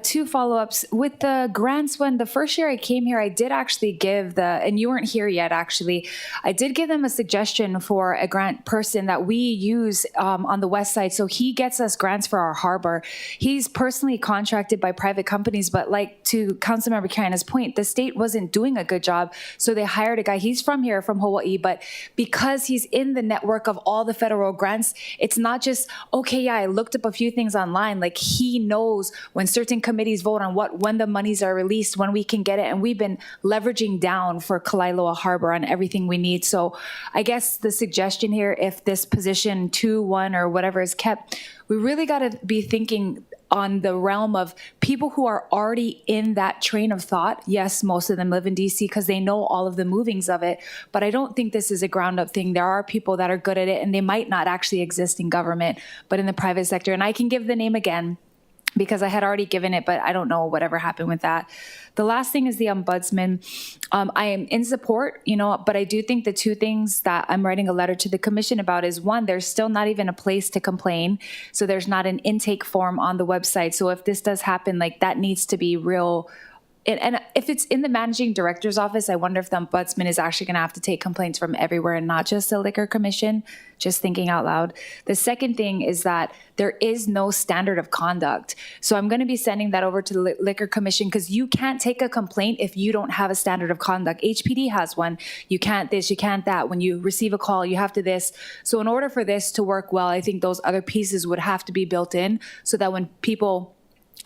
2 follow-ups. With the grants one, the first year I came here, I did actually give and you weren't here yet actually, I did give them a suggestion for a grant person that we use on the west side. So he gets us grants for our harbor. He's personally contracted by private companies, but like to Councilmember Kaina's point, the state wasn't doing a good job. So they hired a guy, he's from here, from Hawaii, but because he's in the network of all the federal grants, it's not just, okay, yeah, I looked up a few things online. Like he knows when certain committees vote on when the monies are released, when we can get it. And we've been leveraging down for Kailua Harbor on everything we need. So I guess the suggestion here, if this position 2, 1, or whatever is kept, we really got to be thinking on the realm of people who are already in that train of thought. Yes, most of them live in DC because they know all of the movings of it, but I don't think this is a ground up thing. There are people that are good at it and they might not actually exist in government, but in the private sector. And I can give the name again, because I had already given it, but I don't know whatever happened with that. The last thing is the ombudsman. I am in support, but I do think the 2 things that I'm writing a letter to the commission about is 1, there's still not even a place to complain. So there's not an intake form on the website. So if this does happen, like that needs to be real. And if it's in the managing director's office, I wonder if the ombudsman is actually going to have to take complaints from everywhere and not just the liquor commission, just thinking out loud. The second thing is that there is no standard of conduct. So I'm going to be sending that over to the liquor commission because you can't take a complaint if you don't have a standard of conduct. HPD has one. You can't this, you can't that. When you receive a call, you have to this. So in order for this to work well, I think those other pieces would have to be built in so that when people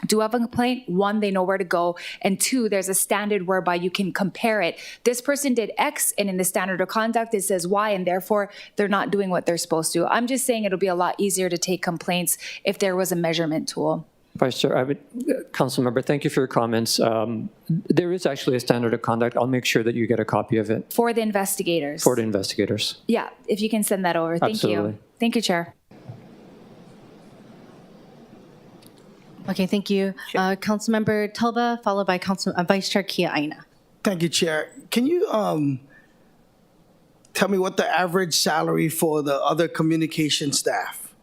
do have a complaint, 1, they know where to go, and 2, there's a standard whereby you can compare it. This person did X, and in the standard of conduct, it says Y, and therefore they're not doing what they're supposed to. I'm just saying it'll be a lot easier to take complaints if there was a measurement tool. Vice Chair, Councilmember, thank you for your comments. There is actually a standard of conduct. I'll make sure that you get a copy of it. For the investigators. For the investigators. Yeah, if you can send that over. Thank Absolutely. you. Thank you, Chair. Okay, thank you. Councilmember Talba, followed by Vice Chair Kia Aina. Thank you, Chair. Can you tell me what the average salary for the other communication staff?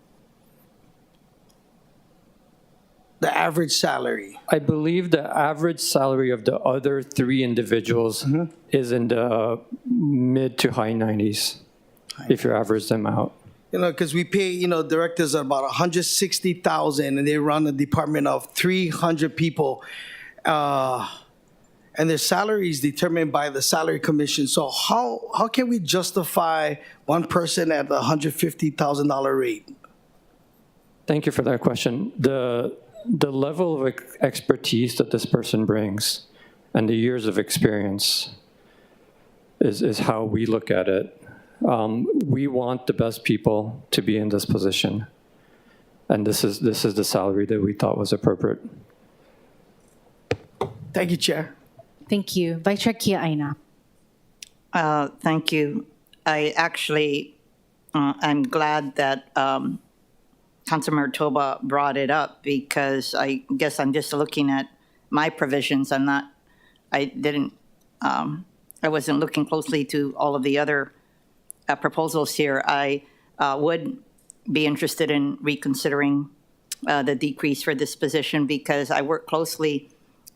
The average salary. I believe the average salary of the other 3 individuals is in the mid to high 90s, if you average them out. Because we pay, directors about $160,000, and they run a department of 300 people, and their salary is determined by the salary commission. So how can we justify one person at the $150,000 rate? Thank you for that question. The level of expertise that this person brings and the years of experience is how we look at it. We want the best people to be in this position, and this is the salary that we thought was appropriate. Thank you, Chair. Thank you. Vice Chair Kia Aina. Thank you. I actually, I'm glad that Councilmember Toba brought it up because I guess I'm just looking at my provisions. I wasn't looking closely to all of the other proposals here. I would be interested in reconsidering the decrease for this position because I work closely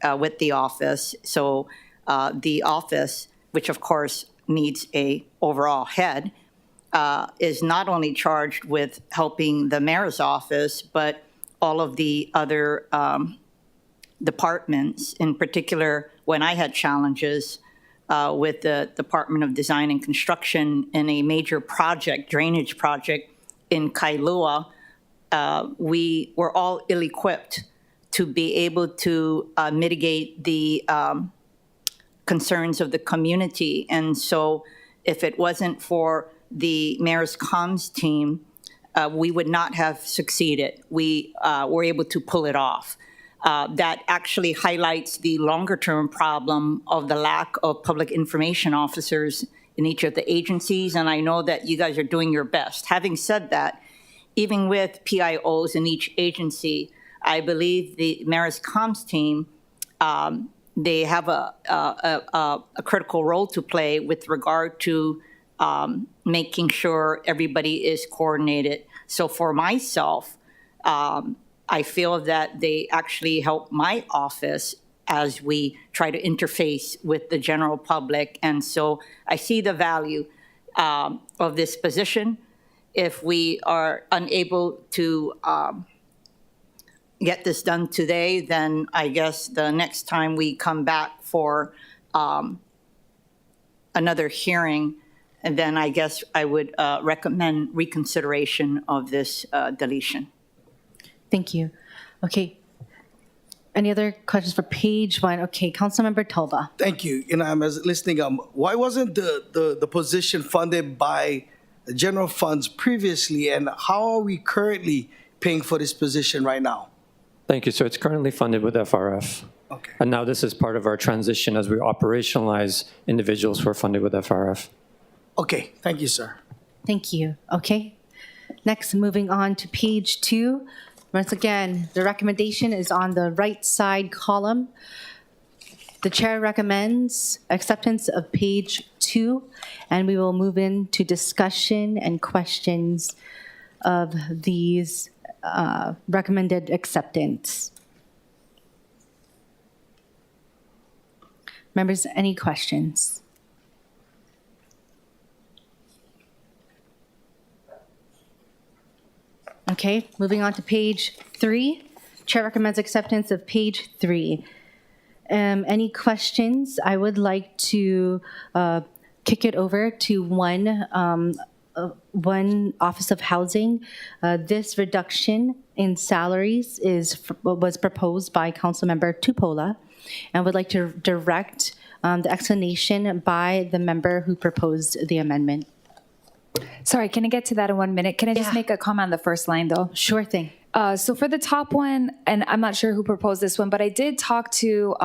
with the office. So the office, which of course needs a overall head, is not only charged with helping the mayor's office, but all of the other departments. In particular, when I had challenges with the Department of Design and Construction in a major project, drainage project in Kailua, we were all ill-equipped to be able to mitigate the concerns of the community. And so if it wasn't for the mayor's comms team, we would not have succeeded. We were able to pull it off. That actually highlights the longer-term problem of the lack of public information officers in each of the agencies, and I know that you guys are doing your best. Having said that, even with PIOs in each agency, I believe the Mayor's Comms team, they have a critical role to play with regard to making sure everybody is coordinated. So for myself, I feel that they actually help my office as we try to interface with the general public. And so I see the value of this position. If we are unable to get this done today, then I guess the next time we come back for another hearing, and then I guess I would recommend reconsideration of this deletion. Thank you. Okay. Any other questions for page 1? Okay, Councilmember Toba. Thank you. You know, I'm listening. Why wasn't the position funded by the general funds previously, and how are we currently paying for this position right now? Thank you, sir. It's currently funded with FRF. Okay. And now this is part of our transition as we operationalize individuals who are funded with FRF. Okay. Thank you, sir. Thank you. Okay. Next, moving on to page 2. Once again, the recommendation is on the right side column. The chair recommends acceptance of page 2, and we will move into discussion and questions of these recommended acceptance. Members, any questions? Okay, moving on to page 3. Chair recommends acceptance of page 3. Any questions? I would like to kick it over to one Office of Housing. This reduction in salaries was proposed by Councilmember Tupola, and would like to direct the explanation by the member who proposed the amendment. Sorry, can I get to that in 1 minute? Can I just make a comment on the first line, though? Sure thing. So for the top one, and I'm not sure who proposed this one, but I did talk to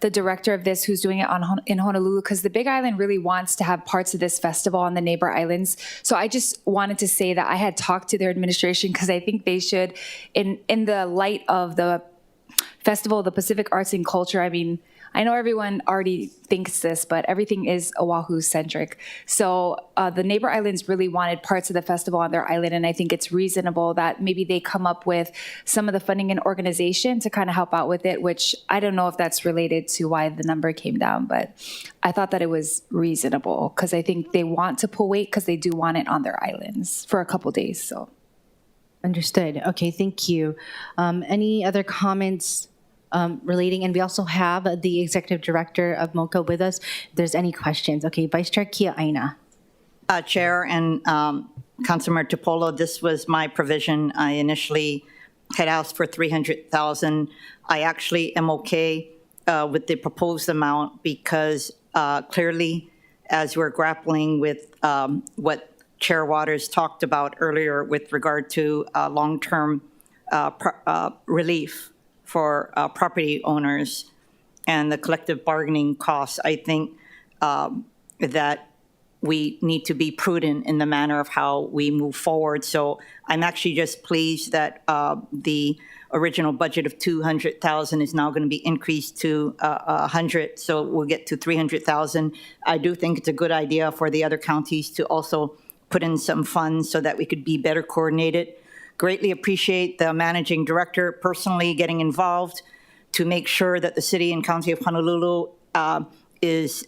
the director of this who's doing it in Honolulu, because the Big Island really wants to have parts of this festival on the neighbor islands. So I just wanted to say that I had talked to their administration, because I think they should, in the light of the Festival of the Pacific Arts and Culture, I mean, I know everyone already thinks this, but everything is Oahu-centric. So the neighbor islands really wanted parts of the festival on their island, and I think it's reasonable that maybe they come up with some of the funding and organization to kind of help out with it, which I don't know if that's related to why the number came down, but I thought that it was reasonable, because I think they want to pull weight because they do want it on their islands for a couple days. So, understood. Okay, thank you. Any other comments relating? And we also have the executive director of MOCA with us. If there's any questions. Okay, Vice Chair Kia Aina. Chair and Councilmember Tupola, this was my provision. I initially had asked for $300,000. I actually am okay with the proposed amount, because clearly, as we're grappling with what Chair Waters talked about earlier with regard to long-term relief for property owners and the collective bargaining costs, I think that we need to be prudent in the manner of how we move forward. So I'm actually just pleased that the original budget of $200,000 is now going to be increased to $100,000, so we'll get to $300,000. I do think it's a good idea for the other counties to also put in some funds so that we could be better coordinated. Greatly appreciate the managing director personally getting involved to make sure that the city and county of Honolulu is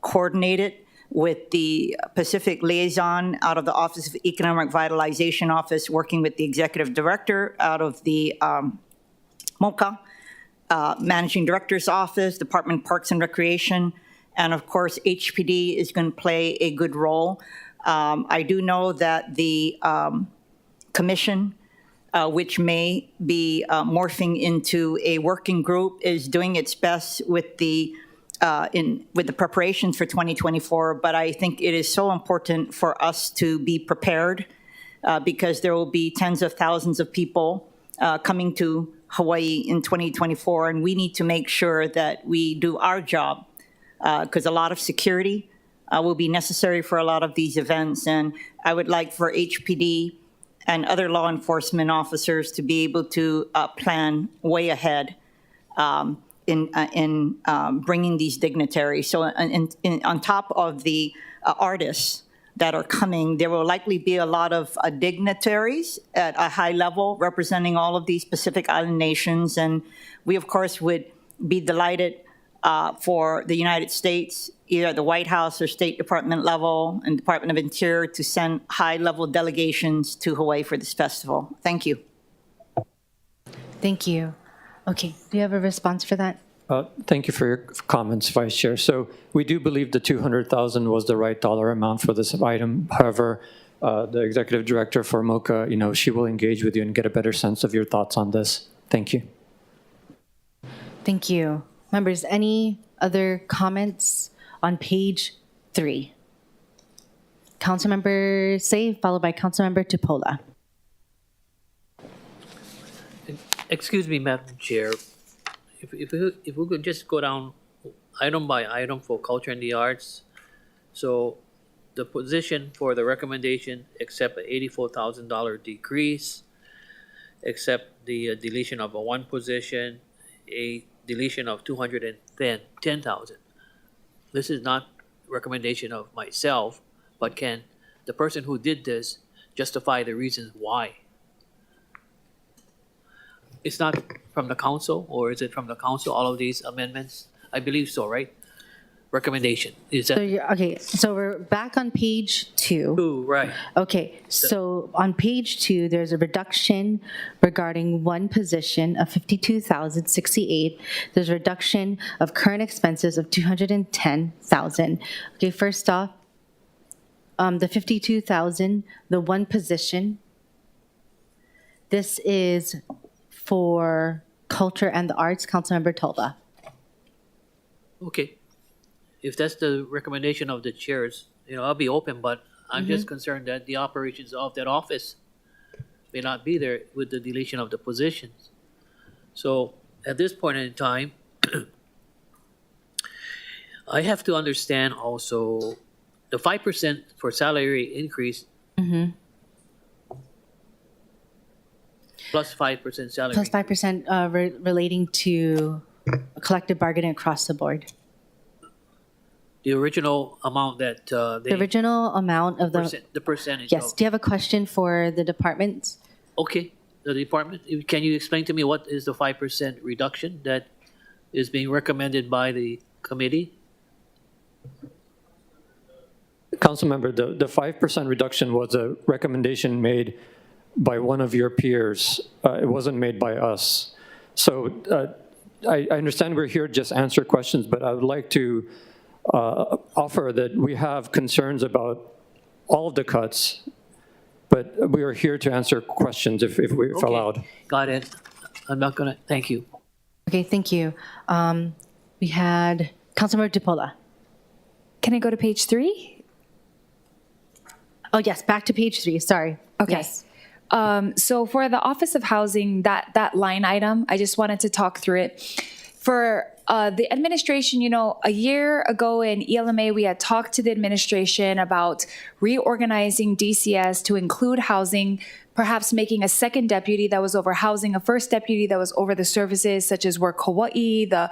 coordinated with the Pacific liaison out of the Office of Economic Vitalization Office, working with the executive director out of the MOCA, managing director's office, Department of Parks and Recreation, and of course HPD is going to play a good role. I do know that the commission, which may be morphing into a working group, is doing its best with the preparations for 2024. But I think it is so important for us to be prepared because there will be tens of thousands of people coming to Hawaii in 2024, and we need to make sure that we do our job because a lot of security will be necessary for a lot of these events. And I would like for HPD and other law enforcement officers to be able to plan way ahead in bringing these dignitaries. So on top of the artists that are coming, there will likely be a lot of dignitaries at a high level representing all of these Pacific Island nations. And we, of course, would be delighted for the United States, either at the White House or State Department level and Department of Interior, to send high-level delegations to Hawaii for this festival. Thank you. Thank you. Okay, do you have a response for that? Thank you for your comments, Vice Chair. So we do believe the $200,000 was the right dollar amount for this item. However, the Executive Director for MOCA, she will engage with you and get a better sense of your thoughts on this. Thank you. Thank you. Members, any other comments on page 3? Councilmember Say, followed by Councilmember Tupola. Excuse me, Madam Chair. If we could just go down item by item for culture and the arts. So the position for the recommendation, accept an $84,000 decrease, accept the deletion of one position, a deletion of $210,000. This is not recommendation of myself, but can the person who did this justify the reasons why? It's not from the council, or is it from the council, all of these amendments? I believe so, right? Recommendation, is that? Okay, so we're back on page 2. Ooh, right. Okay, so on page 2, there's a reduction regarding one position of $52,068. There's a reduction of current expenses of $210,000. Okay, first off, the $52,000, the one position, this is for culture and the arts. Councilmember Tolba. Okay. If that's the recommendation of the chairs, I'll be open, but I'm just concerned that the operations of that office may not be there with the deletion of the positions. So at this point in time, I have to understand also the 5% for salary increase plus 5% salary. Plus 5% relating to collective bargaining across the board. The original amount that The original amount of the percentage. Yes, do you have a question for the departments? Okay, the department, can you explain to me what is the 5% reduction that is being recommended by the committee? Councilmember, the 5% reduction was a recommendation made by one of your peers. It wasn't made by us. So I understand we're here to just answer questions, but I would like to offer that we have concerns about all of the cuts, but we are here to answer questions if allowed. Got it. I'm not gonna, thank you. Okay, thank you. We had Councilmember Tupola. Can I go to page 3? Oh, yes, back to page 3, sorry. Okay. Yes. So for the Office of Housing, that line item, I just wanted to talk through it. For the administration, a year ago in ELMA, we had talked to the administration about reorganizing DCS to include housing, perhaps making a second deputy that was over housing, a first deputy that was over the services such as work Hawaii, the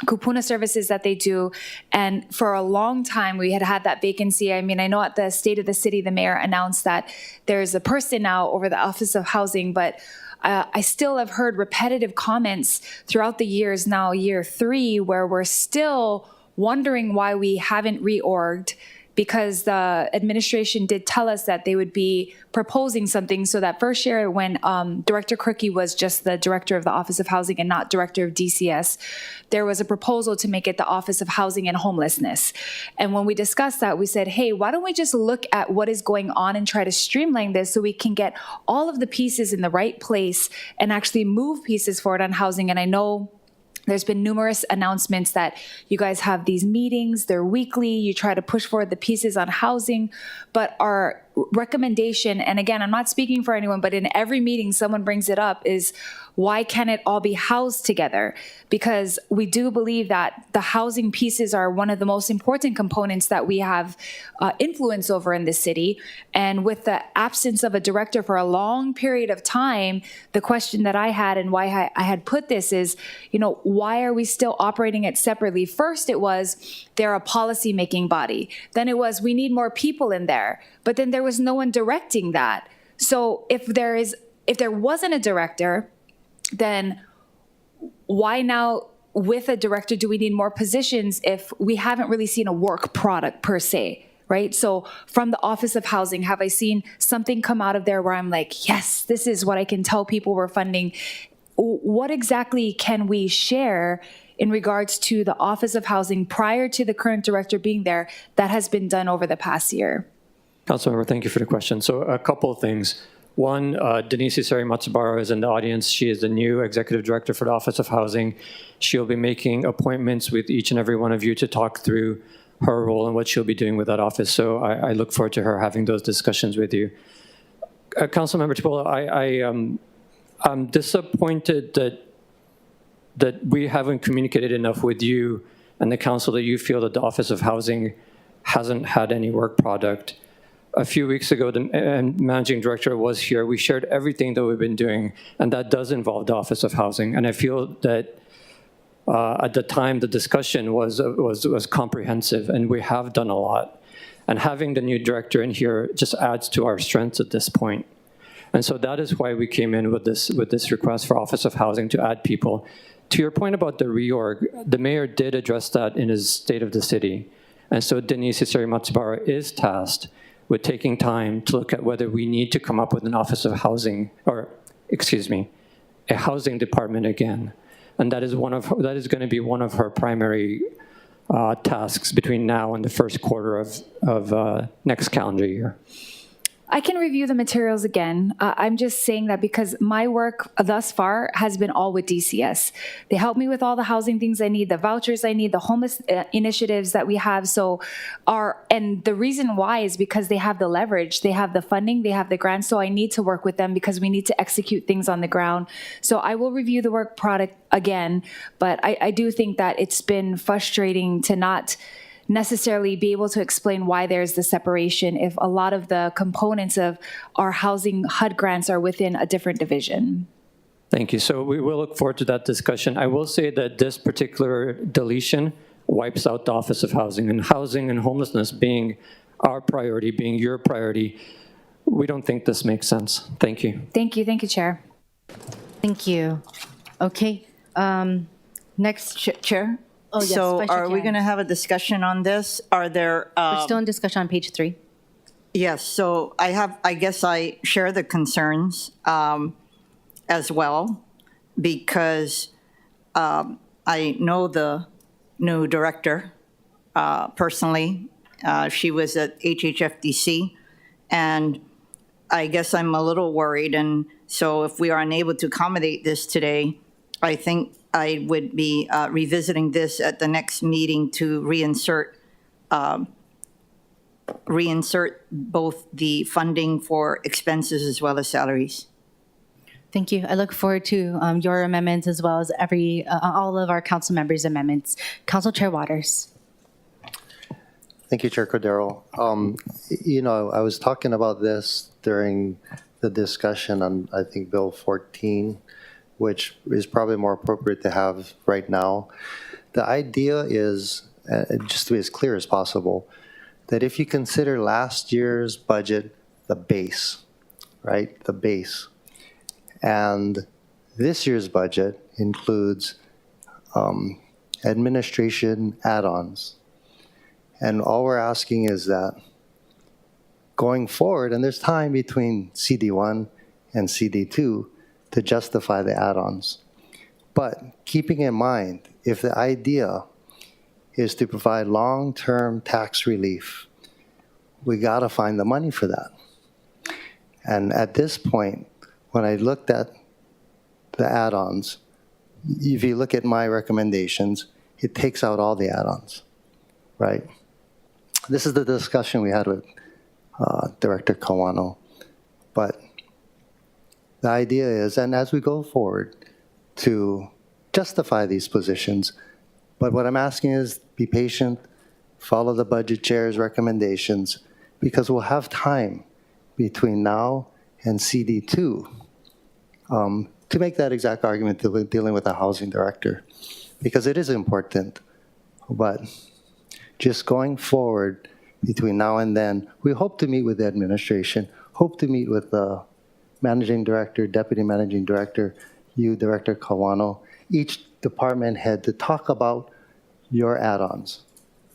kupuna services that they do. And for a long time, we had that vacancy. I mean, I know at the State of the City, the mayor announced that there's a person now over the Office of Housing, but I still have heard repetitive comments throughout the years, now year 3, where we're still wondering why we haven't reorged, because the administration did tell us that they would be proposing something. So that first year when Director Crookie was just the director of the Office of Housing and not director of DCS, there was a proposal to make it the Office of Housing and Homelessness. And when we discussed that, we said, hey, why don't we just look at what is going on and try to streamline this so we can get all of the pieces in the right place and actually move pieces forward on housing. And I know there's been numerous announcements that you guys have these meetings, they're weekly, you try to push forward the pieces on housing, but our recommendation, and again, I'm not speaking for anyone, but in every meeting someone brings it up, is why can't it all be housed together? Because we do believe that the housing pieces are one of the most important components that we have influence over in the city. And with the absence of a director for a long period of time, the question that I had and why I had put this is, why are we still operating it separately? First, it was they're a policy-making body. Then it was we need more people in there. But then there was no one directing that. So if there wasn't a director, then why now with a director do we need more positions if we haven't really seen a work product per se, right? So from the Office of Housing, have I seen something come out of there where I'm like, yes, this is what I can tell people we're funding? What exactly can we share in regards to the Office of Housing prior to the current director being there that has been done over the past year? Councilmember, thank you for the question. So a couple of things. One, Denise Isari Matsubara is in the audience. She is the new executive director for the Office of Housing. She'll be making appointments with each and every one of you to talk through her role and what she'll be doing with that office. So I look forward to her having those discussions with you. Councilmember Chipola, I'm disappointed that we haven't communicated enough with you and the council that you feel that the Office of Housing hasn't had any work product. A few weeks ago, the managing director was here. We shared everything that we've been doing, and that does involve the Office of Housing. And I feel that at the time, the discussion was comprehensive, and we have done a lot. And having the new director in here just adds to our strengths at this point. And so that is why we came in with this request for Office of Housing to add people. To your point about the reorg, the mayor did address that in his State of the City. And so Denise Isari Matsubara is tasked with taking time to look at whether we need to come up with an Office of Housing, or a housing department again. And that is going to be one of her primary tasks between now and the first quarter of next calendar year. I can review the materials again. I'm just saying that because my work thus far has been all with DCS. They help me with all the housing things I need, the vouchers I need, the homeless initiatives that we have. And the reason why is because they have the leverage, they have the funding, they have the grants. So I need to work with them because we need to execute things on the ground. So I will review the work product again, but I do think that it's been frustrating to not necessarily be able to explain why there's the separation if a lot of the components of our housing HUD grants are within a different division. Thank you. So we will look forward to that discussion. I will say that this particular deletion wipes out the Office of Housing, and housing and homelessness being our priority, being your priority. We don't think this makes sense. Thank you. Thank you. Thank you, Chair. Thank you. Okay. Next. Chair? Oh, yes, so Vice are we Chair. going to have a discussion on this? Are there? We're still in discussion on page 3. Yes. So I guess I share the concerns as well, because I know the new director personally. She was at HHFDC, and I guess I'm a little worried. And so if we are unable to accommodate this today, I think I would be revisiting this at the next meeting to reinsert both the funding for expenses as well as salaries. Thank you. I look forward to your amendments as well as all of our council members' amendments. Council Chair Waters. Thank you, Chair Cordero. I was talking about this during the discussion on, I think, Bill 14, which is probably more appropriate to have right now. The idea is, just to be as clear as possible, that if you consider last year's budget the base, right, the base, and this year's budget includes administration add-ons. And all we're asking is that going forward, and there's time between CD1 and CD2 to justify the add-ons. But keeping in mind, if the idea is to provide long-term tax relief, we gotta find the money for that. And at this point, when I looked at the add-ons, if you look at my recommendations, it takes out all the add-ons, right? This is the discussion we had with Director Kawano. But the idea is, and as we go forward, to justify these positions. But what I'm asking is be patient, follow the budget chair's recommendations, because we'll have time between now and CD2 to make that exact argument dealing with the housing director, because it is important. But just going forward between now and then, we hope to meet with the administration, hope to meet with the managing director, deputy managing director, you, Director Kawano, each department head, to talk about your add-ons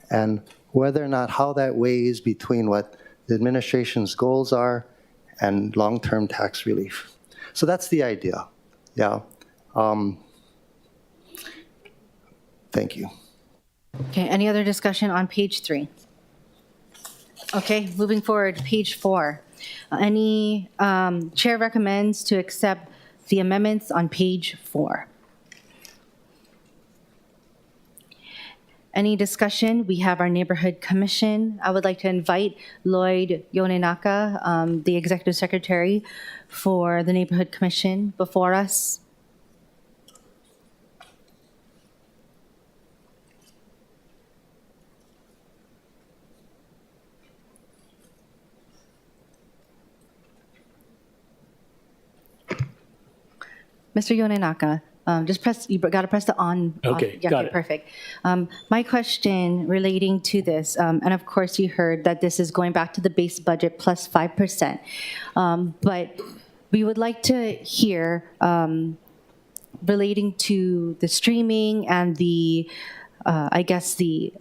and whether or not how that weighs between what the administration's goals are and long-term tax relief. So that's the idea. Yeah. Thank you. Okay, any other discussion on page 3? Okay, moving forward, page 4. Chair recommends to accept the amendments on page 4. Any discussion? We have our neighborhood commission. I would like to invite Lloyd Yonenaka, the executive secretary for the neighborhood commission, before us. Mr. Yonenaka, just press, you got to press the on. Okay, Yeah, got it. Perfect. My question relating to this, and of course you heard that this is going back to the base budget plus 5%. But we would like to hear relating to the streaming and the, I guess, the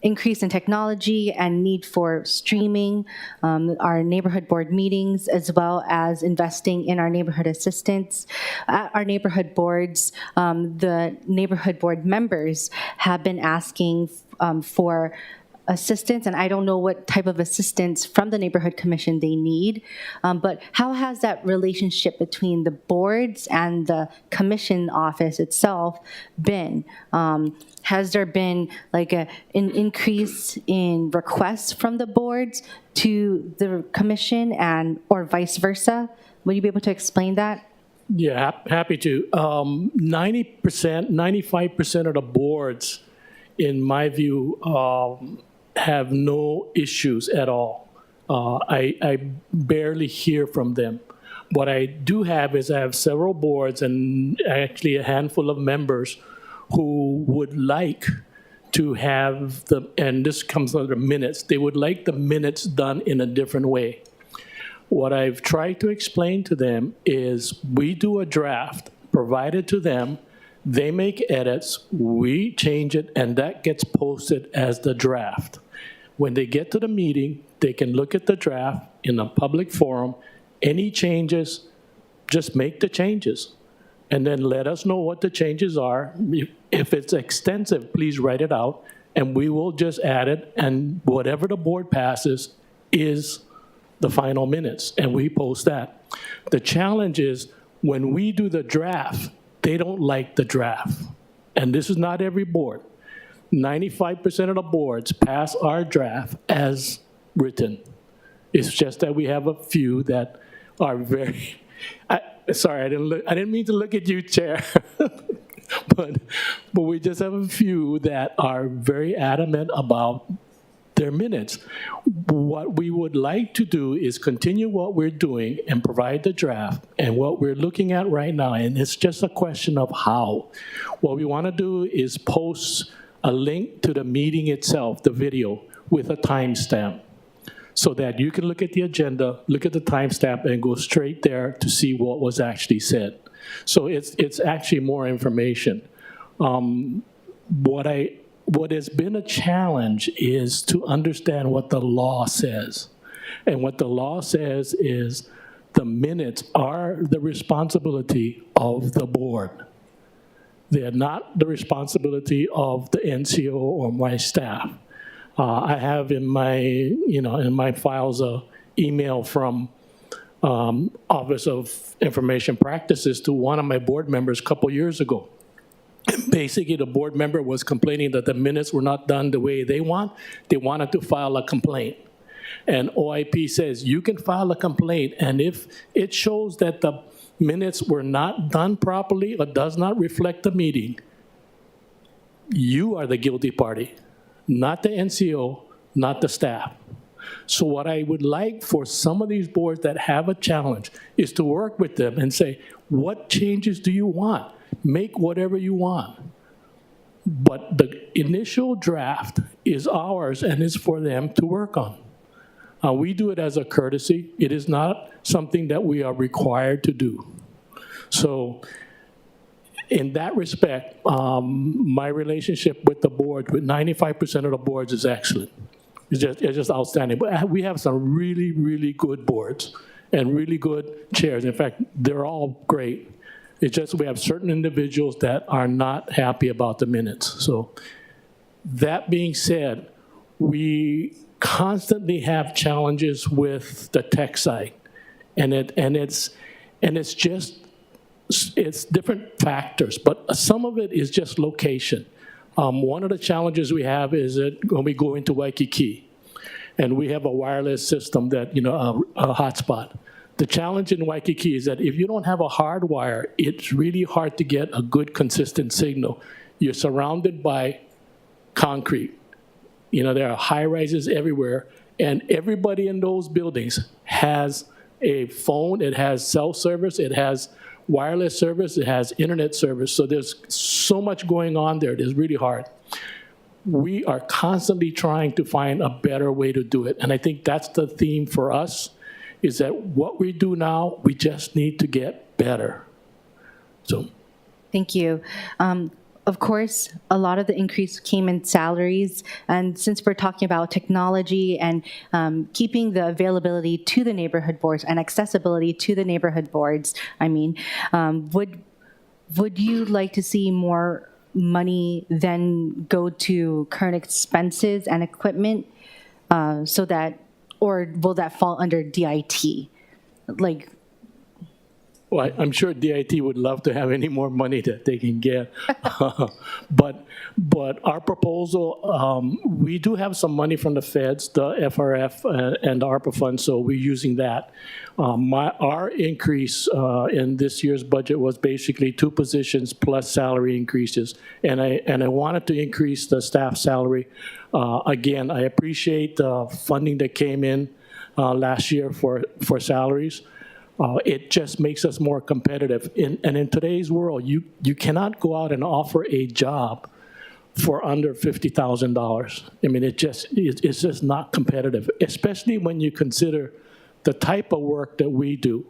increase in technology and need for streaming, our neighborhood board meetings, as well as investing in our neighborhood assistants. At our neighborhood boards, the neighborhood board members have been asking for assistance, and I don't know what type of assistance from the neighborhood commission they need, but how has that relationship between the boards and the commission office itself been? Has there been like an increase in requests from the boards to the commission, and or vice versa? Will you be able to explain that? Yeah, happy to. 90%, 95% of the boards, in my view, have no issues at all. I barely hear from them. What I do have is I have several boards and actually a handful of members who would like to have the, and this comes under minutes, they would like the minutes done in a different way. What I've tried to explain to them is we do a draft provided to them, they make edits, we change it, and that gets posted as the draft. When they get to the meeting, they can look at the draft in a public forum. Any changes, just make the changes. And then let us know what the changes are. If it's extensive, please write it out, and we will just add it, and whatever the board passes is the final minutes, and we post that. The challenge is when we do the draft, they don't like the draft. And this is not every board. 95% of the boards pass our draft as written. It's just that we have a few that are very, sorry, I didn't mean to look at you, Chair. but we just have a few that are very adamant about their minutes. What we would like to do is continue what we're doing and provide the draft and what we're looking at right now, and it's just a question of how. What we want to do is post a link to the meeting itself, the video, with a timestamp, so that you can look at the agenda, look at the timestamp, and go straight there to see what was actually said. So it's actually more information. What has been a challenge is to understand what the law says. And what the law says is the minutes are the responsibility of the board. They are not the responsibility of the NCO or my staff. I have in my files a email from Office of Information Practices to one of my board members a couple years ago. Basically, the board member was complaining that the minutes were not done the way they want. They wanted to file a complaint. and OIP says you can file a complaint, and if it shows that the minutes were not done properly or does not reflect the meeting, you are the guilty party, not the NCO, not the staff. So what I would like for some of these boards that have a challenge is to work with them and say, what changes do you want? Make whatever you want. But the initial draft is ours and is for them to work on. We do it as a courtesy. It is not something that we are required to do. So in that respect, my relationship with the board, with 95% of the boards, is excellent. It's just outstanding. But we have some really, really good boards and really good chairs. In fact, they're all great. It's just we have certain individuals that are not happy about the minutes. So that being said, we constantly have challenges with the tech side, and it's different factors, but some of it is just location. One of the challenges we have is that when we go into Waikiki, and we have a wireless system that, a hotspot. The challenge in Waikiki is that if you don't have a hard wire, it's really hard to get a good, consistent signal. You're surrounded by concrete. There are high-rises everywhere, and everybody in those buildings has a phone, it has cell service, it has wireless service, it has internet service. So there's so much going on there. It is really hard. We are constantly trying to find a better way to do it. And I think that's the theme for us, is that what we do now, we just need to get better. So. Thank you. Of course, a lot of the increase came in salaries. And since we're talking about technology and keeping the availability to the neighborhood boards and accessibility to the neighborhood boards, would you like to see more money then go to current expenses and equipment or will that fall under DIT? Well, I'm sure DIT would love to have any more money that they can get. But our proposal, we do have some money from the feds, the FRF and the ARPA fund, so we're using that. Our increase in this year's budget was basically 2 positions plus salary increases. And I wanted to increase the staff salary. Again, I appreciate the funding that came in last year for salaries. It just makes us more competitive. And in today's world, you cannot go out and offer a job for under $50,000. I mean, it's just not competitive, especially when you consider the type of work that we do.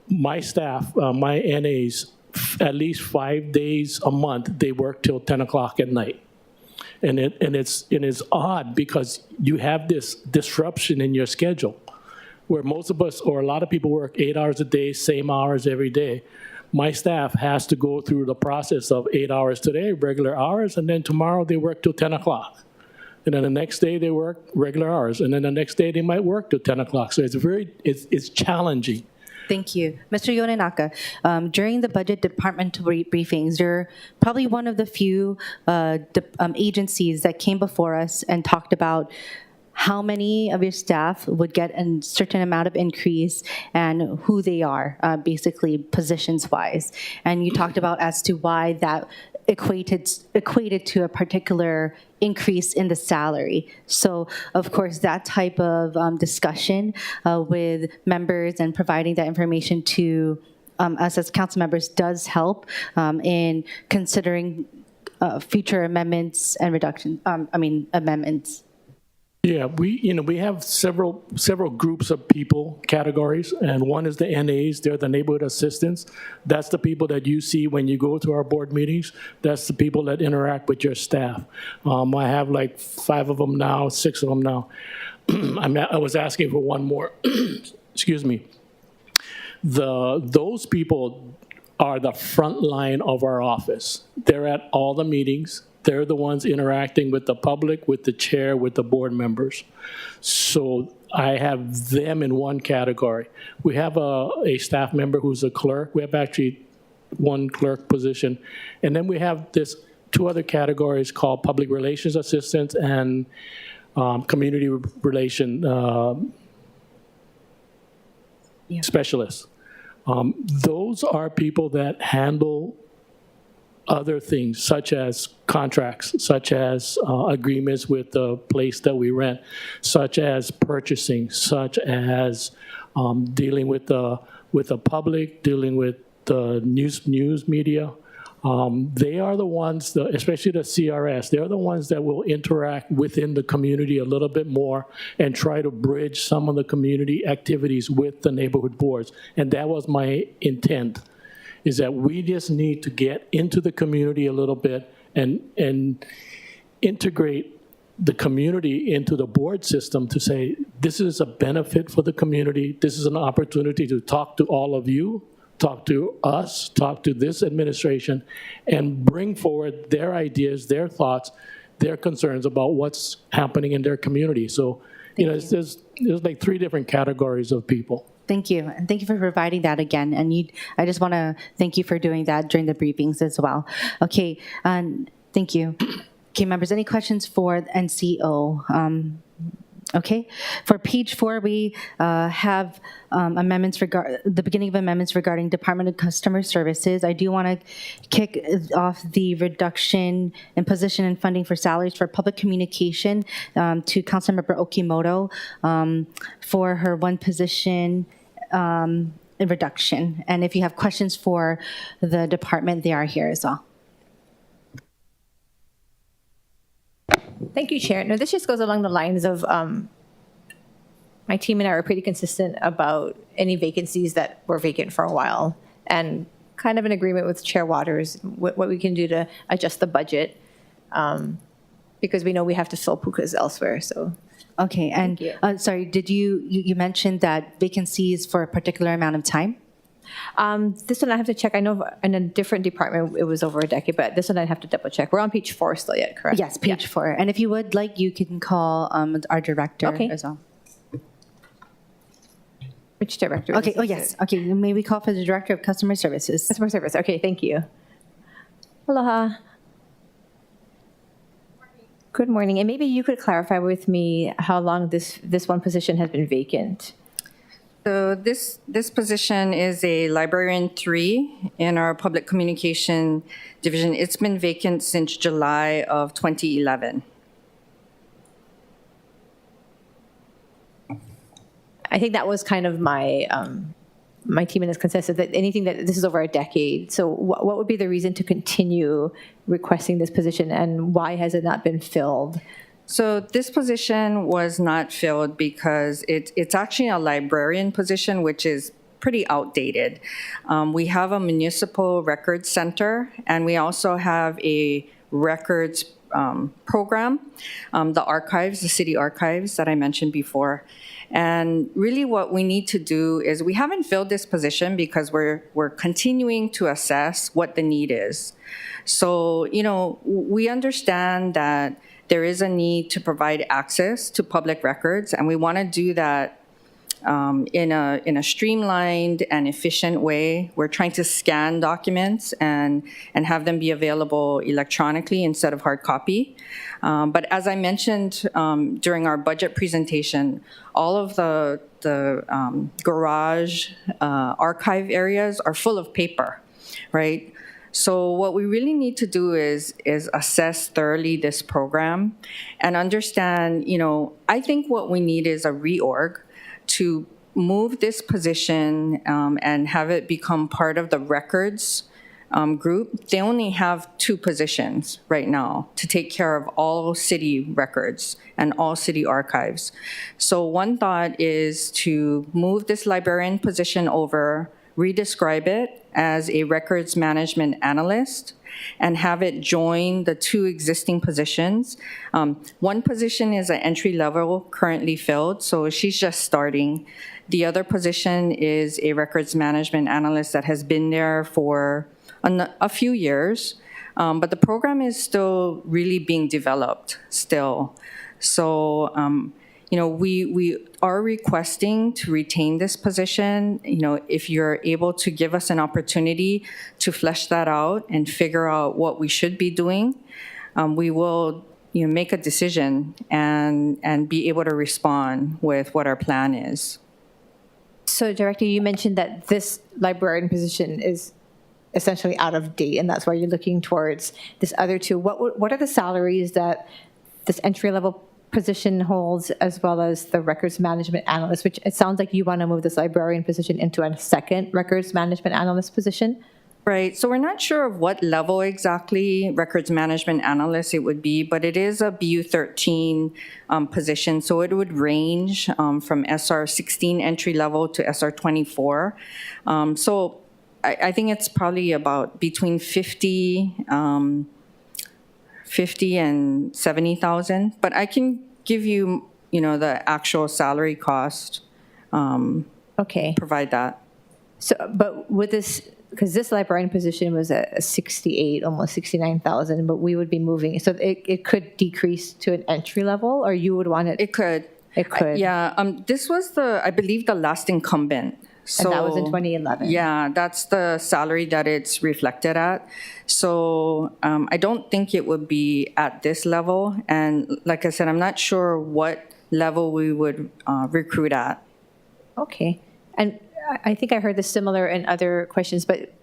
My staff, my NAs, at least 5 days a month, they work till 10 o'clock at night. And it's odd because you have this disruption in your schedule, where most of us, or a lot of people, work 8 hours a day, same hours every day. My staff has to go through the process of 8 hours today, regular hours, and then tomorrow they work till 10 o'clock. And then the next day they work regular hours, and then the next day they might work till 10 o'clock. So it's challenging. Thank you. Mr. Yonenaka, during the budget department briefings, you're probably one of the few agencies that came before us and talked about how many of your staff would get a certain amount of increase and who they are, basically positions-wise. And you talked about as to why that equated to a particular increase in the salary. So, of course, that type of discussion with members and providing that information to us as council members does help in considering future amendments and amendments. Yeah, we have several groups of people, categories, and one is the NAs. They're the neighborhood assistants. That's the people that you see when you go to our board meetings. That's the people that interact with your staff. I have like 5 of them now, 6 of them now. I was asking for one more. Excuse me. Those people are the front line of our office. They're at all the meetings. They're the ones interacting with the public, with the chair, with the board members. So I have them in one category. We have a staff member who's a clerk. We have actually one clerk position. And then we have 2 other categories called public relations assistants and community relation specialists. Those are people that handle other things, such as contracts, such as agreements with the place that we rent, such as purchasing, such as dealing with the public, dealing with the news media. They are the ones, especially the CRS, they're the ones that will interact within the community a little bit more and try to bridge some of the community activities with the neighborhood boards. And that was my intent, is that we just need to get into the community a little bit and integrate the community into the board system to say, this is a benefit for the community. This is an opportunity to talk to all of you, talk to us, talk to this administration, and bring forward their ideas, their thoughts, their concerns about what's happening in their community. So, there's like 3 different categories of people. Thank you. And thank you for providing that again. And I just want to thank you for doing that during the briefings as well. Okay, thank you. Okay, members, any questions for NCO? Okay, for page 4, we have amendments the beginning of amendments regarding Department of Customer Services. I do want to kick off the reduction in position and funding for salaries for public communication to Councilmember Okimoto for her 1 position reduction. And if you have questions for the department, they are here as well. Thank you, Chair. No, this just goes along the lines of my team and I are pretty consistent about any vacancies that were vacant for a while, and kind of in agreement with Chair Waters, what we can do to adjust the budget, because we know we have to fill pukas elsewhere. So, okay, and sorry, did you mentioned that vacancies for a particular amount of time? This one I have to check. I know in a different department it was over a decade, but this one I'd have to double check. We're on page 4 still yet, correct? Yes, page 4. And if you would like, you can call our director as well. Which director? Okay, yes. Okay, may we call for the Director of Customer Services? Customer Service, okay, thank you. Aloha. Good morning, and maybe you could clarify with me how long this 1 position has been vacant. So this position is a librarian 3 in our public communication division. It's been vacant since July of 2011. I think that was kind of my my team in this consensus, that anything that this is over a decade. So what would be the reason to continue requesting this position, and why has it not been filled? So this position was not filled because it's actually a librarian position, which is pretty outdated. We have a municipal records center, and we also have a records program, the archives, the city archives that I mentioned before. And really what we need to do is, we haven't filled this position because we're continuing to assess what the need is. So, we understand that there is a need to provide access to public records, and we want to do that in a streamlined and efficient way. We're trying to scan documents and have them be available electronically instead of hard copy. But as I mentioned during our budget presentation, all of the garage archive areas are full of paper, right? So what we really need to do is assess thoroughly this program and understand, I think what we need is a reorg to move this position and have it become part of the records group. They only have 2 positions right now to take care of all city records and all city archives. So one thought is to move this librarian position over, redescribe it as a records management analyst, and have it join the 2 existing positions. One position is an entry level, currently filled, so she's just starting. The other position is a records management analyst that has been there for a few years, but the program is still really being developed still. So, we are requesting to retain this position. If you're able to give us an opportunity to flesh that out and figure out what we should be doing, we will make a decision and be able to respond with what our plan is. So, Director, you mentioned that this librarian position is essentially out of date, and that's why you're looking towards this other two. What are the salaries that this entry-level position holds, as well as the records management analyst, which it sounds like you want to move this librarian position into a second records management analyst position? Right, so we're not sure of what level exactly records management analyst it would be, but it is a BU 13 position, so it would range from SR 16 entry level to SR 24. So I think it's probably about between 50 and 70,000, but I can give you, the actual salary cost. Okay. Provide that. So, but with this, because this librarian position was at 68, almost 69,000, but we would be moving, so it could decrease to an entry level, or you would want it? It could. It could. This was I believe the last incumbent. So, and that was in 2011. Yeah, that's the salary that it's reflected at. So I don't think it would be at this level. And like I said, I'm not sure what level we would recruit at. Okay. And I think I heard this similar in other questions, but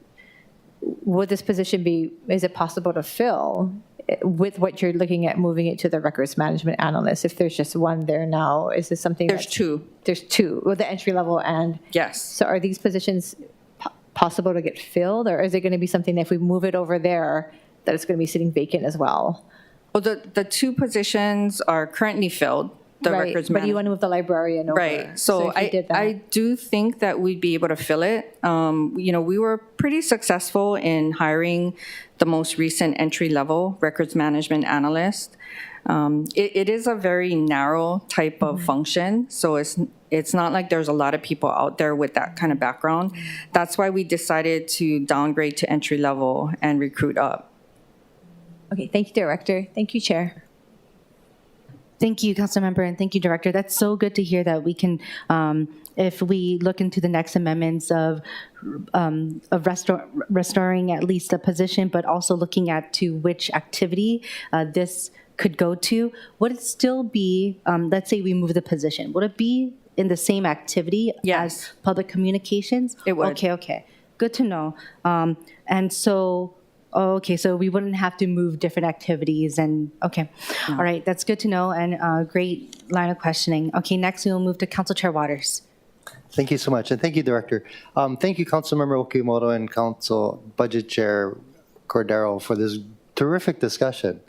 would this position is it possible to fill with what you're looking at moving it to the records management analyst? If there's just one there now, is this something There's two. There's two, with the entry level and? Yes. So are these positions possible to get filled, or is it going to be something that if we move it over there, that it's going to be sitting vacant as well? Well, the two positions are currently filled. The right, records but you want to move the librarian over. Right. So if you did that, I do think that we'd be able to fill it. We were pretty successful in hiring the most recent entry-level records management analyst. It is a very narrow type of function, so it's not like there's a lot of people out there with that kind of background. That's why we decided to downgrade to entry-level and recruit up. Okay, thank you, Director. Thank you, Chair. Thank you, Councilmember, and thank you, Director. That's so good to hear that we can, if we look into the next amendments of restoring at least a position, but also looking at to which activity this could go to, would it still be, let's say we move the position, would it be in the same activity as public communications? It would. Okay. Good to know. And so, okay, so we wouldn't have to move different activities and, okay. All right, that's good to know and great line of questioning. Okay, next we will move to Council Chair Waters. Thank you so much, and thank you, Director. Thank you, Councilmember Okimoto and Council Budget Chair Cordero for this terrific discussion.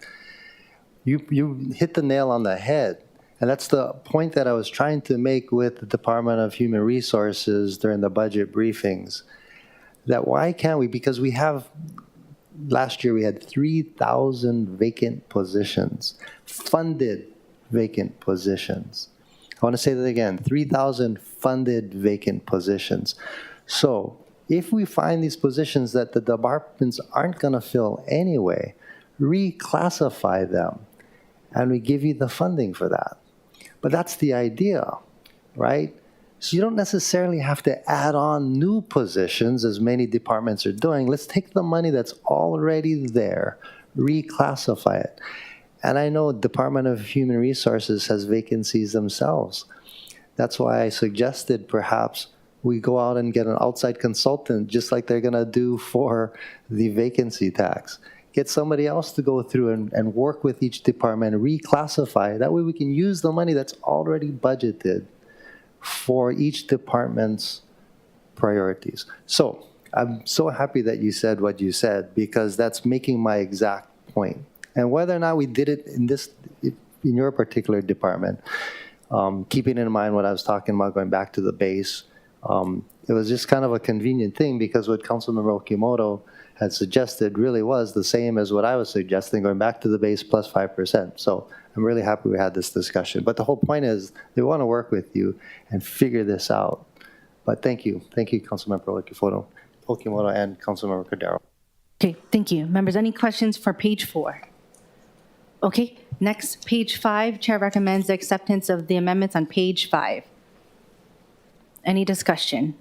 You hit the nail on the head, and that's the point that I was trying to make with the Department of Human Resources during the budget briefings, that why can't we, because we have, last year we had 3,000 vacant positions, funded vacant positions. I want to say that again, 3,000 funded vacant positions. So if we find these positions that the departments aren't going to fill anyway, reclassify them, and we give you the funding for that. But that's the idea, right? So you don't necessarily have to add on new positions as many departments are doing. Let's take the money that's already there, reclassify it. And I know Department of Human Resources has vacancies themselves. That's why I suggested perhaps we go out and get an outside consultant, just like they're going to do for the vacancy tax. Get somebody else to go through and work with each department, reclassify. That way we can use the money that's already budgeted for each department's priorities. So I'm so happy that you said what you said, because that's making my exact point. And whether or not we did it in your particular department, keeping in mind what I was talking about, going back to the base, it was just kind of a convenient thing, because what Councilmember Okimoto had suggested really was the same as what I was suggesting, going back to the base plus 5%. So I'm really happy we had this discussion. But the whole point is they want to work with you and figure this out. But thank you. Thank you, Councilmember Okimoto and Councilmember Cordero. Okay, thank you. Members, any questions for page 4? Okay, next, page 5. Chair recommends the acceptance of the amendments on page 5. Any discussion?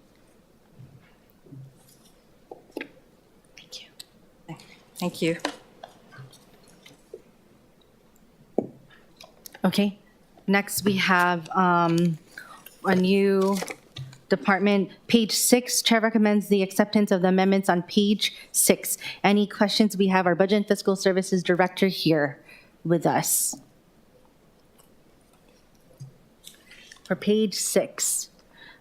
Thank you. Okay. Next, we have a new department, page 6. Chair recommends the acceptance of the amendments on page 6. Any questions? We have our Budget and Fiscal Services Director here with us. For page 6,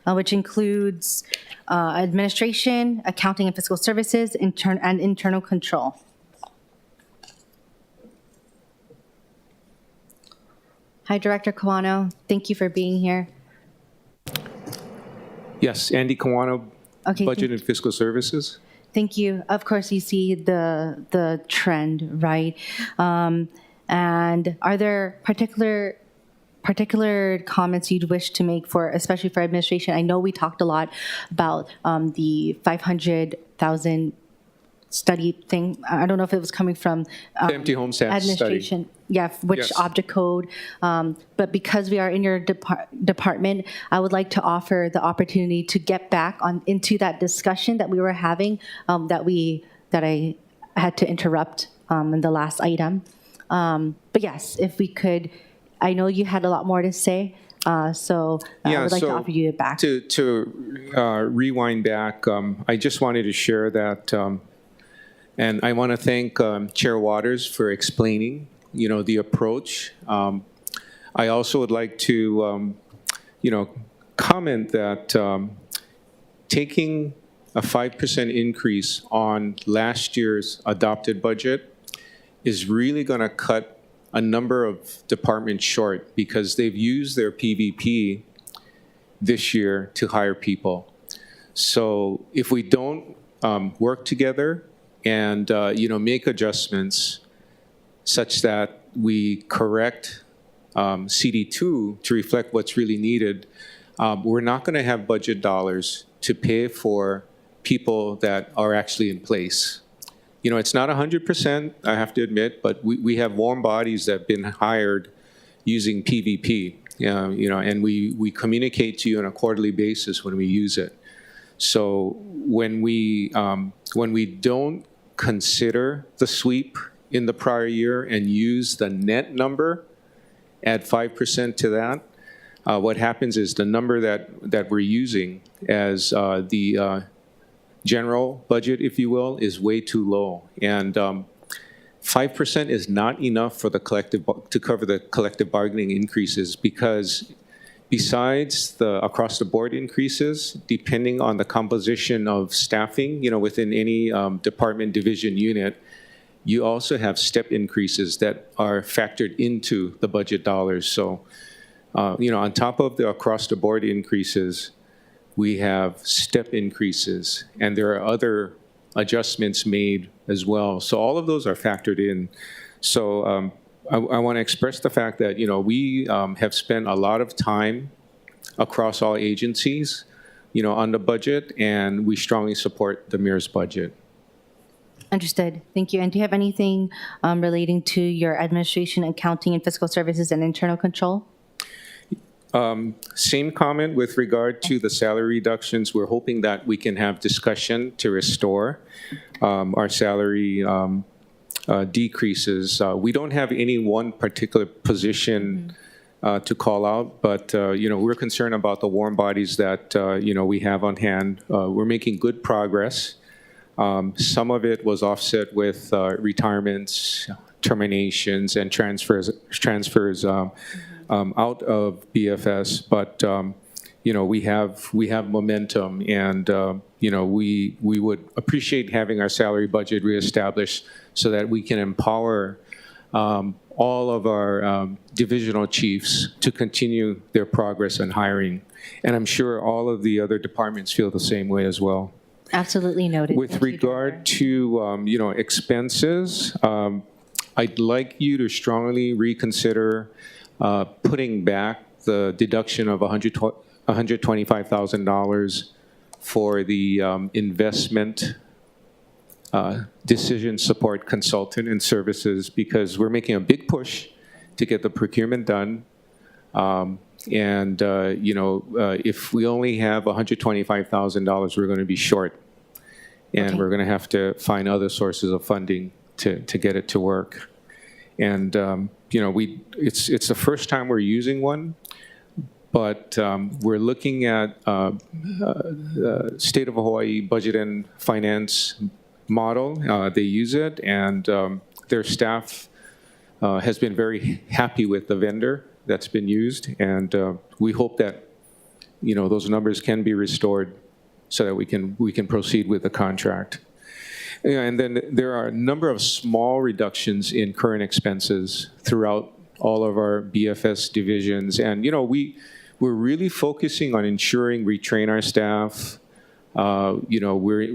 which includes administration, accounting and fiscal services, and internal control. Hi, Director Kawano. Thank you for being here. Yes, Andy Kawano, Okay, Budget and Fiscal Services. Thank you. Of course, you see the trend, right? And are there particular comments you'd wish to make for, especially for administration? I know we talked a lot about the 500,000 study thing. I don't know if it was coming from The empty home stats administration. study. Yeah, which Yes. object code. But because we are in your department, I would like to offer the opportunity to get back into that discussion that we were having, that I had to interrupt in the last item. But yes, if we could, I know you had a lot more to say, so I would like to offer you it back. To rewind back, I just wanted to share that, and I want to thank Chair Waters for explaining, the approach. I also would like to, comment that taking a 5% increase on last year's adopted budget is really going to cut a number of departments short because they've used their PVP this year to hire people. So if we don't work together and make adjustments such that we correct CD2 to reflect what's really needed, we're not going to have budget dollars to pay for people that are actually in place. It's not 100%, I have to admit, but we have warm bodies that have been hired using PVP, and we communicate to you on a quarterly basis when we use it. So when we don't consider the sweep in the prior year and use the net number, add 5% to that, what happens is the number that we're using as the general budget, if you will, is way too low. And 5% is not enough for to cover the collective bargaining increases because besides the across-the-board increases, depending on the composition of staffing, within any department, division, unit, you also have step increases that are factored into the budget dollars. So, on top of the across-the-board increases, we have step increases, and there are other adjustments made as well. So all of those are factored in. So I want to express the fact that, we have spent a lot of time across all agencies, on the budget, and we strongly support the mayor's budget. Understood. Thank you. And do you have anything relating to your administration, accounting, and fiscal services and internal control? Same comment with regard to the salary reductions. We're hoping that we can have discussion to restore our salary decreases. We don't have any one particular position to call out, but we're concerned about the warm bodies that we have on hand. We're making good progress. Some of it was offset with retirements, terminations, and transfers out of BFS, but we have momentum, and we would appreciate having our salary budget reestablished so that we can empower all of our divisional chiefs to continue their progress in hiring. And I'm sure all of the other departments feel the same way as well. Absolutely noted. With regard to expenses, I'd like you to strongly reconsider putting back the deduction of $125,000 for the investment decision support consultant and services, because we're making a big push to get the procurement done. If we only have $125,000, we're going to be short. And we're going to have to find other sources of funding to get it to work. And it's the first time we're using one, but we're looking at State of Hawaii Budget and Finance model. They use it, and their staff has been very happy with the vendor that's been used, and we hope that those numbers can be restored so that we can proceed with the contract. And then there are a number of small reductions in current expenses throughout all of our BFS divisions, and we're really focusing on ensuring we train our staff. We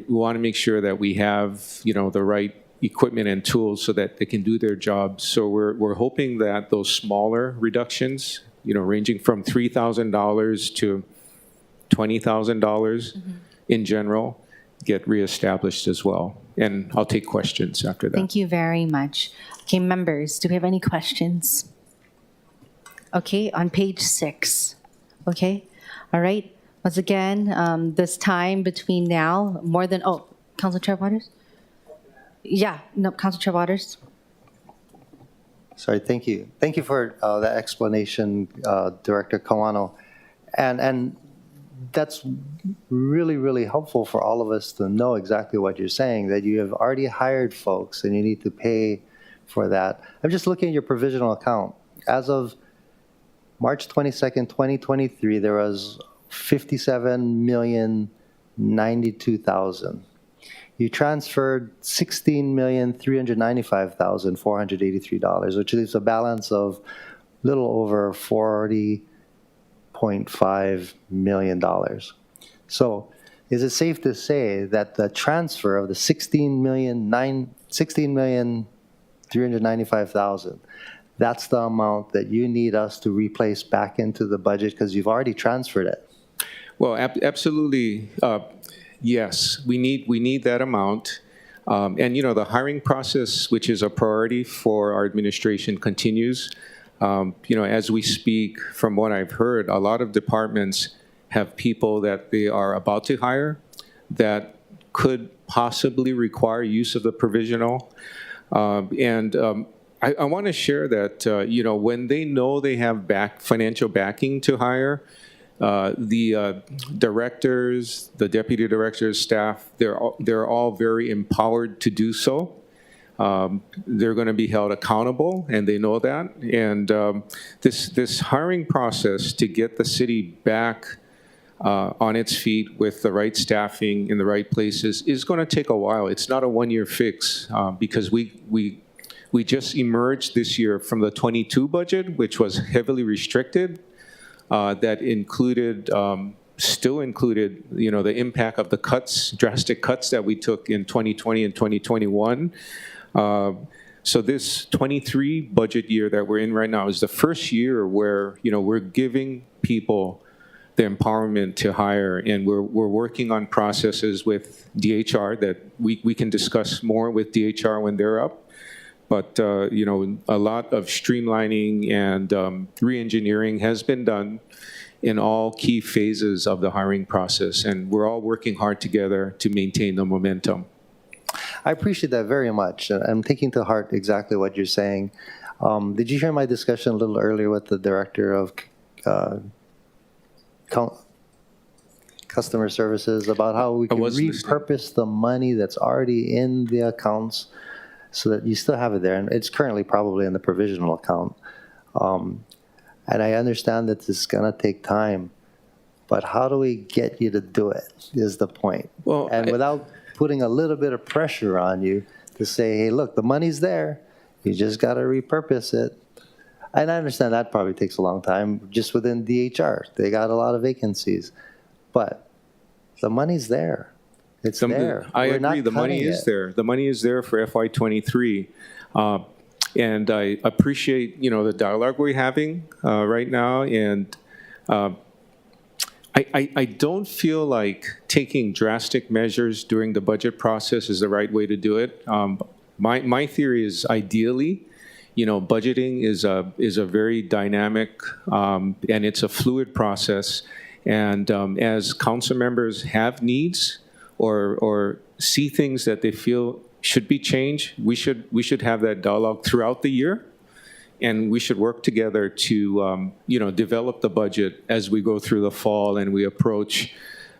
want to make sure that we have the right equipment and tools so that they can do their jobs. So we're hoping that those smaller reductions, ranging from $3,000 to $20,000 in general, get reestablished as well. And I'll take questions after that. Thank you very much. Okay, members, do we have any questions? Okay, on page 6. Okay, all right. Once again, this time between now, Council Chair Waters? Yeah, no, Council Chair Waters. Sorry, thank you. Thank you for that explanation, Director Kawano. And that's really, really helpful for all of us to know exactly what you're saying, that you have already hired folks and you need to pay for that. I'm just looking at your provisional account. As of March 22nd, 2023, there was $57,092,000. You transferred $16,395,483, which leaves a balance of little over $40.5 million. So is it safe to say that the transfer of the $16,395,000, that's the amount that you need us to replace back into the budget because you've already transferred it? Well, absolutely. Yes, we need that amount. And the hiring process, which is a priority for our administration, continues. As we speak, from what I've heard, a lot of departments have people that they are about to hire that could possibly require use of the provisional. I want to share that, when they know they have financial backing to hire, the directors, the deputy directors, staff, they're all very empowered to do so. They're going to be held accountable, and they know that. And this hiring process to get the city back on its feet with the right staffing in the right places is going to take a while. It's not a one-year fix because we just emerged this year from the 22 budget, which was heavily restricted. That still included, the impact of the drastic cuts that we took in 2020 and 2021. So this 23 budget year that we're in right now is the first year where, we're giving people the empowerment to hire, and we're working on processes with DHR that we can discuss more with DHR when they're up. But, a lot of streamlining and re-engineering has been done in all key phases of the hiring process, and we're all working hard together to maintain the momentum. I appreciate that very much. I'm taking to heart exactly what you're saying. Did you hear my discussion a little earlier with the Director of Customer Services about how we can repurpose the money that's already in the accounts so that you still have it there? And it's currently probably in the provisional account. And I understand that this is going to take time, but how do we get you to do it is the point. Well, and without putting a little bit of pressure on you to say, hey, look, the money's there. You just got to repurpose it. And I understand that probably takes a long time just within DHR. They got a lot of vacancies. But the money's there. It's there. I agree. The money is there. The money is there for FY23. And I appreciate, the dialogue we're having right now. And I don't feel like taking drastic measures during the budget process is the right way to do it. My theory is ideally, budgeting is a very dynamic and it's a fluid process. And as council members have needs or see things that they feel should be changed, we should have that dialogue throughout the year. and we should work together to, develop the budget as we go through the fall and we approach,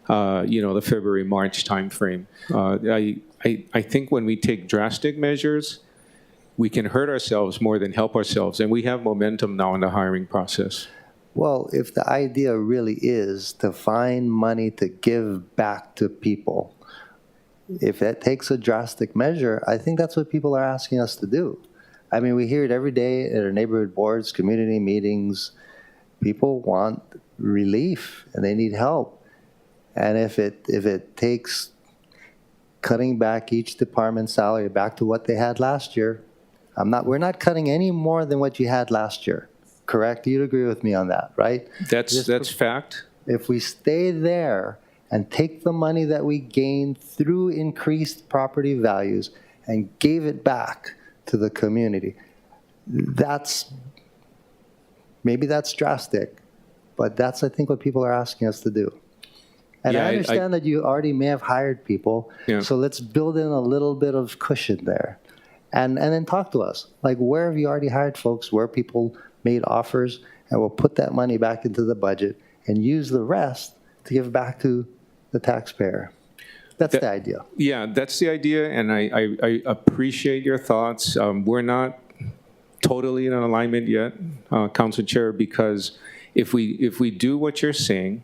the February, March timeframe. I think when we take drastic measures, we can hurt ourselves more than help ourselves, and we have momentum now in the hiring process. Well, if the idea really is to find money to give back to people, if that takes a drastic measure, I think that's what people are asking us to do. I mean, we hear it every day at our neighborhood boards, community meetings. People want relief and they need help. And if it takes cutting back each department's salary back to what they had last year, we're not cutting any more than what you had last year. Correct? You'd agree with me on that, right? That's fact. If we stay there and take the money that we gained through increased property values and gave it back to the community, maybe that's drastic, but that's, I think, what people are asking us to do. And Yeah, I understand that you already may have hired people, Yeah. so let's build in a little bit of cushion there. And then talk to us. Like, where have you already hired folks, where people made offers, and we'll put that money back into the budget and use the rest to give back to the taxpayer. That's the idea. Yeah, that's the idea, and I appreciate your thoughts. We're not totally in alignment yet, Council Chair, because if we do what you're saying,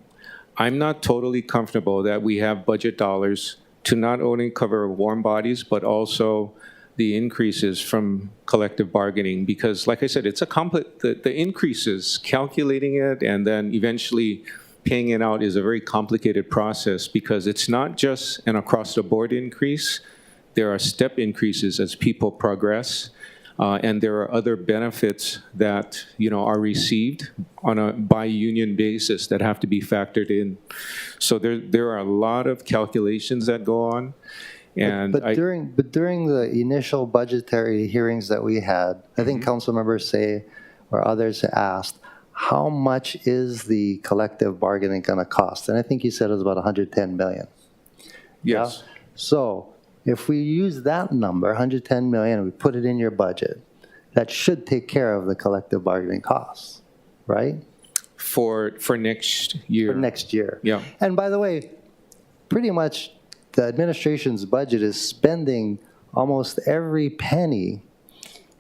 I'm not totally comfortable that we have budget dollars to not only cover warm bodies, but also the increases from collective bargaining, because like I said, it's the increases, calculating it and then eventually paying it out is a very complicated process, because it's not just an across-the-board increase. There are step increases as people progress, and there are other benefits that are received on a by-union basis that have to be factored in. So there are a lot of calculations that go on. And But during the initial budgetary hearings that we had, I think council members say, or others asked, how much is the collective bargaining going to cost? And I think you said it was about 110 million. Yes. Yeah? So if we use that number, 110 million, and we put it in your budget, that should take care of the collective bargaining costs, right? For next year. For next year. Yeah. And by the way, pretty much the administration's budget is spending almost every penny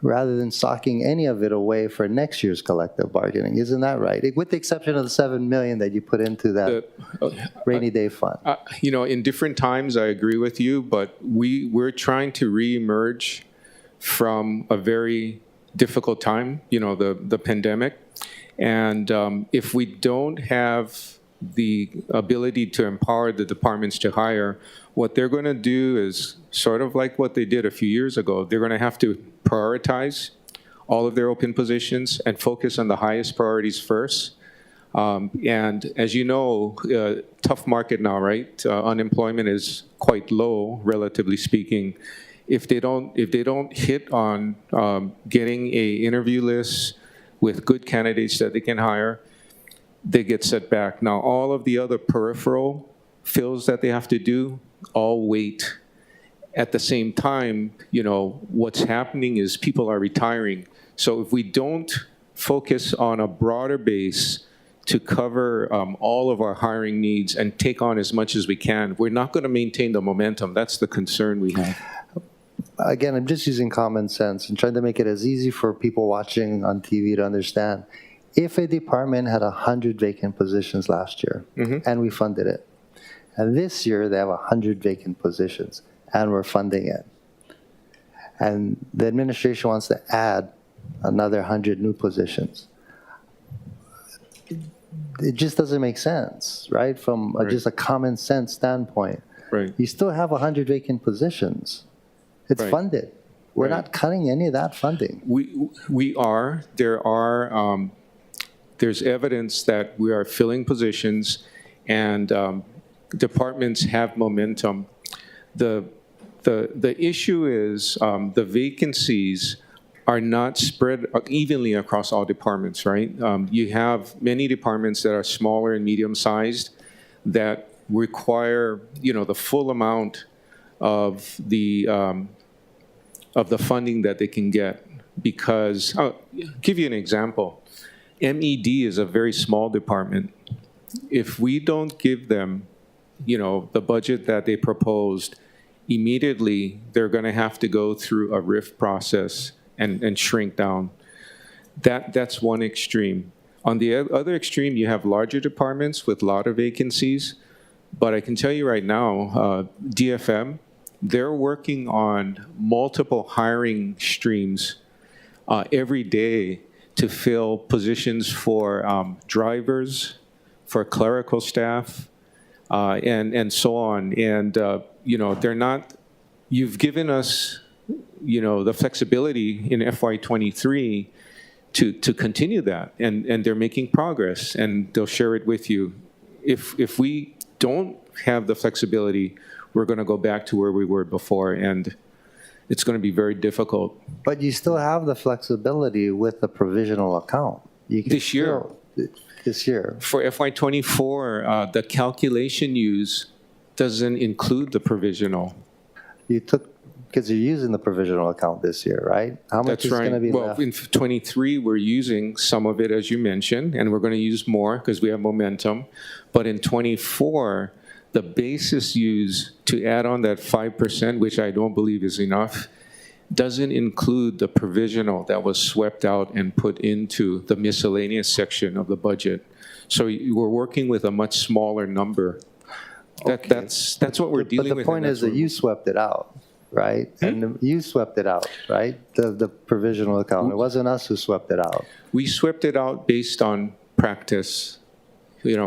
rather than socking any of it away for next year's collective bargaining. Isn't that right? With the exception of the $7 million that you put into that rainy day fund. In different times, I agree with you, but we're trying to reemerge from a very difficult time, the pandemic. And if we don't have the ability to empower the departments to hire, what they're going to do is sort of like what they did a few years ago. They're going to have to prioritize all of their open positions and focus on the highest priorities first. And as you know, tough market now, right? Unemployment is quite low, relatively speaking. If they don't hit on getting a interview list with good candidates that they can hire, they get set back. Now, all of the other peripheral fills that they have to do all wait. At the same time, what's happening is people are retiring. So if we don't focus on a broader base to cover all of our hiring needs and take on as much as we can, we're not going to maintain the momentum. That's the concern we have. Again, I'm just using common sense and trying to make it as easy for people watching on TV to understand. If a department had 100 vacant positions last year, and we funded it, and this year they have 100 vacant positions, and we're funding it, and the administration wants to add another 100 new positions, it just doesn't make sense, right? From just a common sense standpoint. Right. You still have 100 vacant positions. It's funded. We're not cutting any of that funding. We are. There's evidence that we are filling positions, and departments have momentum. The issue is the vacancies are not spread evenly across all departments, right? You have many departments that are smaller and medium-sized that require, the full amount of the funding that they can get. because, I'll give you an example. MED is a very small department. If we don't give them, the budget that they proposed, immediately they're going to have to go through a RIF process and shrink down. That's one extreme. On the other extreme, you have larger departments with a lot of vacancies. But I can tell you right now, DFM, they're working on multiple hiring streams every day to fill positions for drivers, for clerical staff, and so on. And, they're not, you've given us, the flexibility in FY23 to continue that. And they're making progress, and they'll share it with you. If we don't have the flexibility, we're going to go back to where we were before, and it's going to be very difficult. But you still have the flexibility with the provisional account. You can This year. This year. For FY24, the calculation used doesn't include the provisional. You took, because you're using the provisional account this year, right? How much That's is going to be well, left? in 23, we're using some of it, as you mentioned, and we're going to use more because we have momentum. But in 24, the basis used to add on that 5%, which I don't believe is enough, doesn't include the provisional that was swept out and put into the miscellaneous section of the budget. So we're working with a much smaller number. That's what we're dealing with. But the point is that you swept it out, right? And you swept it out, right? The provisional account. It wasn't us who swept it out. We swept it out based on practice,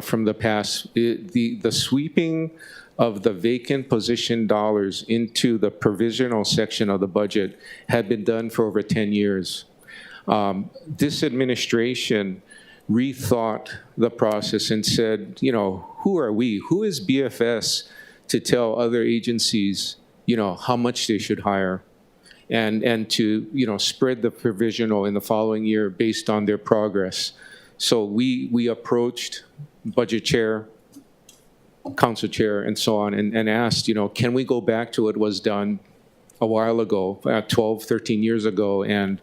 from the past. The sweeping of the vacant position dollars into the provisional section of the budget had been done for over 10 years. This administration rethought the process and said, who are we? Who is BFS to tell other agencies, how much they should hire? And to, spread the provisional in the following year based on their progress. So we approached budget chair, council chair, and so on, and asked, can we go back to what was done a while ago, 12, 13 years ago, and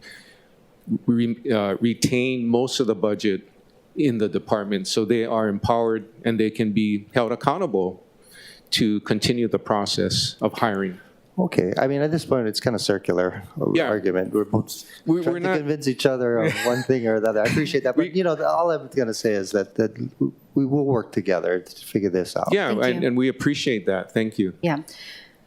retain most of the budget in the department so they are empowered and they can be held accountable to continue the process of hiring. Okay, I mean, at this point, it's kind of circular argument. We're both trying to convince each other of one thing or the other. I appreciate that, but all I'm going to say is that we will work together to figure this out. Yeah, and we appreciate that. Thank you. Yeah.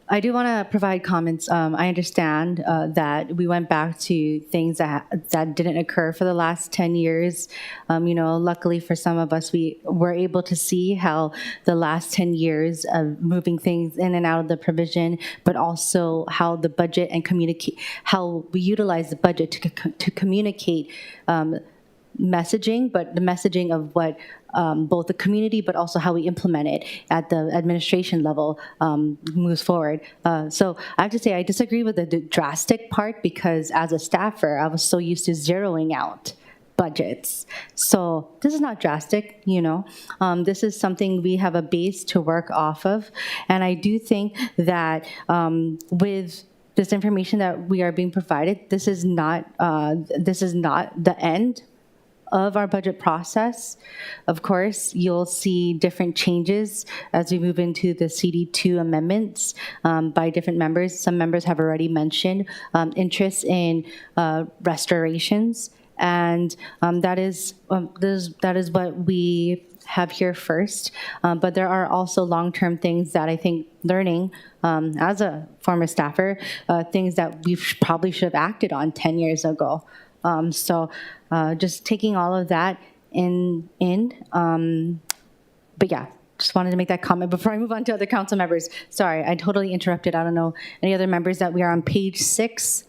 I do want to provide comments. I understand that we went back to things that didn't occur for the last 10 years. Luckily for some of us, we were able to see how the last 10 years of moving things in and out of the provision, but also how the budget and how we utilize the budget to communicate messaging, but the messaging of what both the community, but also how we implement it at the administration level moves forward. So I have to say I disagree with the drastic part because as a staffer, I was so used to zeroing out budgets. So this is not drastic, This is something we have a base to work off of. And I do think that with this information that we are being provided, this is not the end of our budget process. Of course, you'll see different changes as we move into the CD2 amendments by different members. Some members have already mentioned interest in restorations, and that is what we have here first. But there are also long-term things that I think learning as a former staffer, things that we probably should have acted on 10 years ago. So just taking all of that in. But yeah, just wanted to make that comment before I move on to other council members. Sorry, I totally interrupted. I don't know any other members that we are on page 6.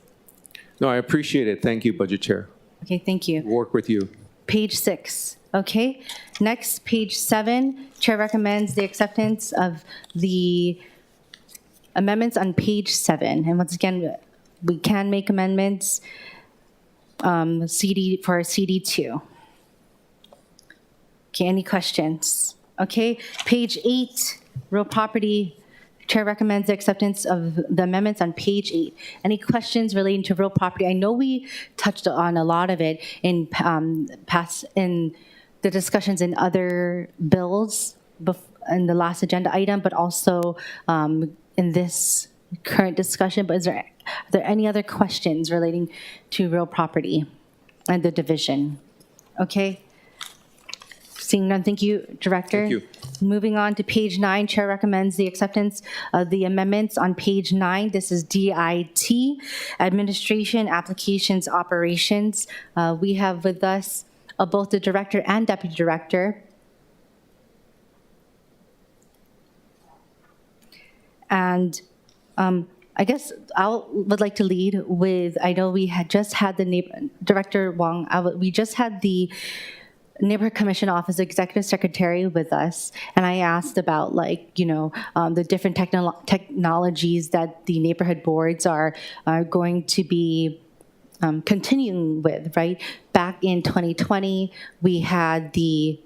No, I appreciate it. Thank you, Budget Chair. Okay, thank you. Work with you. Page 6. Okay. Next, page 7. Chair recommends the acceptance of the amendments on page 7. And once again, we can make amendments. CD2. Okay, any questions? Okay, page 8, real property Chair recommends the acceptance of the amendments on page 8. Any questions relating to real property? I know we touched on a lot of it in in the discussions in other bills in the last agenda item, but also in this current discussion. But are there any other questions relating to real property and the division? Okay. Seeing none, thank you, Director. Thank you. Moving on to page 9, Chair recommends the acceptance of the amendments on page 9. This is DIT, Administration, Applications, Operations. We have with us both the Director and Deputy Director. And I guess I would like to lead with, I know we had just had the Director Wong, we just had the Neighborhood Commission Office Executive Secretary with us, and I asked about the different technologies that the neighborhood boards are going to be continuing with, right? Back in 2020, we had the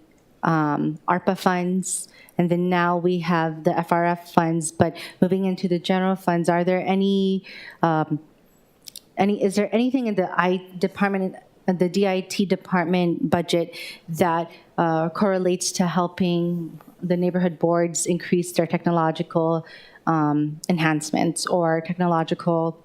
ARPA funds, and then now we have the FRF funds, but moving into the general funds, are there is there anything in the DIT department budget that correlates to helping the neighborhood boards increase their technological enhancements or technological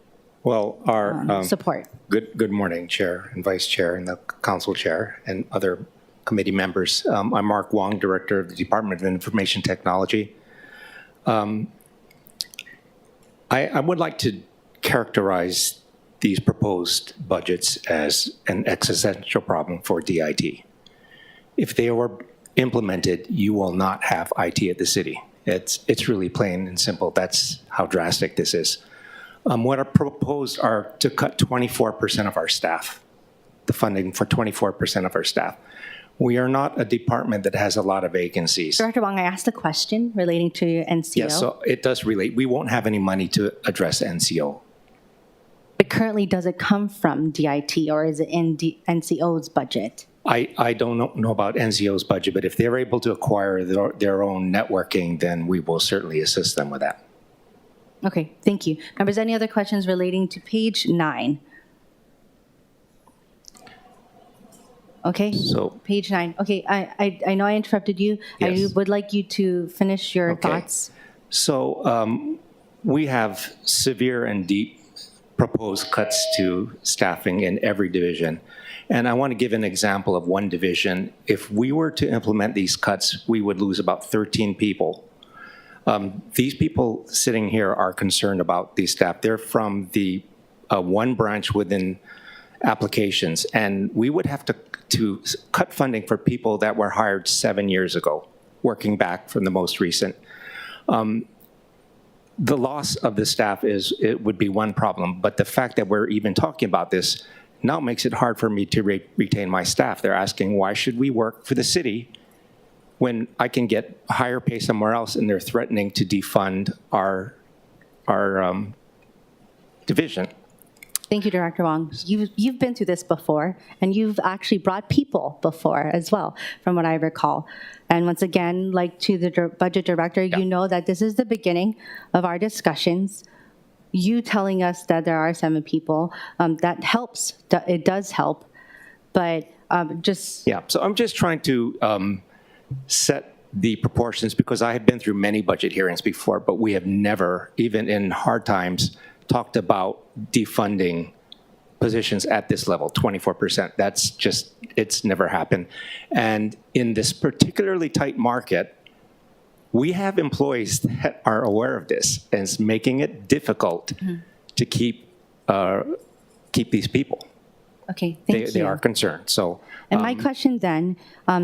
support? Good morning, Chair and Vice Chair and the Council Chair and other committee members. I'm Mark Wong, Director of the Department of Information Technology. I would like to characterize these proposed budgets as an existential problem for DIT. If they were implemented, you will not have IT at the city. It's really plain and simple. That's how drastic this is. What are proposed are to cut 24% of our staff, the funding for 24% of our staff. We are not a department that has a lot of vacancies. Director Wong, I asked a question relating to NCO. Yes, so it does relate. We won't have any money to address NCO. But currently, does it come from DIT or is it in NCO's budget? I don't know about NCO's budget, but if they're able to acquire their own networking, then we will certainly assist them with that. Okay, thank you. Members, any other questions relating to page 9? Okay, so page 9. Okay, I know I interrupted you. Yes. I would like you to finish your thoughts. So we have severe and deep proposed cuts to staffing in every division. And I want to give an example of one division. If we were to implement these cuts, we would lose about 13 people. These people sitting here are concerned about these staff. They're from the one branch within applications, and we would have to cut funding for people that were hired 7 years ago, working back from the most recent. The loss of the staff would be one problem, but the fact that we're even talking about this now makes it hard for me to retain my staff. They're asking, why should we work for the city when I can get higher pay somewhere else, and they're threatening to defund our division. Thank you, Director Wong. You've been through this before, and you've actually brought people before as well, from what I recall. And once again, like to the budget director, you know that this is the beginning of our discussions. You telling us that there are 7 people, that helps. It does help, but just... Yeah, so I'm just trying to set the proportions, because I have been through many budget hearings before, but we have never, even in hard times, talked about defunding positions at this level, 24%. That's just, it's never happened. And in this particularly tight market, we have employees that are aware of this, and it's making it difficult to keep these people. Okay, thank you. They are concerned, so. And my question then,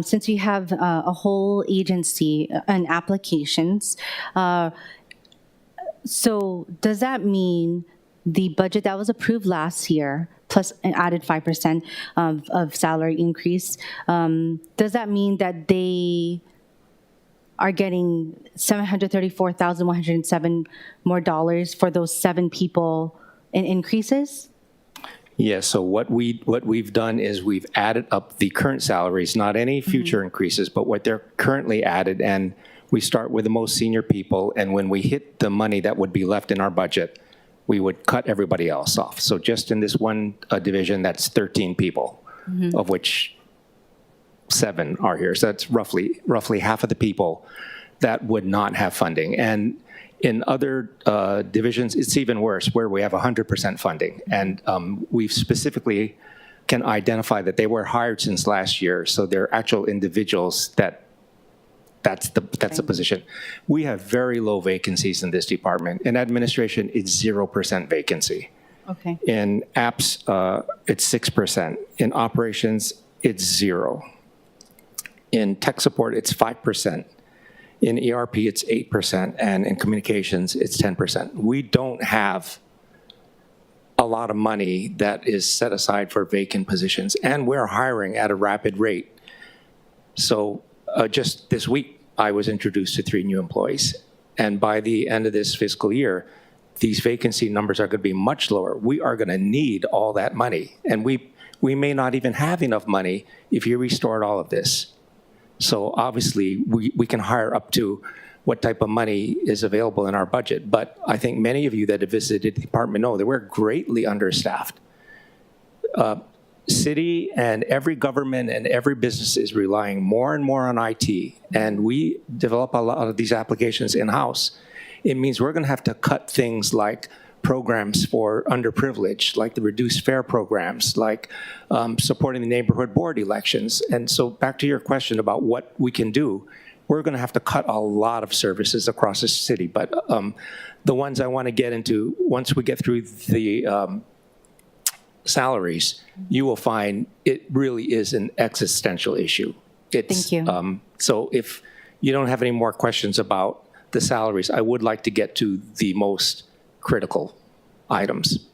since we have a whole agency and applications, so does that mean the budget that was approved last year, plus an added 5% of salary increase, does that mean that they are getting $734,107 more dollars for those 7 people in increases? Yes, so what we've done is we've added up the current salaries, not any future increases, but what they're currently added, and we start with the most senior people, and when we hit the money that would be left in our budget, we would cut everybody else off. So just in this one division, that's 13 people, of which 7 are here. So that's roughly half of the people that would not have funding. And in other divisions, it's even worse, where we have 100% funding. And we specifically can identify that they were hired since last year, so they're actual individuals that's the position. We have very low vacancies in this department. In administration, it's 0% vacancy. Okay. In apps, it's 6%. In operations, it's 0. In tech support, it's 5%. In ERP, it's 8%, and in communications, it's 10%. We don't have a lot of money that is set aside for vacant positions, and we're hiring at a rapid rate. So just this week, I was introduced to 3 new employees, and by the end of this fiscal year, these vacancy numbers are going to be much lower. We are going to need all that money, and we may not even have enough money if you restored all of this. So obviously, we can hire up to what type of money is available in our budget. But I think many of you that have visited the department know that we're greatly understaffed. City and every government and every business is relying more and more on IT. And we develop a lot of these applications in-house. It means we're going to have to cut things like programs for underprivileged, like the reduced fare programs, like supporting the neighborhood board elections. And so back to your question about what we can do, we're going to have to cut a lot of services across the city. But the ones I want to get into, once we get through the salaries, you will find it really is an existential issue. Thank you. So if you don't have any more questions about the salaries, I would like to get to the most critical items.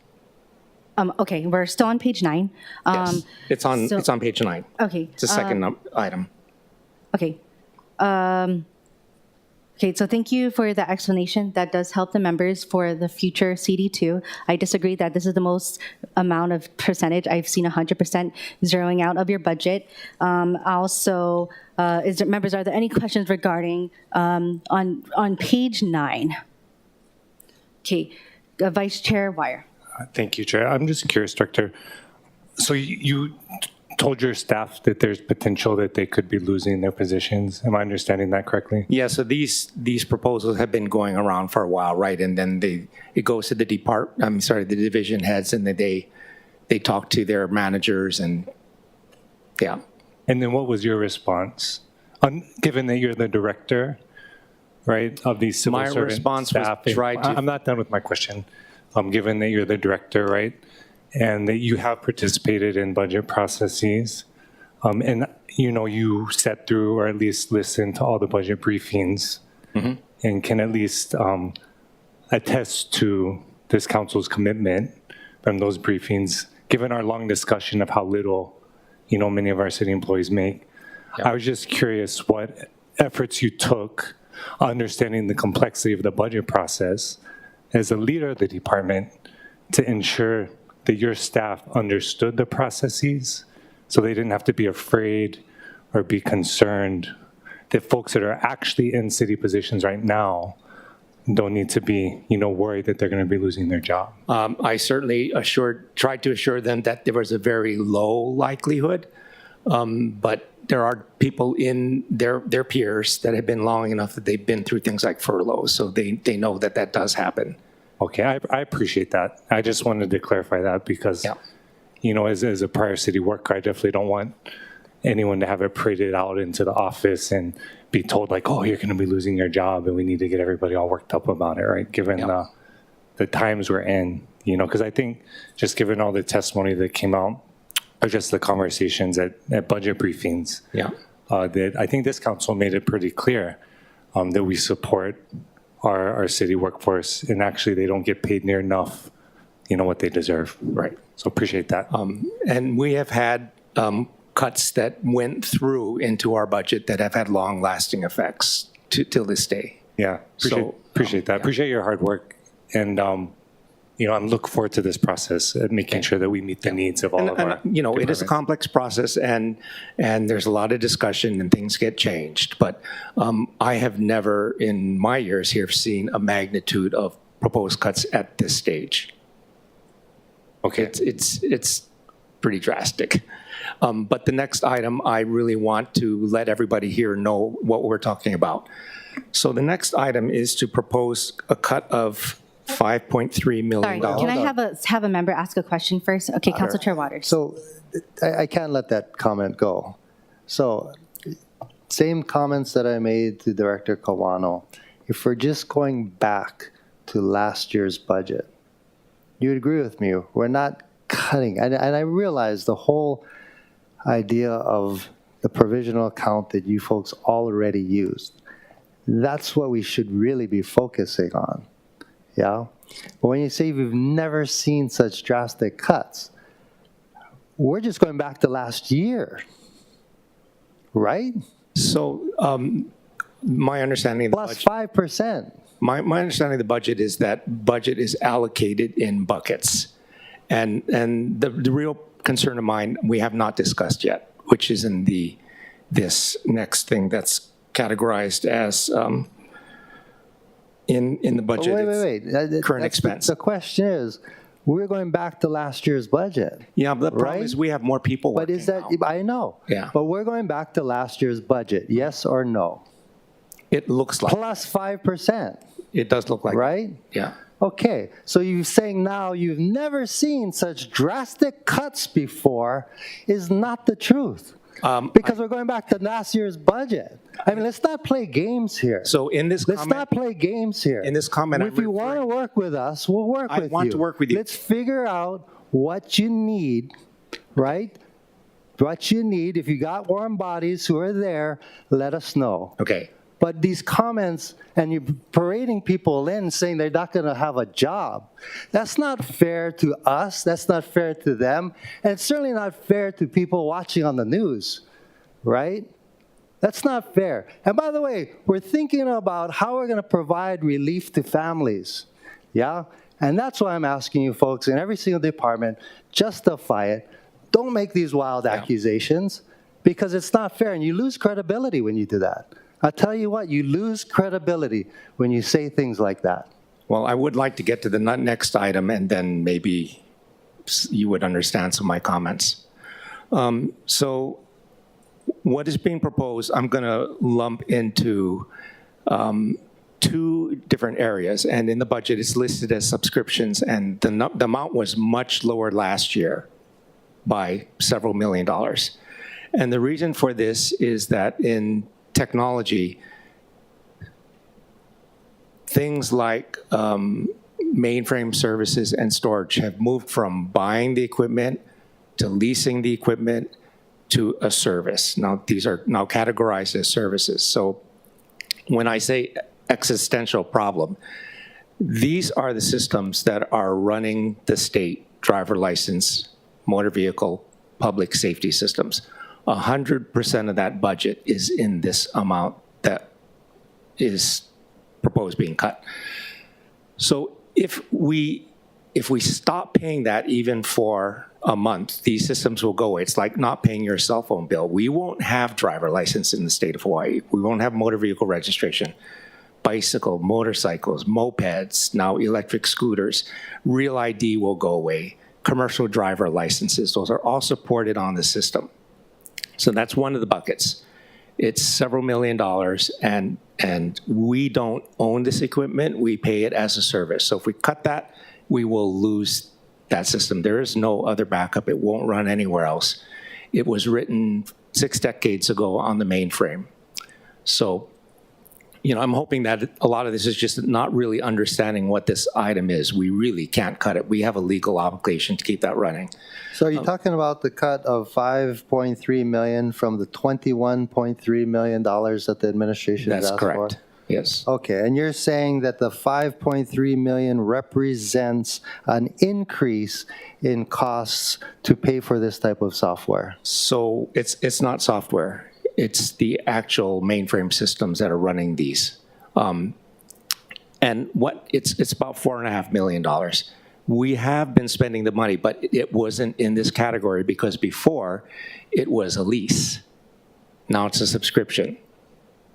Okay, we're still on page 9. Yes, it's on page 9. Okay. It's the second item. Okay. Okay, so thank you for the explanation. That does help the members for the future CD2. I disagree that this is the most amount of percentage. I've seen 100% zeroing out of your budget. Also, members, are there any questions regarding on page 9? Okay, Vice Chair Wire. Thank you, Chair. I'm just curious, Director. So you told your staff that there's potential that they could be losing their positions. Am I understanding that correctly? Yeah, so these proposals have been going around for a while, right? And then it goes to the the division heads, and then they talk to their managers, and yeah. And then what was your response? Given that you're the director, right, of these civil servant response staff, was try to... I'm not done with my question. Given that you're the director, right, and that you have participated in budget processes, and you sat through or at least listened to all the budget briefings, and can at least attest to this council's commitment from those briefings, given our long discussion of how little many of our city employees make. I was just curious what efforts you took, understanding the complexity of the budget process as a leader of the department, to ensure that your staff understood the processes so they didn't have to be afraid or be concerned that folks that are actually in city positions right now don't need to be, worried that they're going to be losing their job. I certainly tried to assure them that there was a very low likelihood, but there are people in their peers that have been long enough that they've been through things like furloughs, so they know that does happen. Okay, I appreciate that. I just wanted to clarify that because, as a prior city worker, I definitely don't want anyone to have it paraded out into the office and be told like, oh, you're going to be losing your job and we need to get everybody all worked up about it, right? Given the times we're in, because I think just given all the testimony that came out, or just the conversations at budget briefings, that I think this council made it pretty clear that we support our city workforce, and actually they don't get paid near enough, what they deserve. Right. So appreciate that. And we have had cuts that went through into our budget that have had long-lasting effects till this day. Yeah, appreciate that. Appreciate your hard work. And I'm looking forward to this process and making sure that we meet the needs of all of our. It is a complex process, and there's a lot of discussion, and things get changed. But I have never, in my years here, seen a magnitude of proposed cuts at this stage. Okay. It's pretty drastic. But the next item, I really want to let everybody here know what we're talking about. So the next item is to propose a cut of $5.3 million. Sorry, can I have a member ask a question first? Okay, Council Chair Waters. So I can't let that comment go. So same comments that I made to Director Kawano. If we're just going back to last year's budget, you would agree with me, we're not cutting. And I realize the whole idea of the provisional account that you folks already used, that's what we should really be focusing on. Yeah? But when you say we've never seen such drastic cuts, we're just going back to last year, right? So my understanding of the Plus budget, 5%. my understanding of the budget is that budget is allocated in buckets. And the real concern of mine we have not discussed yet, which is in this next thing that's categorized as in the budget. Wait. Current expense. The question is, we're going back to last year's budget. Yeah, but the problem is we have more people But is that, I know. Yeah. But we're going back to last year's budget, yes or no? It looks like. Plus 5%. It does look like. Right? Yeah. Okay, so you're saying now you've never seen such drastic cuts before is not the truth. Because we're going back to last year's budget. I mean, let's not play games here. So in this Let's comment, not play games here. in this comment, If you want to work with us, we'll work with you. I want to work with you. Let's figure out what you need, right? What you need. If you got warm bodies who are there, let us know. Okay. But these comments, and you're parading people in saying they're not going to have a job, that's not fair to us, that's not fair to them, and it's certainly not fair to people watching on the news, right? That's not fair. And by the way, we're thinking about how we're going to provide relief to families, yeah? And that's why I'm asking you folks in every single department, justify it. Don't make these wild accusations, because it's not fair, and you lose credibility when you do that. I'll tell you what, you lose credibility when you say things like that. Well, I would like to get to the next item, and then maybe you would understand some of my comments. So what is being proposed, I'm going to lump into two different areas. And in the budget, it's listed as subscriptions, and the amount was much lower last year by several $1 million. And the reason for this is that in technology, things like mainframe services and storage have moved from buying the equipment to leasing the equipment to a service. Now, these are now categorized as services. So when I say existential problem, these are the systems that are running the state driver license, motor vehicle, public safety systems. 100% of that budget is in this amount that is proposed being cut. So if we stop paying that even for a month, these systems will go away. It's like not paying your cell phone bill. We won't have driver license in the state of Hawaii. We won't have motor vehicle registration. Bicycle, motorcycles, mopeds, now electric scooters. Real ID will go away. Commercial driver licenses, those are all supported on the system. So that's one of the buckets. It's several $1 million, and we don't own this equipment. We pay it as a service. So if we cut that, we will lose that system. There is no other backup. It won't run anywhere else. It was written 6 decades ago on the mainframe. So, I'm hoping that a lot of this is just not really understanding what this item is. We really can't cut it. We have a legal obligation to keep that running. So are you talking about the cut of $5.3 million from the $21.3 million that the administration has asked for? That's correct. Yes. Okay, and you're saying that the $5.3 million represents an increase in costs to pay for this type of software? So it's not software. It's the actual mainframe systems that are running these. And it's about $4.5 million. we have been spending the money, but it wasn't in this category because before it was a lease. Now it's a subscription.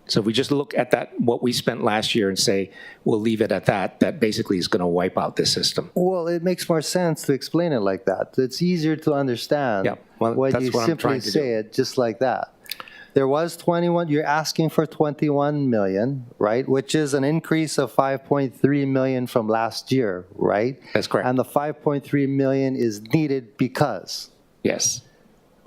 So if we just look at that, what we spent last year and say, we'll leave it at that, that basically is going to wipe out this system. Well, it makes more sense to explain it like that. It's easier to understand Yeah, well, when that's you what I'm simply trying to say do. it just like that. There was 21, you're asking for 21 million, right? Which is an increase of 5.3 million from last year, right? That's correct. And the 5.3 million is needed because? Yes.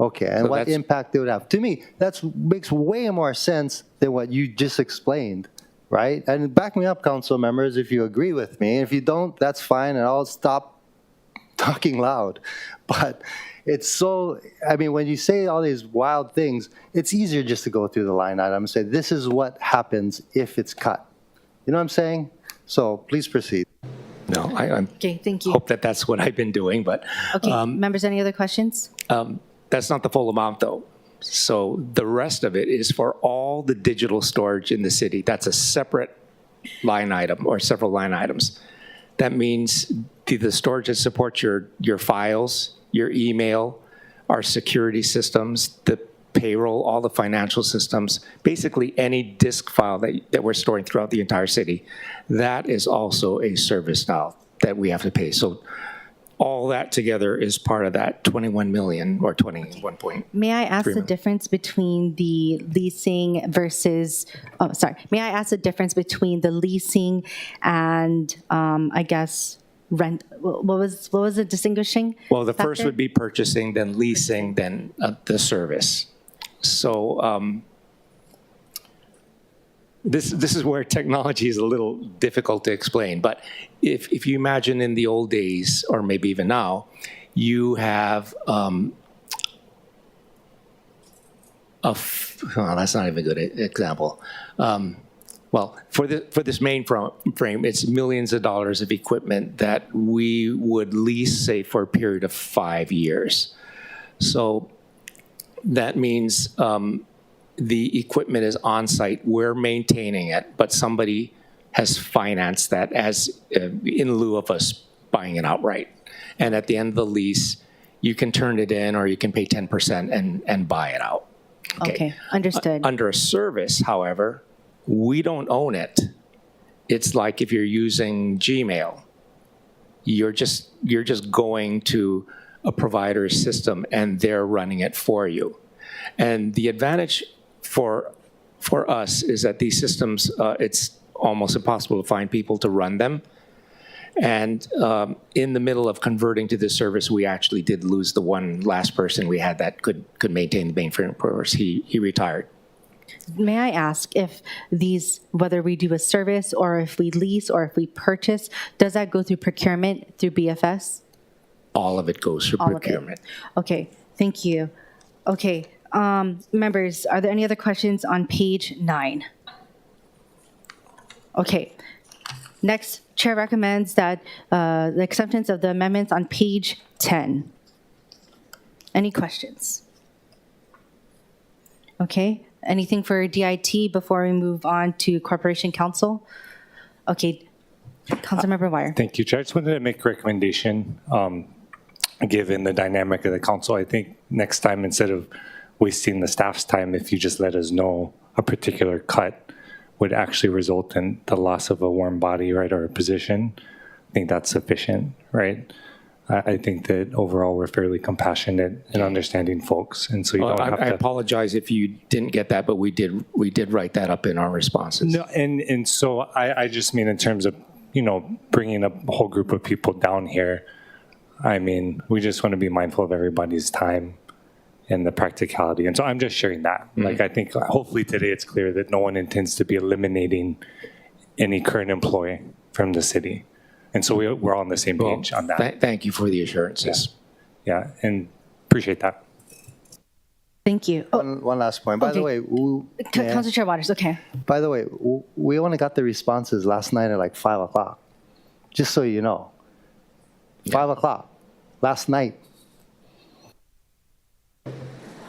Okay, and So what that's- impact it would have? To me, that makes way more sense than what you just explained, right? And back me up, council members, if you agree with me. If you don't, that's fine, and I'll stop talking loud. But it's so, I mean, when you say all these wild things, it's easier just to go through the line item and say, this is what happens if it's cut. You know what I'm saying? So please proceed. No, I Okay, thank you. hope that that's what I've been doing, but Okay, members, any other questions? that's not the full amount, though. So the rest of it is for all the digital storage in the city. That's a separate line item or several line items. That means the storage that supports your files, your email, our security systems, the payroll, all the financial systems, basically any disk file that we're storing throughout the entire city. That is also a service now that we have to pay. So all that together is part of that 21 million or 21 point. May I ask the million. difference between the leasing versus, oh, sorry. May I ask the difference between the leasing and, I guess, rent? What was it distinguishing? Well, the first factor? would be purchasing, then leasing, then the service. So this is where technology is a little difficult to explain. But if you imagine in the old days, or maybe even now, you have that's not even a good example. Well, for this mainframe, it's millions of dollars of equipment that we would lease, say, for a period of 5 years. So that means the equipment is on site. We're maintaining it, but somebody has financed that as in lieu of us buying it outright. And at the end of the lease, you can turn it in, or you can pay 10% and buy it out. Okay, understood. Under a service, however, we don't own it. It's like if you're using Gmail, you're just going to a provider's system and they're running it for you. And the advantage for us is that these systems, it's almost impossible to find people to run them. And in the middle of converting to this service, we actually did lose the one last person we had that could maintain the mainframe for us. He retired. May I ask if these, whether we do a service or if we lease or if we purchase, does that go through procurement through BFS? All of it goes through All of it. procurement. Okay, thank you. Okay, members, are there any other questions on page 9? Okay, next, Chair recommends that the acceptance of the amendments on page 10. Any questions? Okay, anything for DIT before we move on to Corporation Council? Okay, Councilmember Wire. Thank you, Chair. I just wanted to make a recommendation, given the dynamic of the council. I think next time, instead of wasting the staff's time, if you just let us know a particular cut would actually result in the loss of a warm body, right, or a position, I think that's sufficient, right? I think that overall we're fairly compassionate and understanding folks, and so you don't have I to. apologize if you didn't get that, but we did write that up in our responses. No, and so I just mean in terms of, bringing a whole group of people down here, I mean, we just want to be mindful of everybody's time and the practicality. And so I'm just sharing that. Like, I think hopefully today it's clear that no one intends to be eliminating any current employee from the city. And so we're all on the same page on that. Thank you for the assurances. Yeah, and appreciate that. Thank you. One last point. By the way, Council Chair Waters, okay. By the way, we only got the responses last night at like 5 o'clock. Just so you know. 5 o'clock last night.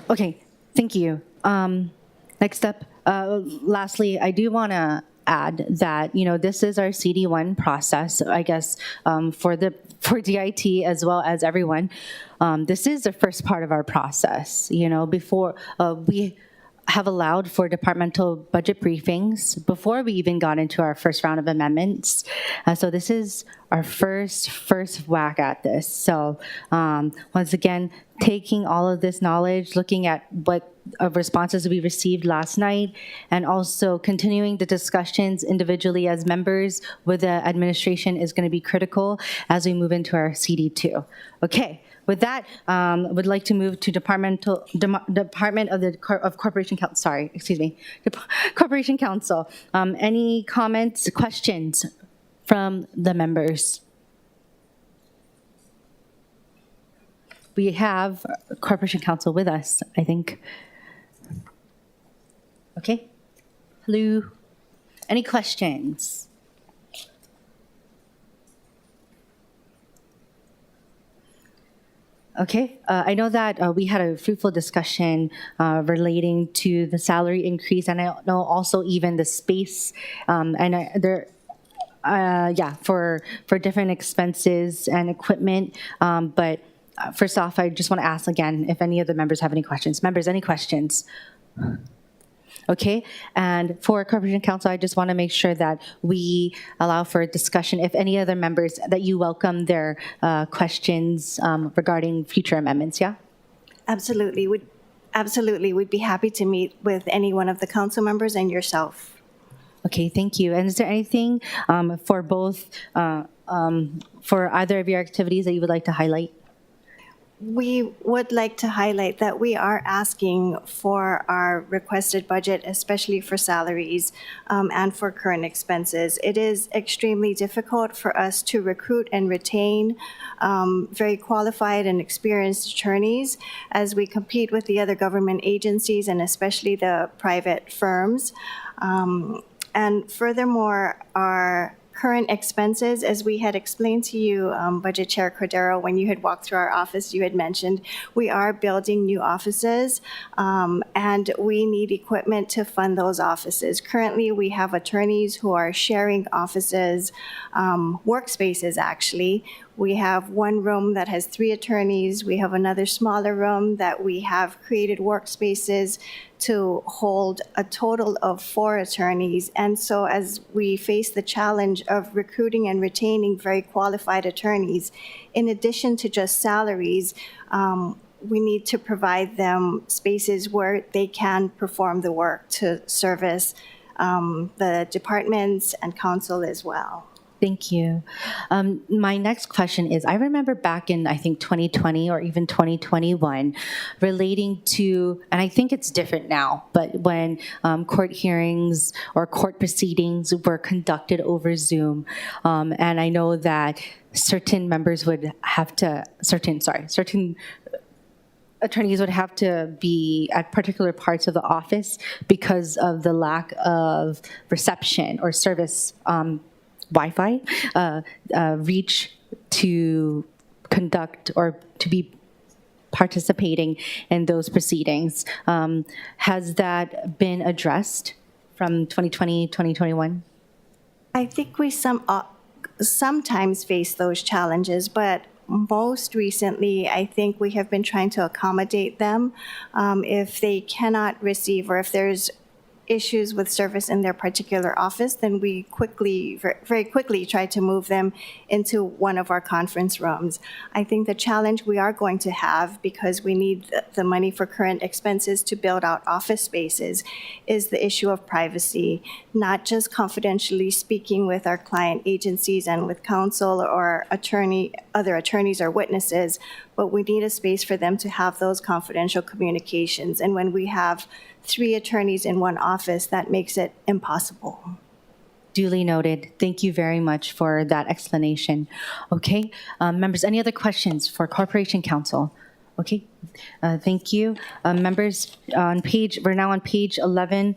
Okay, thank you. Next up, lastly, I do want to add that, this is our CD1 process, I guess, for DIT as well as everyone. This is the first part of our process, before we have allowed for departmental budget briefings before we even got into our first round of amendments. So this is our first whack at this. So once again, taking all of this knowledge, looking at what responses we received last night, and also continuing the discussions individually as members with the administration is going to be critical as we move into our CD2. Okay. With that, would like to move to Department of Corporation Council. Sorry, excuse me, Corporation Council. Any comments, questions from the members? We have Corporation Council with us, I think. Okay. Hello. Any questions? Okay, I know that we had a fruitful discussion relating to the salary increase, and I know also even the space, for different expenses and equipment. But first off, I just want to ask again if any of the members have any questions. Members, any questions? Okay, and for Corporation Council, I just want to make sure that we allow for discussion. If any other members, that you welcome their questions regarding future amendments, yeah? Absolutely. We'd be happy to meet with any one of the council members and yourself. Okay, thank you. And is there anything for both, for either of your activities that you would like to highlight? We would like to highlight that we are asking for our requested budget, especially for salaries and for current expenses. It is extremely difficult for us to recruit and retain very qualified and experienced attorneys as we compete with the other government agencies and especially the private firms. And furthermore, our current expenses, as we had explained to you, Budget Chair Cordero, when you had walked through our office, you had mentioned we are building new offices and we need equipment to fund those offices. Currently, we have attorneys who are sharing offices, workspaces actually. We have one room that has 3 attorneys. We have another smaller room that we have created workspaces to hold a total of 4 attorneys. And so as we face the challenge of recruiting and retaining very qualified attorneys, in addition to just salaries, we need to provide them spaces where they can perform the work to service the departments and council as well. Thank you. My next question is, I remember back in, I think, 2020 or even 2021, relating to, and I think it's different now, but when court hearings or court proceedings were conducted over Zoom, and I know that certain members would have to, certain attorneys would have to be at particular parts of the office because of the lack of reception or service Wi-Fi reach to conduct or to be participating in those proceedings. Has that been addressed from 2020, 2021? I think we sometimes face those challenges, but most recently, I think we have been trying to accommodate them. If they cannot receive or if there's issues with service in their particular office, then we very quickly try to move them into one of our conference rooms. I think the challenge we are going to have, because we need the money for current expenses to build out office spaces, is the issue of privacy, not just confidentially speaking with our client agencies and with counsel or other attorneys or witnesses, but we need a space for them to have those confidential communications. And when we have 3 attorneys in one office, that makes it impossible. Duly noted. Thank you very much for that explanation. Okay, members, any other questions for Corporation Council? Okay, thank you. Members, we're now on page 11.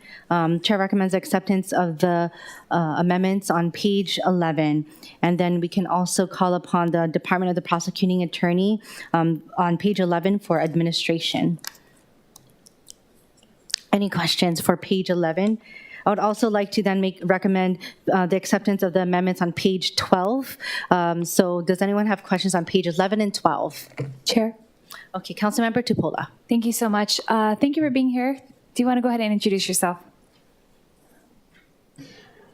Chair recommends acceptance of the amendments on page 11. And then we can also call upon the Department of the Prosecuting Attorney on page 11 for administration. Any questions for page 11? I would also like to then recommend the acceptance of the amendments on page 12. So does anyone have questions on page 11 and 12? Chair. Okay, Councilmember Tupola. Thank you so much. Thank you for being here. Do you want to go ahead and introduce yourself?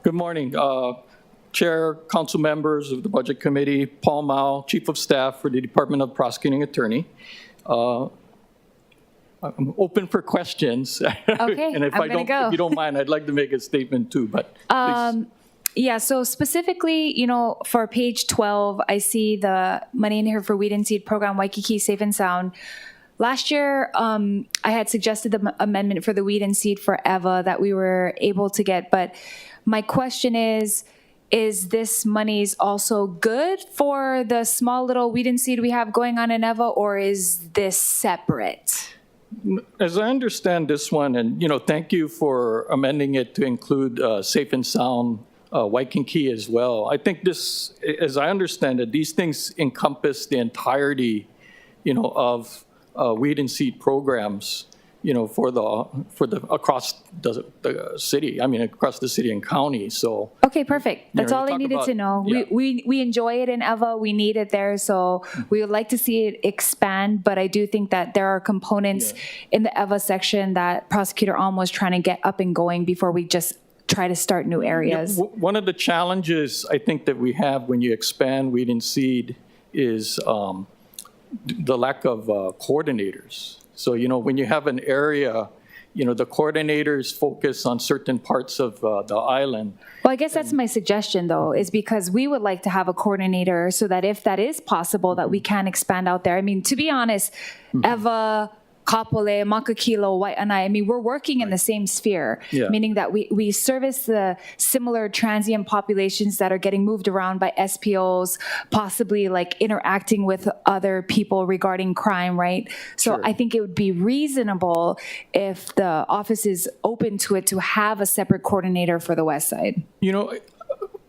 Good morning, Chair, council members of the Budget Committee, Paul Mao, Chief of Staff for the Department of Prosecuting Attorney. I'm open for questions. Okay, and if I'm gonna go. if you don't mind, I'd like to make a statement too, but please. Yeah, so specifically, for page 12, I see the money in here for Weed and Seed Program, Waikiki Safe and Sound. Last year, I had suggested the amendment for the Weed and Seed for EVA that we were able to get, but my question is this money's also good for the small little Weed and Seed we have going on in EVA, or is this separate? As I understand this one, and thank you for amending it to include Safe and Sound Waikiki as well. I think this, as I understand it, these things encompass the entirety, of Weed and Seed programs, for the across the city. I mean, across the city and county. So okay, perfect. That's all I needed to know. Yeah. We enjoy it in EVA. We need it there, so we would like to see it expand. But I do think that there are components in the EVA section that Prosecutor Alm was trying to get up and going before we just try to start new areas. One of the challenges I think that we have when you expand Weed and Seed is the lack of coordinators. So, when you have an area, the coordinators focus on certain parts of the island. Well, I guess that's my suggestion, though, is because we would like to have a coordinator so that if that is possible, that we can expand out there. I mean, to be honest, EVA, Kapolei, Makakilo, Waianae, I mean, we're working in the same sphere, meaning that we service the similar transient populations that are getting moved around by SPOs, possibly like interacting with other people regarding crime, right? So I think it would be reasonable if the office is open to it to have a separate coordinator for the West Side.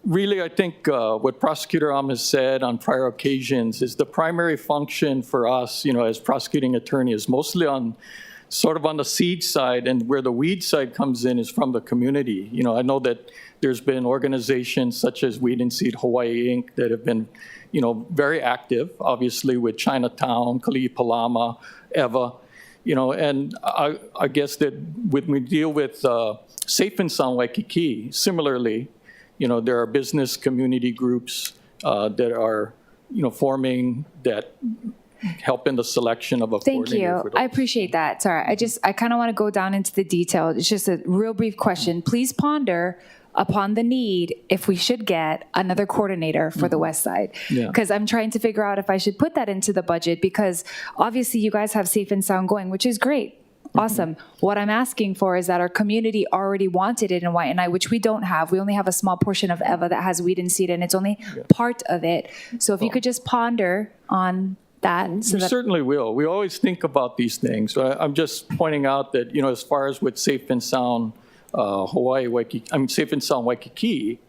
Really, I think what Prosecutor Am has said on prior occasions is the primary function for us, as prosecuting attorney is mostly on the seed side, and where the weed side comes in is from the community. I know that there's been organizations such as Weed and Seed Hawaii Inc. that have been, very active, obviously with Chinatown, Kali'ipalama, EVA, and I guess that when we deal with Safe and Sound Waikiki, similarly, there are business community groups that are, forming that help in the selection of a coordinator. Thank you. I appreciate that. Sorry, I kind of want to go down into the detail. It's just a real brief question. Please ponder upon the need if we should get another coordinator for the West Side. Because I'm trying to figure out if I should put that into the budget, because obviously you guys have Safe and Sound going, which is great. Awesome. What I'm asking for is that our community already wanted it in Waianae, which we don't have. We only have a small portion of EVA that has Weed and Seed, and it's only part of it. So if you could just ponder on that. We certainly will. We always think about these things. So I'm just pointing out that, as far as with Safe and Sound Safe and Sound Waikiki,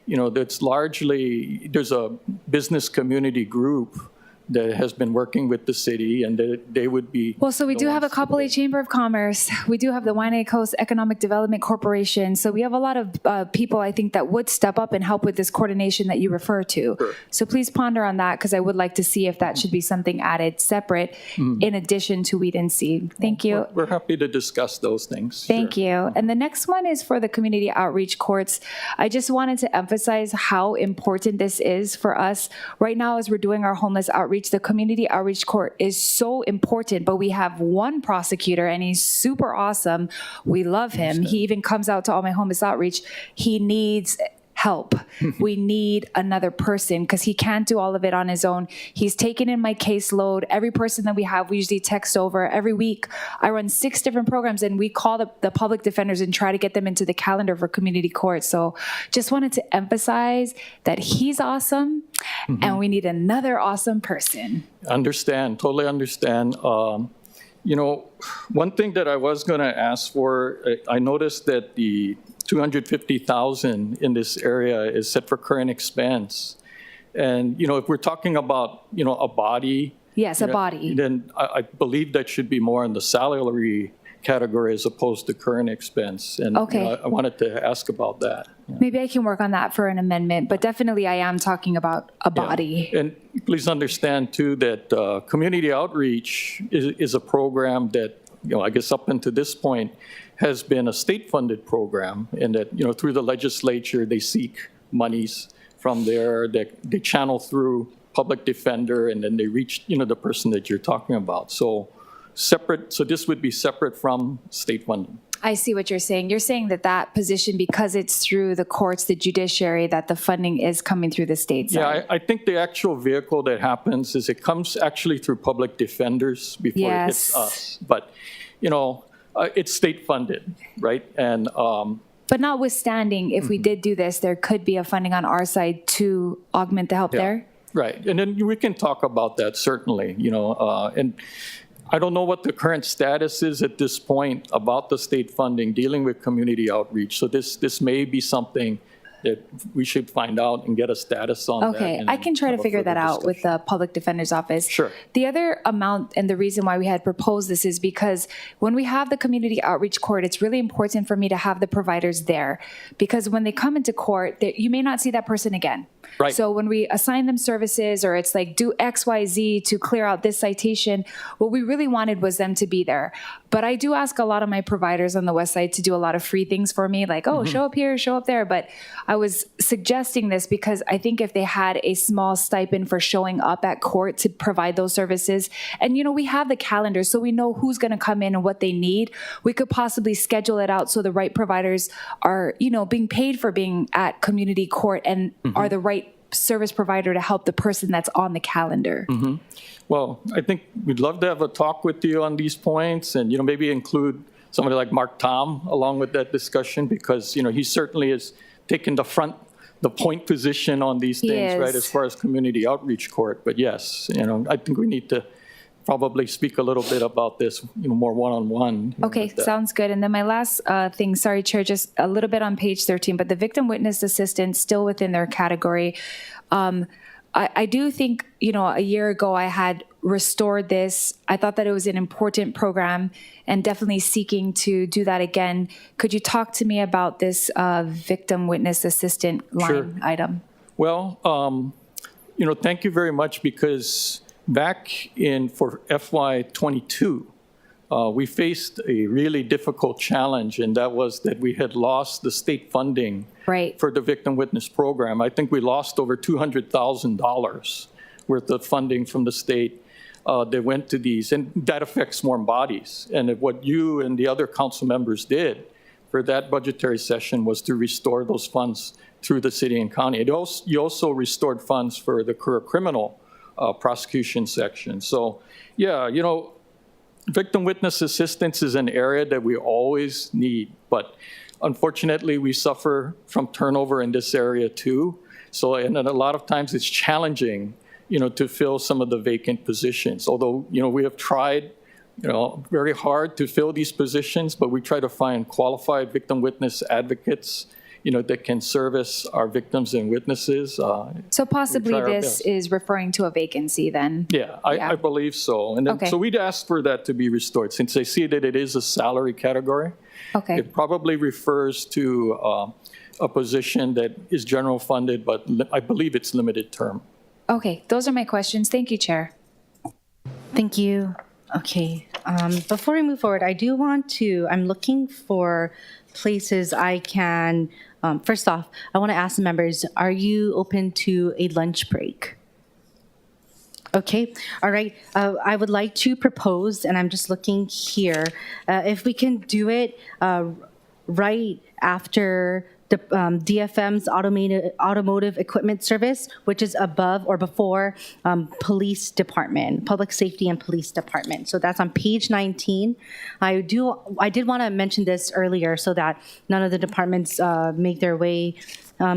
that's largely, there's a business community group that has been working with the city, and they would be... Well, so we do have a Kapolei Chamber of Commerce. We do have the Waianae Coast Economic Development Corporation. So we have a lot of people, I think, that would step up and help with this coordination that you refer to. Sure. So please ponder on that, because I would like to see if that should be something added separate in addition to Weed and Seed. Thank you. We're happy to discuss those things. Thank you. And the next one is for the community outreach courts. I just wanted to emphasize how important this is for us. Right now, as we're doing our homeless outreach, the community outreach court is so important, but we have one prosecutor and he's super awesome. We love him. He even comes out to all my homeless outreach. He needs help. We need another person because he can't do all of it on his own. He's taken in my caseload. Every person that we have, we usually text over. Every week, I run 6 different programs, and we call the public defenders and try to get them into the calendar for community court. So just wanted to emphasize that he's awesome, and we need another awesome person. Understand, totally understand. One thing that I was going to ask for, I noticed that the $250,000 in this area is set for current expense. And, if we're talking about, a body. Yes, a body. Then I believe that should be more on the salary category as opposed to current expense. And Okay. I wanted to ask about that. Maybe I can work on that for an amendment, but definitely I am talking about a body. And please understand too that community outreach is a program that, I guess up until this point has been a state-funded program, and that, through the legislature, they seek monies from there that they channel through public defender, and then they reach, the person that you're talking about. So this would be separate from state funding. I see what you're saying. You're saying that position, because it's through the courts, the judiciary, that the funding is coming through the state side. Yeah, I think the actual vehicle that happens is it comes actually through public defenders before it hits us. But, it's state funded, right? And but notwithstanding, if we did do this, there could be a funding on our side to augment the help there. Right, and then we can talk about that, certainly, and I don't know what the current status is at this point about the state funding dealing with community outreach. So this may be something that we should find out and get a status on. Okay, that I can try to figure that out with the Public Defender's Office. Sure. The other amount, and the reason why we had proposed this, is because when we have the community outreach court, it's really important for me to have the providers there, because when they come into court, you may not see that person again. Right. So when we assign them services, or it's like do X, Y, Z to clear out this citation, what we really wanted was them to be there. But I do ask a lot of my providers on the West Side to do a lot of free things for me, like, show up here, show up there. But I was suggesting this because I think if they had a small stipend for showing up at court to provide those services, and we have the calendar, so we know who's going to come in and what they need, we could possibly schedule it out so the right providers are, being paid for being at community court and are the right service provider to help the person that's on the calendar. Well, I think we'd love to have a talk with you on these points, and maybe include somebody like Mark Tom along with that discussion, because he certainly has taken the point position on these things, right, as far as community outreach court. But yes, I think we need to probably speak a little bit about this, more one-on-one. Okay, sounds good. And then my last thing, sorry, Chair, just a little bit on page 13, but the victim witness assistant still within their category. I do think, a year ago I had restored this. I thought that it was an important program and definitely seeking to do that again. Could you talk to me about this victim witness assistant line item? Well, thank you very much, because back for FY22, we faced a really difficult challenge, and that was that we had lost the state funding for the victim witness program. I think we lost over $200,000 worth of funding from the state that went to these, and that affects warm bodies. And what you and the other council members did for that budgetary session was to restore those funds through the city and county. You also restored funds for the criminal prosecution section. So, yeah, victim witness assistance is an area that we always need, but unfortunately we suffer from turnover in this area too. So, and a lot of times it's challenging, to fill some of the vacant positions. Although, we have tried, very hard to fill these positions, but we try to find qualified victim witness advocates, that can service our victims and witnesses. So possibly this is referring to a vacancy then? Yeah, I believe so. And then, so we'd ask for that to be restored, since I see that it is a salary category. Okay. It probably refers to a position that is general funded, but I believe it's limited term. Okay, those are my questions. Thank you, Chair. Thank you. Okay, before we move forward, I'm looking for places I can, first off, I want to ask the members, are you open to a lunch break? Okay, all right. I would like to propose, and I'm just looking here, if we can do it right after the DFM's automotive equipment service, which is above or before police department, public safety and police department. So that's on page 19. I did want to mention this earlier so that none of the departments make their way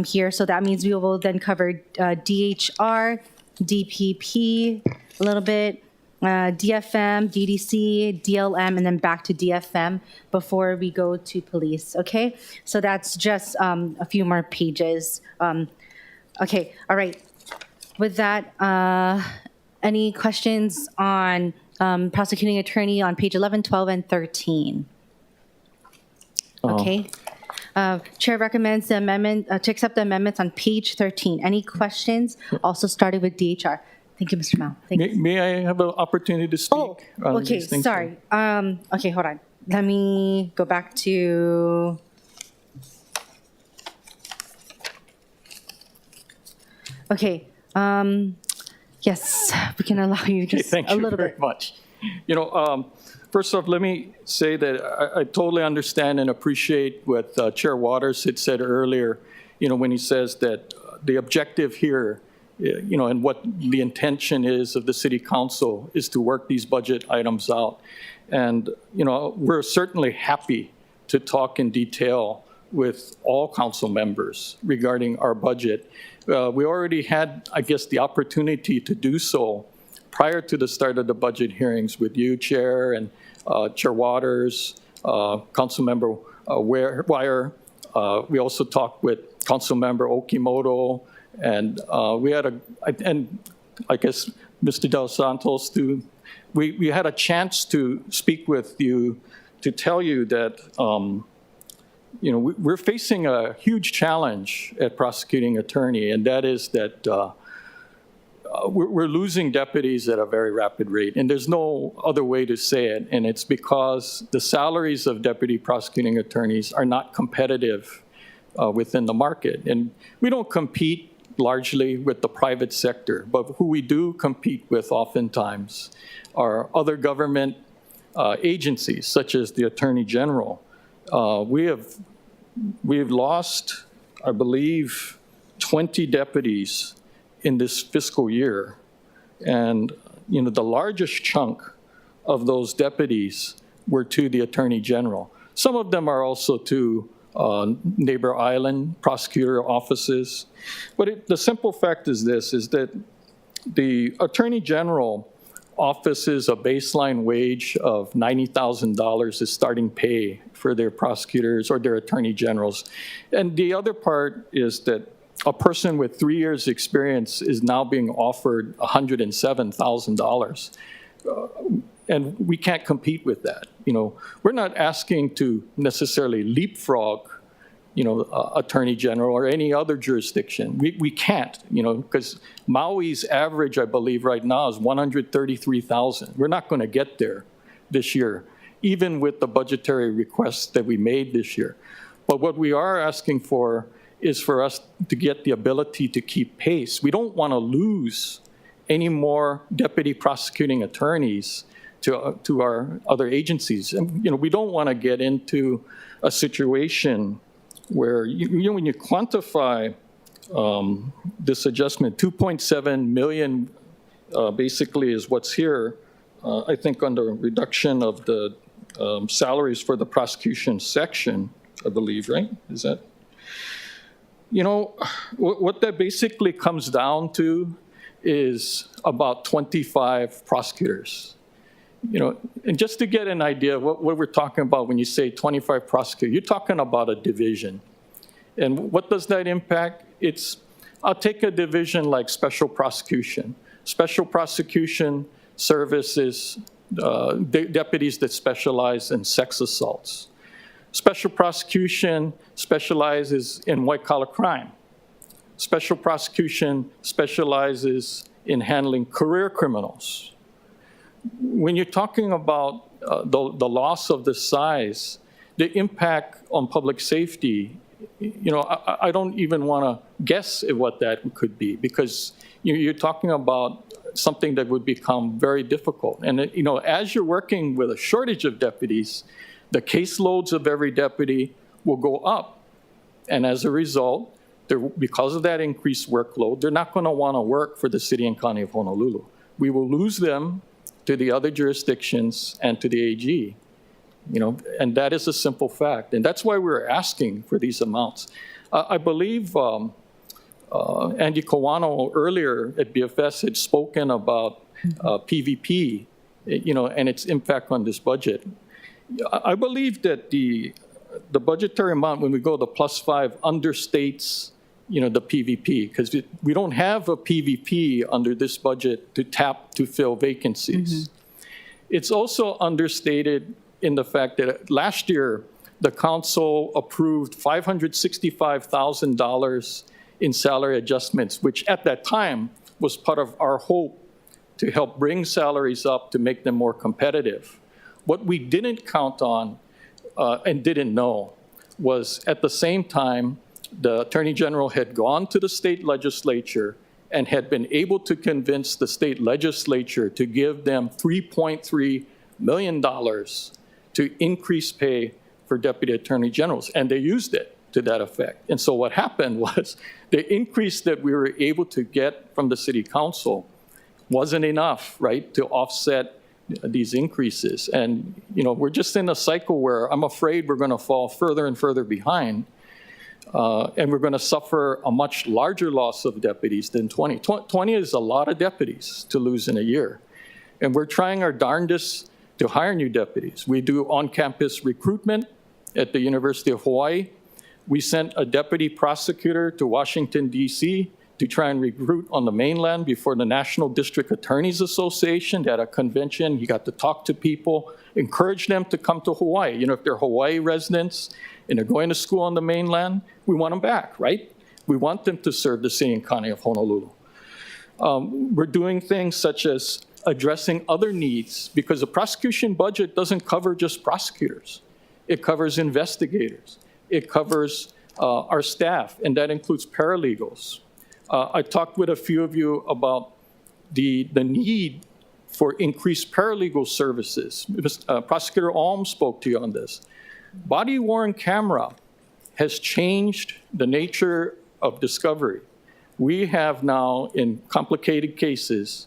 here. So that means we will then cover DHR, DPP a little bit, DFM, DDC, DLM, and then back to DFM before we go to police, okay? So that's just a few more pages. Okay, all right. With that, any questions on prosecuting attorney on page 11, 12, and 13? Okay. Chair recommends the amendment, to accept the amendments on page 13. Any questions? Also started with DHR. Thank you, Mr. Mao. Thank you. May I have an opportunity to speak? Oh, on okay, these things? sorry. Okay, hold on. Let me go back to... Okay, yes, we can allow you just Thank a you little very bit. much. First off, let me say that I totally understand and appreciate what Chair Waters had said earlier, when he says that the objective here, and what the intention is of the City Council is to work these budget items out. And, we're certainly happy to talk in detail with all council members regarding our budget. We already had, I guess, the opportunity to do so prior to the start of the budget hearings with you, Chair, and Chair Waters, Councilmember Wire. We also talked with Councilmember Okimoto, and we had and I guess Mr. Del Santos too. We had a chance to speak with you to tell you that we're facing a huge challenge at prosecuting attorney, and that is that we're losing deputies at a very rapid rate, and there's no other way to say it, and it's because the salaries of deputy prosecuting attorneys are not competitive within the market. And we don't compete largely with the private sector, but who we do compete with oftentimes are other government agencies, such as the Attorney General. We've lost, I believe, 20 deputies in this fiscal year. And, the largest chunk of those deputies were to the Attorney General. Some of them are also to neighbor island prosecutor offices. But the simple fact is this, is that the Attorney General offices a baseline wage of $90,000 as starting pay for their prosecutors or their attorney generals. And the other part is that a person with 3 years experience is now being offered $107,000. And we can't compete with that. We're not asking to necessarily leapfrog, Attorney General or any other jurisdiction. We can't, because Maui's average, I believe, right now is $133,000. We're not going to get there this year, even with the budgetary requests that we made this year. But what we are asking for is for us to get the ability to keep pace. We don't want to lose any more deputy prosecuting attorneys to our other agencies. And, we don't want to get into a situation where, when you quantify this adjustment, 2.7 million basically is what's here, I think under reduction of the salaries for the prosecution section, I believe, right? Is that? What that basically comes down to is about 25 prosecutors. And just to get an idea of what we're talking about when you say 25 prosecutors, you're talking about a division. And what does that impact? I'll take a division like special prosecution. Special prosecution services deputies that specialize in sex assaults. Special prosecution specializes in white-collar crime. Special prosecution specializes in handling career criminals. When you're talking about the loss of this size, the impact on public safety, I don't even want to guess at what that could be, because you're talking about something that would become very difficult. And, as you're working with a shortage of deputies, the caseloads of every deputy will go up. And as a result, because of that increased workload, they're not going to want to work for the City and County of Honolulu. We will lose them to the other jurisdictions and to the AG, and that is a simple fact. And that's why we're asking for these amounts. I believe Andy Kawano earlier at BFS had spoken about PVP, and its impact on this budget. I believe that the budgetary amount, when we go to +5, understates the PVP, because we don't have a PVP under this budget to fill vacancies. It's also understated in the fact that last year, the council approved $565,000 in salary adjustments, which at that time was part of our hope to help bring salaries up to make them more competitive. What we didn't count on and didn't know was at the same time, the Attorney General had gone to the state legislature and had been able to convince the state legislature to give them $3.3 million to increase pay for deputy attorney generals, and they used it to that effect. And so what happened was the increase that we were able to get from the city council wasn't enough, right, to offset these increases. And, you know, we're just in a cycle where I'm afraid we're going to fall further and further behind, and we're going to suffer a much larger loss of deputies than 20. 20 is a lot of deputies to lose in a year. And we're trying our darndest to hire new deputies. We do on-campus recruitment at the University of Hawaii. We sent a deputy prosecutor to Washington, D.C. to try and recruit on the mainland before the National District Attorneys Association. They had a convention. He got to talk to people, encourage them to come to Hawaii. You know, if they're Hawaii residents and they're going to school on the mainland, we want them back, right? We want them to serve the city and county of Honolulu. We're doing things such as addressing other needs, because the prosecution budget doesn't cover just prosecutors. It covers investigators. It covers our staff, and that includes paralegals. I talked with a few of you about the need for increased paralegal services. Prosecutor Alm spoke to you on this. Body-worn camera has changed the nature of discovery. We have now, in complicated cases,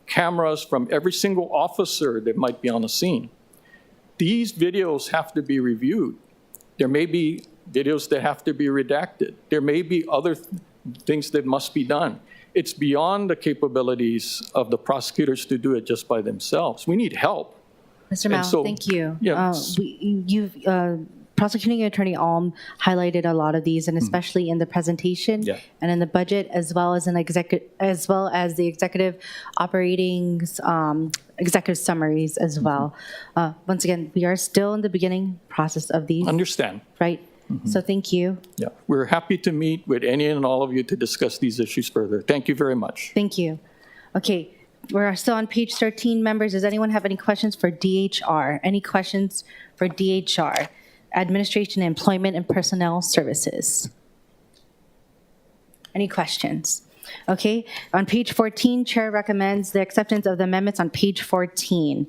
cameras from every single officer that might be on the scene. These videos have to be reviewed. There may be videos that have to be redacted. There may be other things that must be done. It's beyond the capabilities of the prosecutors to do it just by themselves. We need help. Mr. Mao, thank you. Yeah, Prosecuting Attorney Alm highlighted a lot of these, and especially in the presentation and in the budget, as well as the executive operating executive summaries as well. Once again, we are still in the beginning process of these. Understand. Right. So thank you. Yeah, we're happy to meet with any and all of you to discuss these issues further. Thank you very much. Thank you. Okay, we're still on page 13, members. Does anyone have any questions for DHR? Any questions for DHR? Administration, Employment, and Personnel Services. Any questions? Okay, on page 14, Chair recommends the acceptance of the amendments on page 14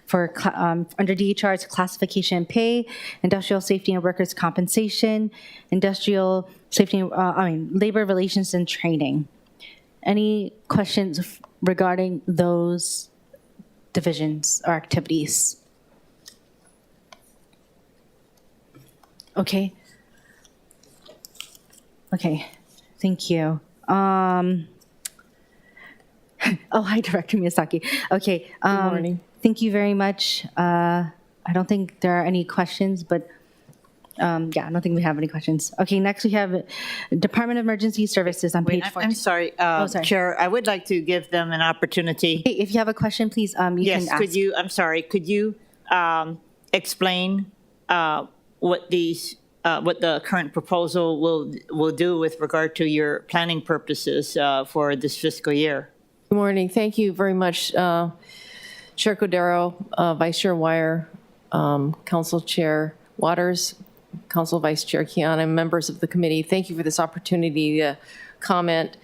for under DHR's classification and pay, industrial safety and workers' compensation, industrial safety, labor relations and training. Any questions regarding those divisions or activities? Okay. Okay, thank you. Oh, hi, Director Miyazaki. Okay. Good morning. Thank you very much. I don't think there are any questions, but I don't think we have any questions. Okay, next we have Department of Emergency Services on page 14. I'm sorry, Chair, I would like to give them an opportunity. Hey, if you have a question, please, you can ask. Yes, could you explain what the current proposal will do with regard to your planning purposes for this fiscal year? Good morning. Thank you very much, Chair Cordero, Vice Chair Wire, Council Chair Waters, Council Vice Chair Kiana, members of the committee. Thank you for this opportunity to comment.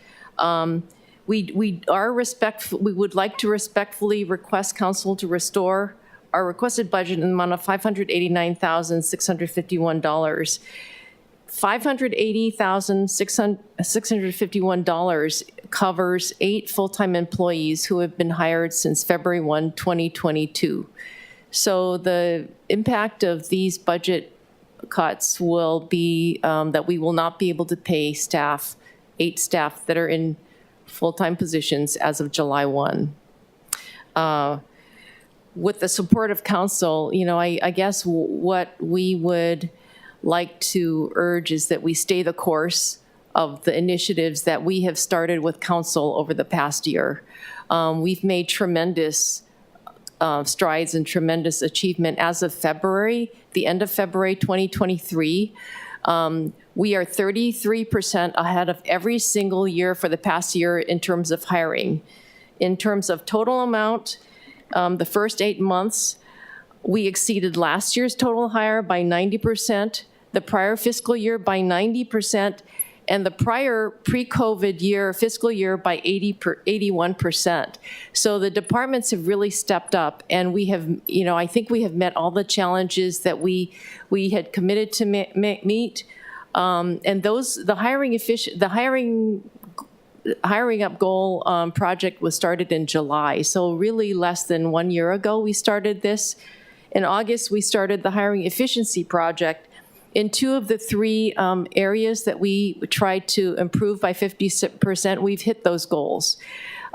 We would like to respectfully request Council to restore our requested budget in the amount of $589,651. $580,651 covers 8 full-time employees who have been hired since February 1, 2022. So the impact of these budget cuts will be that we will not be able to pay 8 staff that are in full-time positions as of July 1. With the support of council, I guess what we would like to urge is that we stay the course of the initiatives that we have started with council over the past year. We've made tremendous strides and tremendous achievement. As of February, the end of February 2023, we are 33% ahead of every single year for the past year in terms of hiring. In terms of total amount, the first 8 months, we exceeded last year's total hire by 90%, the prior fiscal year by 90%, and the prior pre-COVID year, fiscal year by 81%. So the departments have really stepped up, and we have, I think we have met all the challenges that we had committed to meet. And the hiring up goal project was started in July. So really less than 1 year ago, we started this. In August, we started the hiring efficiency project. In 2 of the 3 areas that we tried to improve by 50%, we've hit those goals.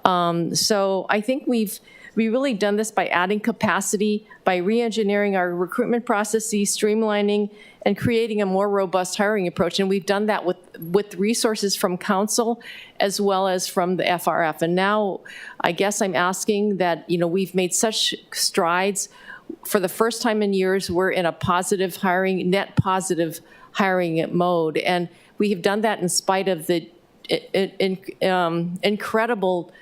So I think we've really done this by adding capacity, by re-engineering our recruitment processes, streamlining, and creating a more robust hiring approach. And we've done that with resources from council as well as from the FRF. And now I guess I'm asking that, we've made such strides. For the first time in years, we're in a net positive hiring mode. And we have done that in spite of the incredible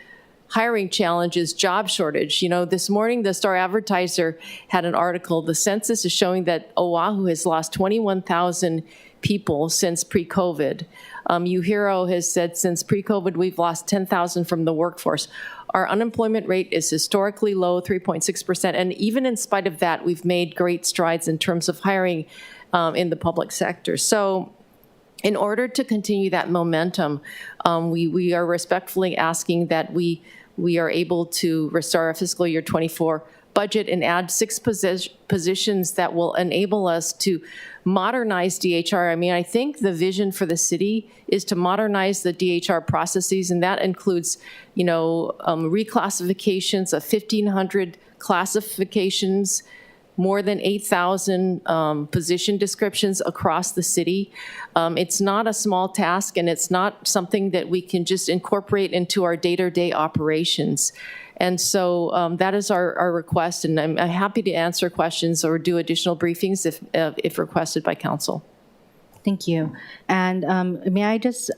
hiring challenges, job shortage. This morning, the Star Advertiser had an article. The census is showing that Oahu has lost 21,000 people since pre-COVID. UHERO has said since pre-COVID, we've lost 10,000 from the workforce. Our unemployment rate is historically low, 3.6%. And even in spite of that, we've made great strides in terms of hiring in the public sector. So in order to continue that momentum, we are respectfully asking that we are able to restore our fiscal year 24 budget and add 6 positions that will enable us to modernize DHR. I mean, I think the vision for the city is to modernize the DHR processes, and that includes, reclassifications of 1,500 classifications, more than 8,000 position descriptions across the city. It's not a small task, and it's not something that we can just incorporate into our day-to-day operations. And so that is our request, and I'm happy to answer questions or do additional briefings if requested by council. Thank you. And may I just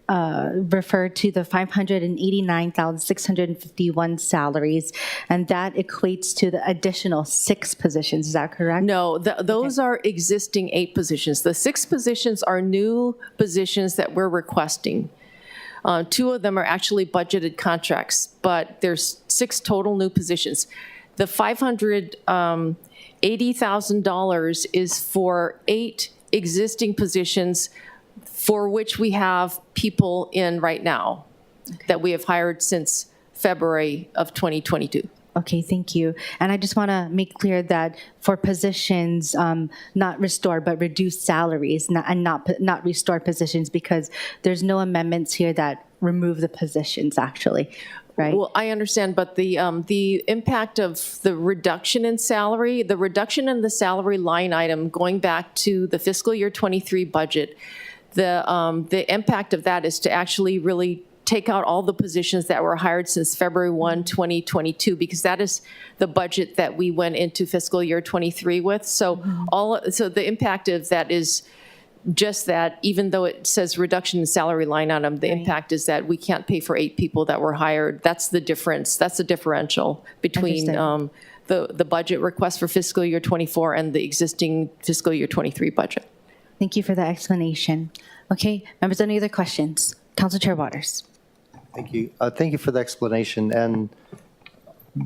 refer to the 589,651 salaries, and that equates to the additional 6 positions. Is that correct? No, those are existing 8 positions. The 6 positions are new positions that we're requesting. 2 of them are actually budgeted contracts, but there's 6 total new positions. The $580,000 is for 8 existing positions for which we have people in right now that we have hired since February of 2022. Okay, thank you. And I just want to make clear that for positions, not restore, but reduce salaries, not restore positions, because there's no amendments here that remove the positions, actually, right? Well, I understand, but the impact of the reduction in salary, the reduction in the salary line item going back to the fiscal year 23 budget, the impact of that is to actually really take out all the positions that were hired since February 1, 2022, because that is the budget that we went into fiscal year 23 with. So so the impact of that is just that, even though it says reduction in salary line item, the impact is that we can't pay for 8 people that were hired. That's the difference. That's the differential between the budget request for fiscal year 24 and the existing fiscal year 23 budget. Thank you for the explanation. Okay, members, any other questions? Council Chair Waters. Thank you. Thank you for the explanation. And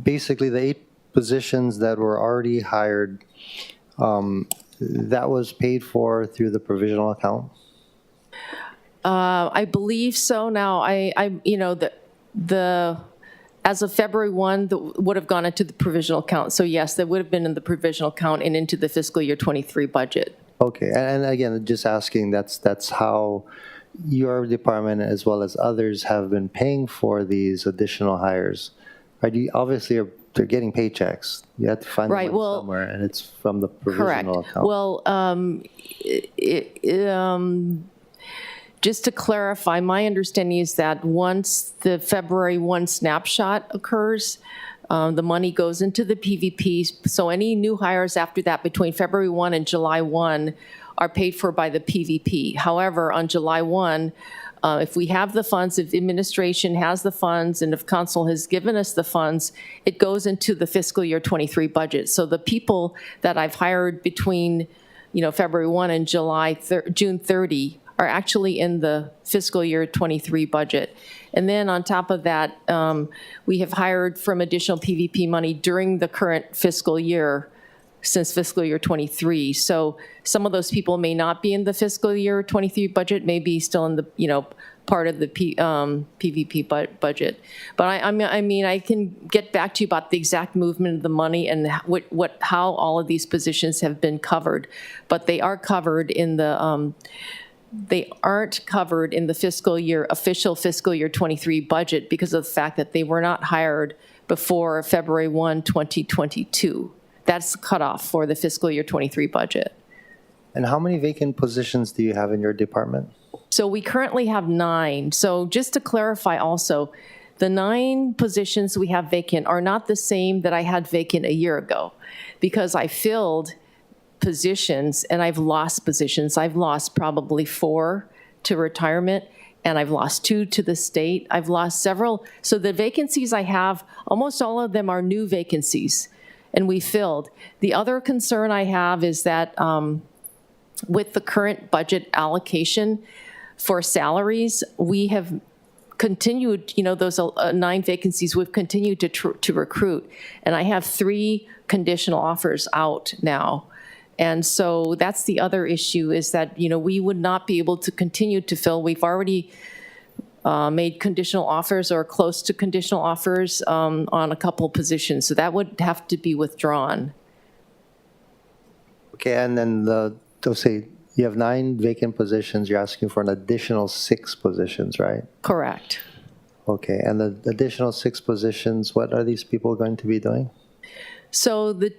basically, the 8 positions that were already hired, that was paid for through the provisional account? I believe so. Now, as of February 1, would have gone into the provisional account. So yes, that would have been in the provisional account and into the fiscal year 23 budget. Okay, and again, just asking, that's how your department as well as others have been paying for these additional hires, right? Obviously, they're getting paychecks. You have to find them somewhere, and it's from the provisional account. Well, just to clarify, my understanding is that once the February 1 snapshot occurs, The money goes into the PVP, so any new hires after that between February 1 and July 1 are paid for by the PVP. However, on July 1, if we have the funds, if administration has the funds, and if council has given us the funds, it goes into the fiscal year 23 budget. So the people that I've hired between, February 1 and June 30 are actually in the fiscal year 23 budget. And then on top of that, we have hired from additional PVP money during the current fiscal year since fiscal year 23. So some of those people may not be in the fiscal year 23 budget, may be still in the, part of the PVP budget. But I mean, I can get back to you about the exact movement of the money and how all of these positions have been covered. But they are covered in the, they aren't covered in the official fiscal year 23 budget because of the fact that they were not hired before February 1, 2022. That's the cutoff for the fiscal year 23 budget. And how many vacant positions do you have in your department? So we currently have 9. So just to clarify also, the 9 positions we have vacant are not the same that I had vacant a year ago, because I filled positions and I've lost positions. I've lost probably 4 to retirement, and I've lost 2 to the state. I've lost several. So the vacancies I have, almost all of them are new vacancies, and we filled. The other concern I have is that with the current budget allocation for salaries, we have continued, those 9 vacancies, we've continued to recruit. And I have 3 conditional offers out now. And so that's the other issue, is that, we would not be able to continue to fill. We've already made conditional offers or close to conditional offers on a couple positions. So that would have to be withdrawn. Okay, and then let's say you have 9 vacant positions, you're asking for an additional 6 positions, right? Correct. Okay, and the additional 6 positions, what are these people going to be doing? So the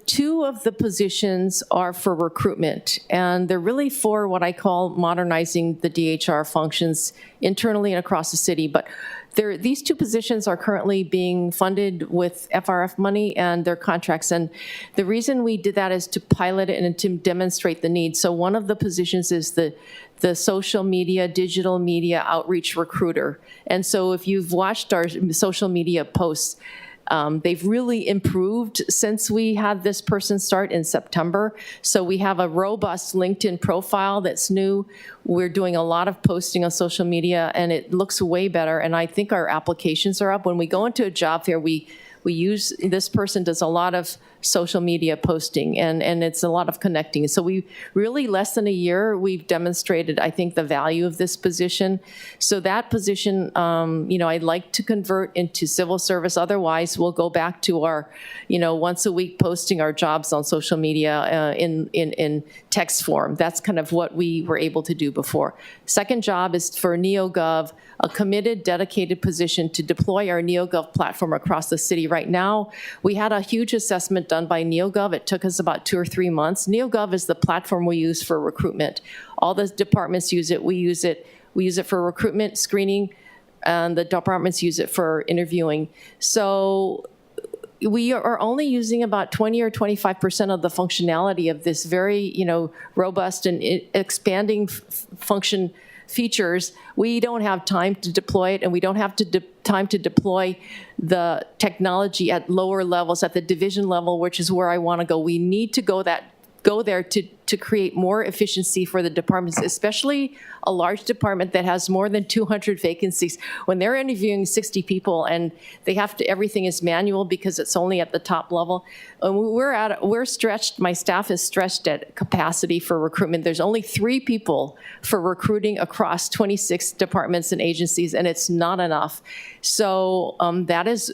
2 of the positions are for recruitment, and they're really for what I call modernizing the DHR functions internally and across the city. But these 2 positions are currently being funded with FRF money and their contracts. And the reason we did that is to pilot it and to demonstrate the need. So one of the positions is the social media, digital media outreach recruiter. And so if you've watched our social media posts, they've really improved since we had this person start in September. So we have a robust LinkedIn profile that's new. We're doing a lot of posting on social media, and it looks way better. And I think our applications are up. When we go into a job fair, we use, this person does a lot of social media posting, and it's a lot of connecting. So we really, less than a year, we've demonstrated, I think, the value of this position. So that position, I'd like to convert into civil service. Otherwise, we'll go back to our, once a week posting our jobs on social media in text form. That's kind of what we were able to do before. Second job is for NeoGov, a committed, dedicated position to deploy our NeoGov platform across the city. Right now, we had a huge assessment done by NeoGov. It took us about 2 or 3 months. NeoGov is the platform we use for recruitment. All the departments use it. We use it for recruitment, screening, and the departments use it for interviewing. So we are only using about 20 or 25% of the functionality of this very, robust and expanding function features. We don't have time to deploy it, and we don't have time to deploy the technology at lower levels, at the division level, which is where I want to go. We need to go there to create more efficiency for the departments, especially a large department that has more than 200 vacancies. When they're interviewing 60 people and they have to, everything is manual because it's only at the top level. We're stretched, my staff is stretched at capacity for recruitment. There's only 3 people for recruiting across 26 departments and agencies, and it's not enough. So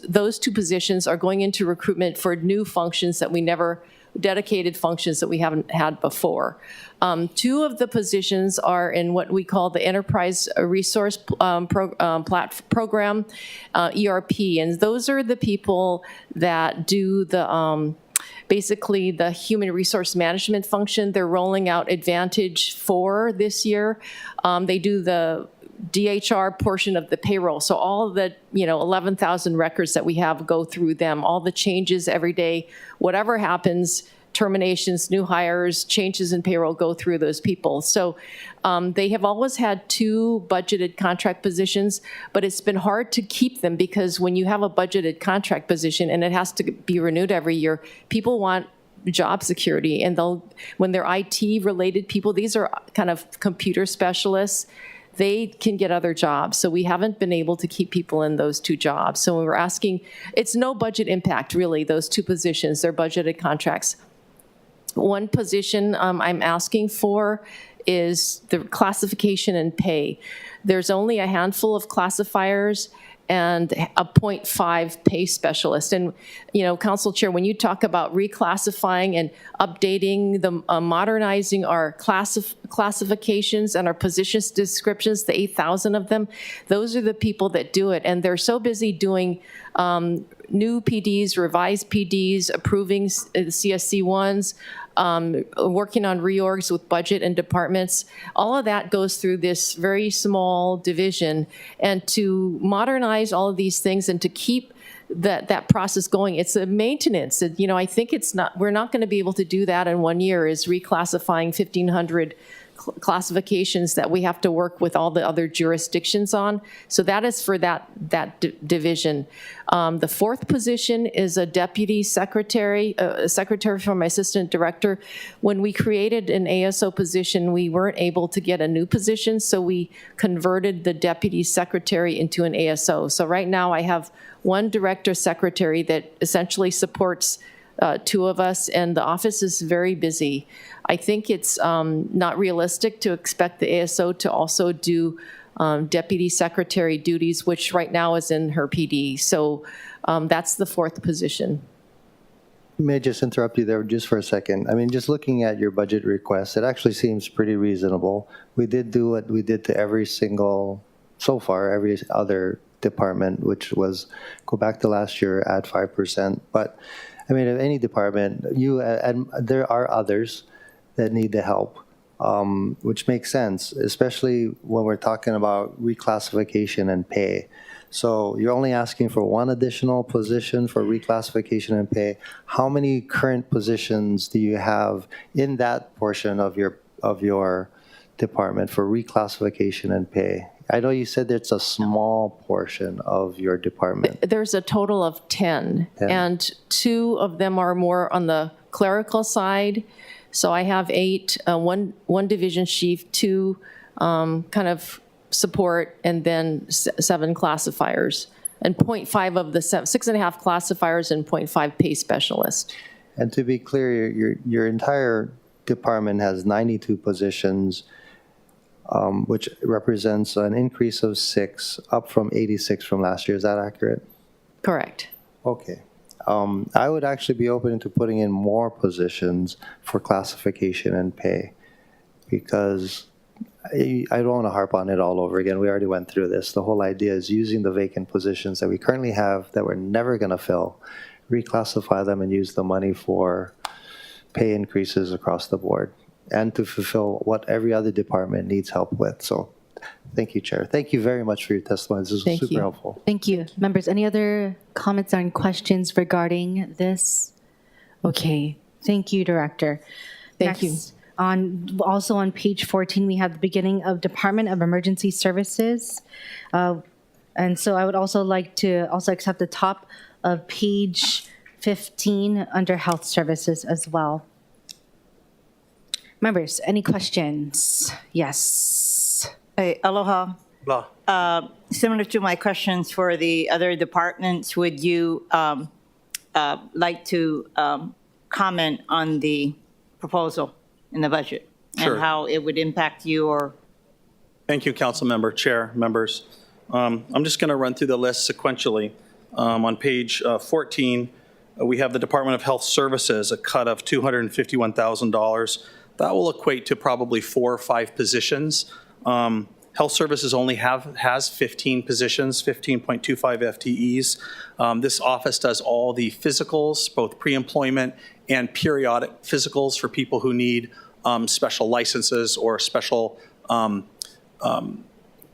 those 2 positions are going into recruitment for new functions that we never, dedicated functions that we haven't had before. 2 of the positions are in what we call the Enterprise Resource Program, ERP, and those are the people that do the basically the human resource management function. They're rolling out Advantage 4 this year. They do the DHR portion of the payroll. So all the, 11,000 records that we have go through them, all the changes every day, whatever happens, terminations, new hires, changes in payroll go through those people. So they have always had 2 budgeted contract positions, but it's been hard to keep them because when you have a budgeted contract position and it has to be renewed every year, people want job security, and when they're IT related people, these are kind of computer specialists, they can get other jobs. So we haven't been able to keep people in those 2 jobs. So we were asking, it's no budget impact really, those 2 positions, they're budgeted contracts. One position I'm asking for is the classification and pay. There's only a handful of classifiers and a 0.5 pay specialist. And, Council Chair, when you talk about reclassifying and updating, modernizing our classifications and our positions descriptions, the 8,000 of them, those are the people that do it. And they're so busy doing new PDs, revised PDs, approving CSC ones, working on reorgs with budget and departments. All of that goes through this very small division. And to modernize all of these things and to keep that process going, it's a maintenance. I think we're not going to be able to do that in 1 year, is reclassifying 1,500 classifications that we have to work with all the other jurisdictions on. So that is for that division. The 4th position is a deputy secretary, a secretary for my assistant director. When we created an ASO position, we weren't able to get a new position, so we converted the deputy secretary into an ASO. So right now I have 1 director secretary that essentially supports 2 of us, and the office is very busy. I think it's not realistic to expect the ASO to also do deputy secretary duties, which right now is in her PD. So that's the 4th position. May I just interrupt you there just for a second? I mean, just looking at your budget request, it actually seems pretty reasonable. We did do what we did to every other department, which was go back to last year, add 5%. But I mean, if any department, and there are others that need the help, which makes sense, especially when we're talking about reclassification and pay. So you're only asking for 1 additional position for reclassification and pay. How many current positions do you have in that portion of your department for reclassification and pay? I know you said it's a small portion of your department. There's a total of 10, and 2 of them are more on the clerical side. So I have 8, one division chief, 2 kind of support, and then 7 classifiers, and 0.5 of the 6.5 classifiers and 0.5 pay specialist. And to be clear, your entire department has 92 positions, which represents an increase of 6, up from 86 from last year. Is that accurate? Correct. Okay. I would actually be open to putting in more positions for classification and pay, because I don't want to harp on it all over again. We already went through this. The whole idea is using the vacant positions that we currently have that we're never going to fill, reclassify them and use the money for pay increases across the board, and to fulfill what every other department needs help with. So thank you, Chair. Thank you very much for your testimony. This was super helpful. Thank you. Members, any other comments or questions regarding this? Okay. Thank you, Director. Thank you. Also on page 14, we have the beginning of Department of Emergency Services. And so I would also like to accept the top of page 15 under Health Services as well. Members, any questions? Yes. Hey, aloha. Similar to my questions for the other departments, would you like to comment on the proposal in the budget? Sure. And how it would impact you or? Thank you, Council Member, Chair, members. I'm just going to run through the list sequentially. On page 14, we have the Department of Health Services, a cut of $251,000. That will equate to probably 4 or 5 positions. Health Services only has 15 positions, 15.25 FTEs. This office does all the physicals, both pre-employment and periodic physicals for people who need special licenses or special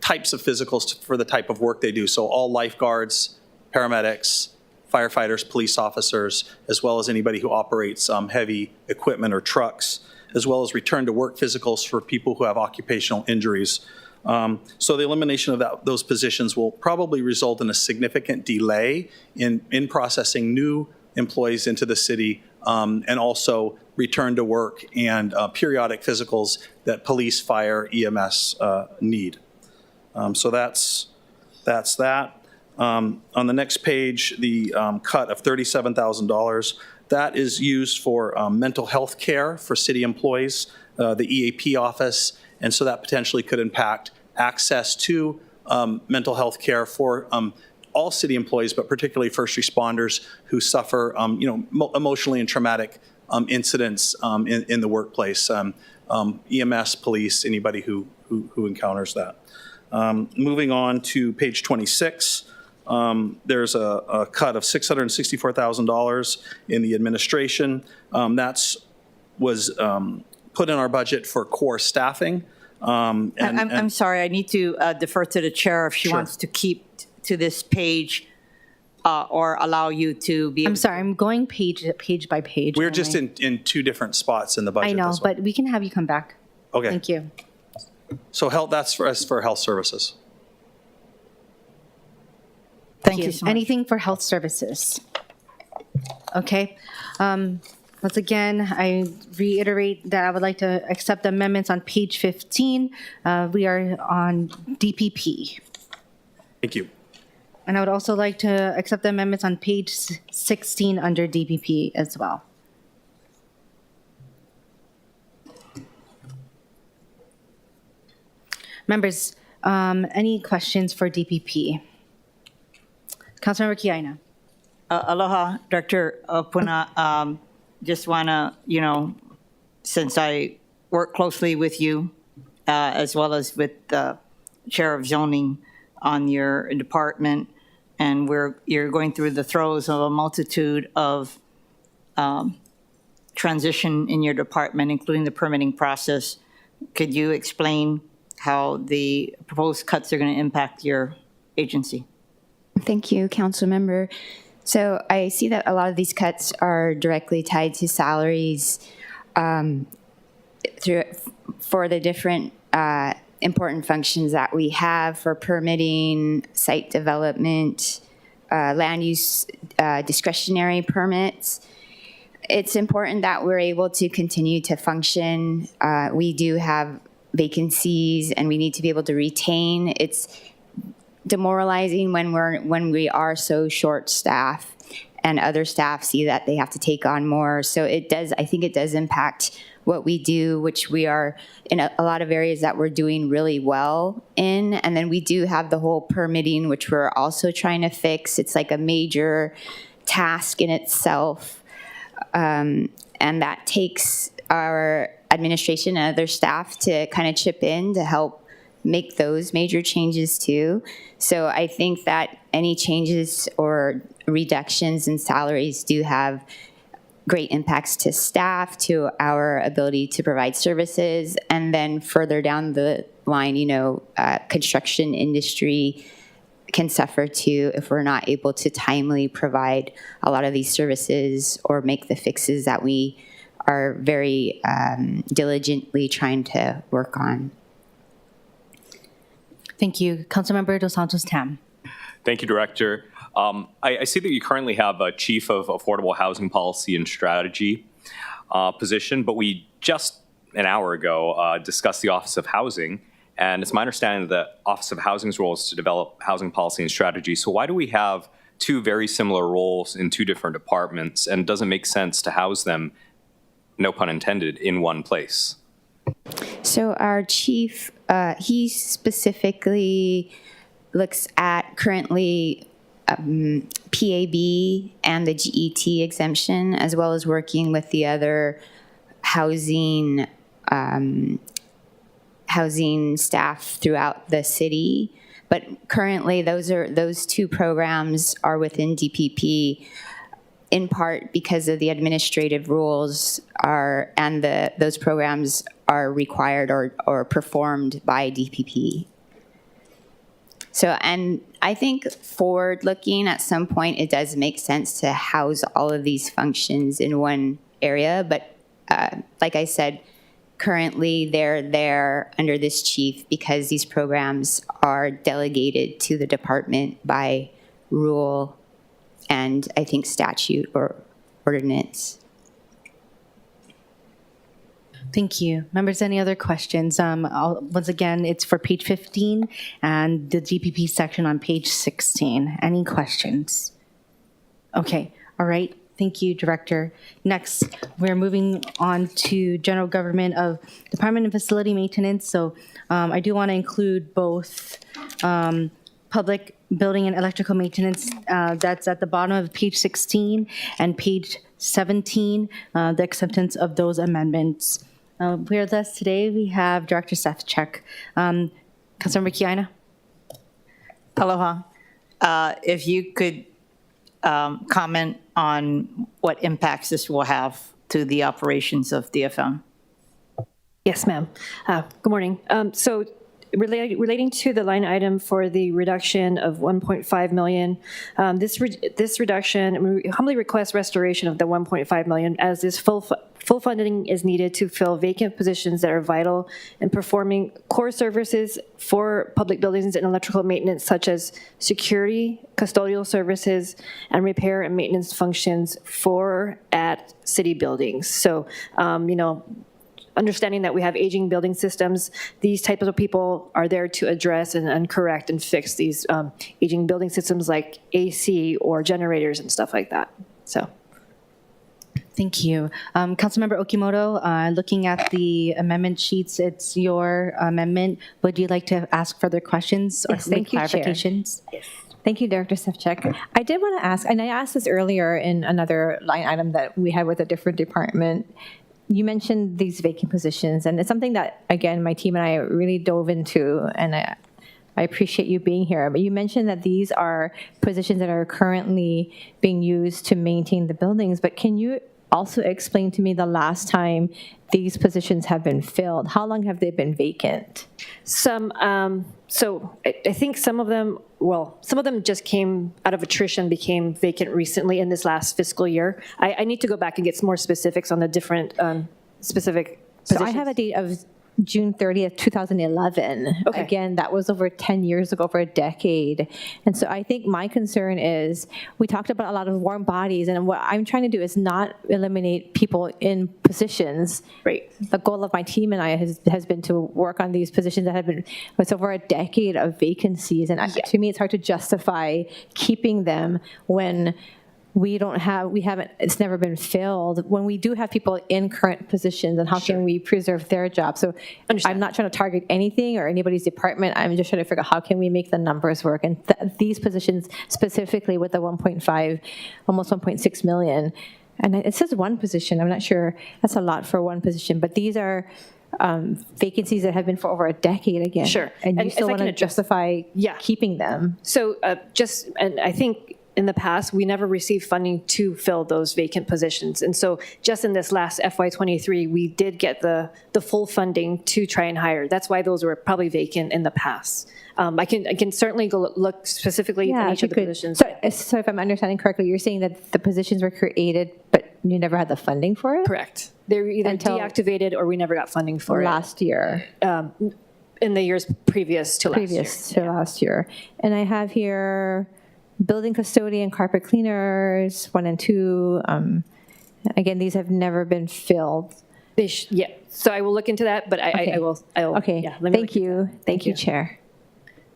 types of physicals for the type of work they do. So all lifeguards, paramedics, firefighters, police officers, as well as anybody who operates heavy equipment or trucks, as well as return to work physicals for people who have occupational injuries. So the elimination of those positions will probably result in a significant delay in processing new employees into the city, and also return to work and periodic physicals that police, fire, EMS need. So that's that. On the next page, the cut of $37,000, that is used for mental health care for city employees, the EAP office, and so that potentially could impact access to mental health care for all city employees, but particularly first responders who suffer, emotionally and traumatic incidents in the workplace. EMS, police, anybody who encounters that. Moving on to page 26, there's a cut of $664,000 in the administration. That was put in our budget for core staffing. I'm sorry, I need to defer to the chair if she wants to keep to this page or allow you to be. I'm sorry, I'm going page by page. We're just in two different spots in the budget. I know, but we can have you come back. Okay. Thank you. So that's for health services. Thank you so much. Anything for health services? Okay. Once again, I reiterate that I would like to accept the amendments on page 15. We are on DPP. Thank you. And I would also like to accept the amendments on page 16 under DPP as well. Members, any questions for DPP? Councilmember Kiaina. Aloha, Director Puna. Just want to, since I work closely with you, as well as with the Chair of Zoning on your department, and you're going through the throes of a multitude of transition in your department, including the permitting process. Could you explain how the proposed cuts are going to impact your agency? Thank you, Council Member. So I see that a lot of these cuts are directly tied to salaries for the different important functions that we have for permitting, site development, land use discretionary permits. It's important that we're able to continue to function. We do have vacancies and we need to be able to retain. It's demoralizing when we are so short-staffed and other staff see that they have to take on more. So I think it does impact what we do, which we are in a lot of areas that we're doing really well in. And then we do have the whole permitting, which we're also trying to fix. It's like a major task in itself. And that takes our administration and other staff to kind of chip in to help make those major changes too. So I think that any changes or reductions in salaries do have great impacts to staff, to our ability to provide services, and then further down the line, construction industry can suffer too if we're not able to timely provide a lot of these services or make the fixes that we are very diligently trying to work on. Thank you. Councilmember Dos Santos Tam. Thank you, Director. I see that you currently have a Chief of Affordable Housing Policy and Strategy position, but we just an hour ago discussed the Office of Housing, and it's my understanding that the Office of Housing's role is to develop housing policy and strategy. So why do we have two very similar roles in two different departments, and does it make sense to house them, no pun intended, in one place? So our chief, he specifically looks at currently PAB and the GET exemption, as well as working with the other housing staff throughout the city. But currently, those two programs are within DPP, in part because of the administrative rules those programs are required or performed by DPP. So, and I think forward-looking, at some point, it does make sense to house all of these functions in one area. But like I said, currently they're there under this chief because these programs are delegated to the department by rule and I think statute or ordinance. Thank you. Members, any other questions? Once again, it's for page 15 and the DPP section on page 16. Any questions? Okay, all right. Thank you, Director. Next, we're moving on to General Government of Department of Facility Maintenance. So I do want to include both public building and electrical maintenance. That's at the bottom of page 16 and page 17, the acceptance of those amendments. Here with us today, we have Director Sefcik. Councilmember Kiana. Aloha. If you could comment on what impacts this will have to the operations of DFM. Yes, ma'am. Good morning. So relating to the line item for the reduction of 1.5 million, this reduction, we humbly request restoration of the 1.5 million as this full funding is needed to fill vacant positions that are vital in performing core services for public buildings and electrical maintenance, such as security, custodial services, and repair and maintenance functions at city buildings. So, understanding that we have aging building systems, these types of people are there to address and correct and fix these aging building systems like AC or generators and stuff like that. So. Thank you. Councilmember Okimoto, looking at the amendment sheets, it's your amendment. Would you like to ask further questions or Yes, make thank you, Chair. clarifications? Yes. Thank you, Director Sefcik. I did want to ask, and I asked this earlier in another line item that we had with a different department. You mentioned these vacant positions, and it's something that, again, my team and I really dove into, and I appreciate you being here. But you mentioned that these are positions that are currently being used to maintain the buildings, but can you also explain to me the last time these positions have been filled? How long have they been vacant? So I think some of them just came out of attrition, became vacant recently in this last fiscal year. I need to go back and get some more specifics on the different specific positions. So I have a date of June 30th, 2011. Okay. Again, that was over 10 years ago, for a decade. And so I think my concern is, we talked about a lot of warm bodies, and what I'm trying to do is not eliminate people in positions. Right. The goal of my team and I has been to work on these positions that have been, it's over a decade of vacancies. And to me, it's hard to justify keeping them when it's never been filled, when we do have people in current positions, and how can we preserve their jobs? So I'm not trying to target anything or anybody's department. I'm just trying to figure out how can we make the numbers work. And these positions specifically with the 1.5, almost 1.6 million, and it says one position. I'm not sure that's a lot for one position, but these are vacancies that have been for over a decade again. Sure. And you still want to justify keeping them. So and I think in the past, we never received funding to fill those vacant positions. And so just in this last FY23, we did get the full funding to try and hire. That's why those were probably vacant in the past. I can certainly go look specifically at each of the positions. So if I'm understanding correctly, you're saying that the positions were created, but you never had the funding for it? Correct. They were either deactivated or we never got funding for it. Last year. In the years previous to last year. And I have here building custodian, carpet cleaners, 1 and 2. Again, these have never been filled. So I will look into that, but I will. Okay. Yeah, Thank you. Thank you, Chair.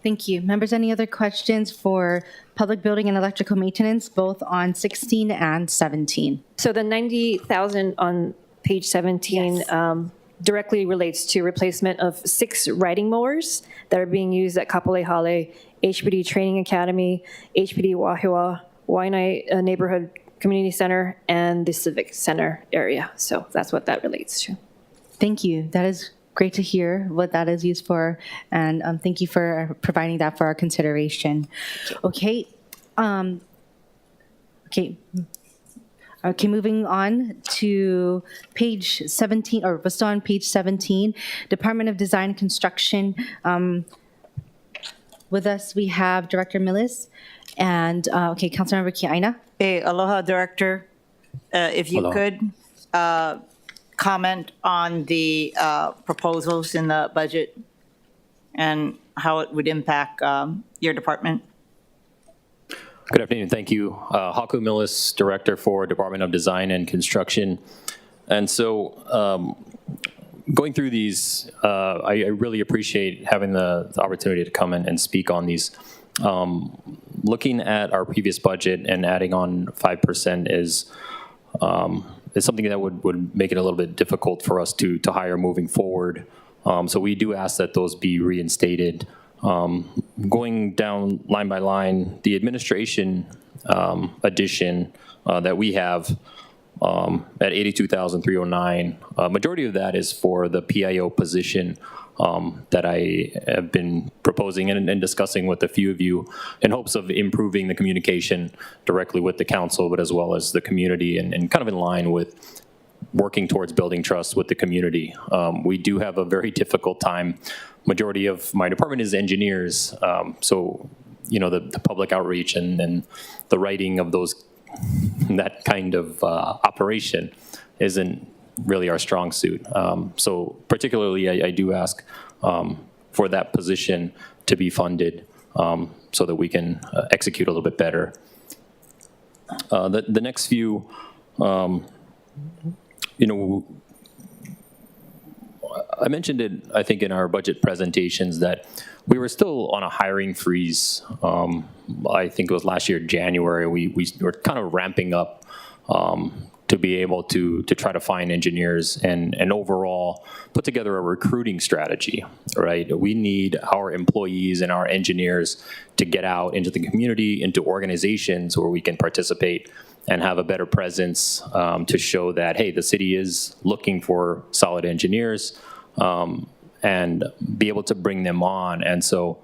Thank you. Members, any other questions for public building and electrical maintenance, both on 16 and 17? So the 90,000 on page 17 directly relates to replacement of 6 riding mowers that are being used at Kapolei, HPD Training Academy, HPD Wahiawa, Waianae Neighborhood Community Center, and the Civic Center area. So that's what that relates to. Thank you. That is great to hear what that is used for, and thank you for providing that for our consideration. Okay. Okay, moving on to page 17, or we're still on page 17, Department of Design and Construction. With us, we have Director Millis and, okay, Councilmember Kiaina. Hey, aloha, Director. If you could comment on the proposals in the budget and how it would impact your department. Good afternoon. Thank you. Haku Millis, Director for Department of Design and Construction. And so going through these, I really appreciate having the opportunity to come in and speak on these. Looking at our previous budget and adding on 5% is something that would make it a little bit difficult for us to hire moving forward. So we do ask that those be reinstated. Going down line by line, the administration addition that we have at $82,309, majority of that is for the PIO position that I have been proposing and discussing with a few of you in hopes of improving the communication directly with the council, but as well as the community and kind of in line with working towards building trust with the community. We do have a very difficult time. Majority of my department is engineers, so you know the public outreach and the writing of those that kind of operation isn't really our strong suit. So particularly, I do ask for that position to be funded so that we can execute a little bit better. The next few, you know, I mentioned it, I think, in our budget presentations that we were still on a hiring freeze. I think it was last year, January, we were kind of ramping up to be able to try to find engineers and overall put together a recruiting strategy, right? We need our employees and our engineers to get out into the community, into organizations where we can participate and have a better presence to show that, hey, the city is looking for solid engineers and be able to bring them on. And so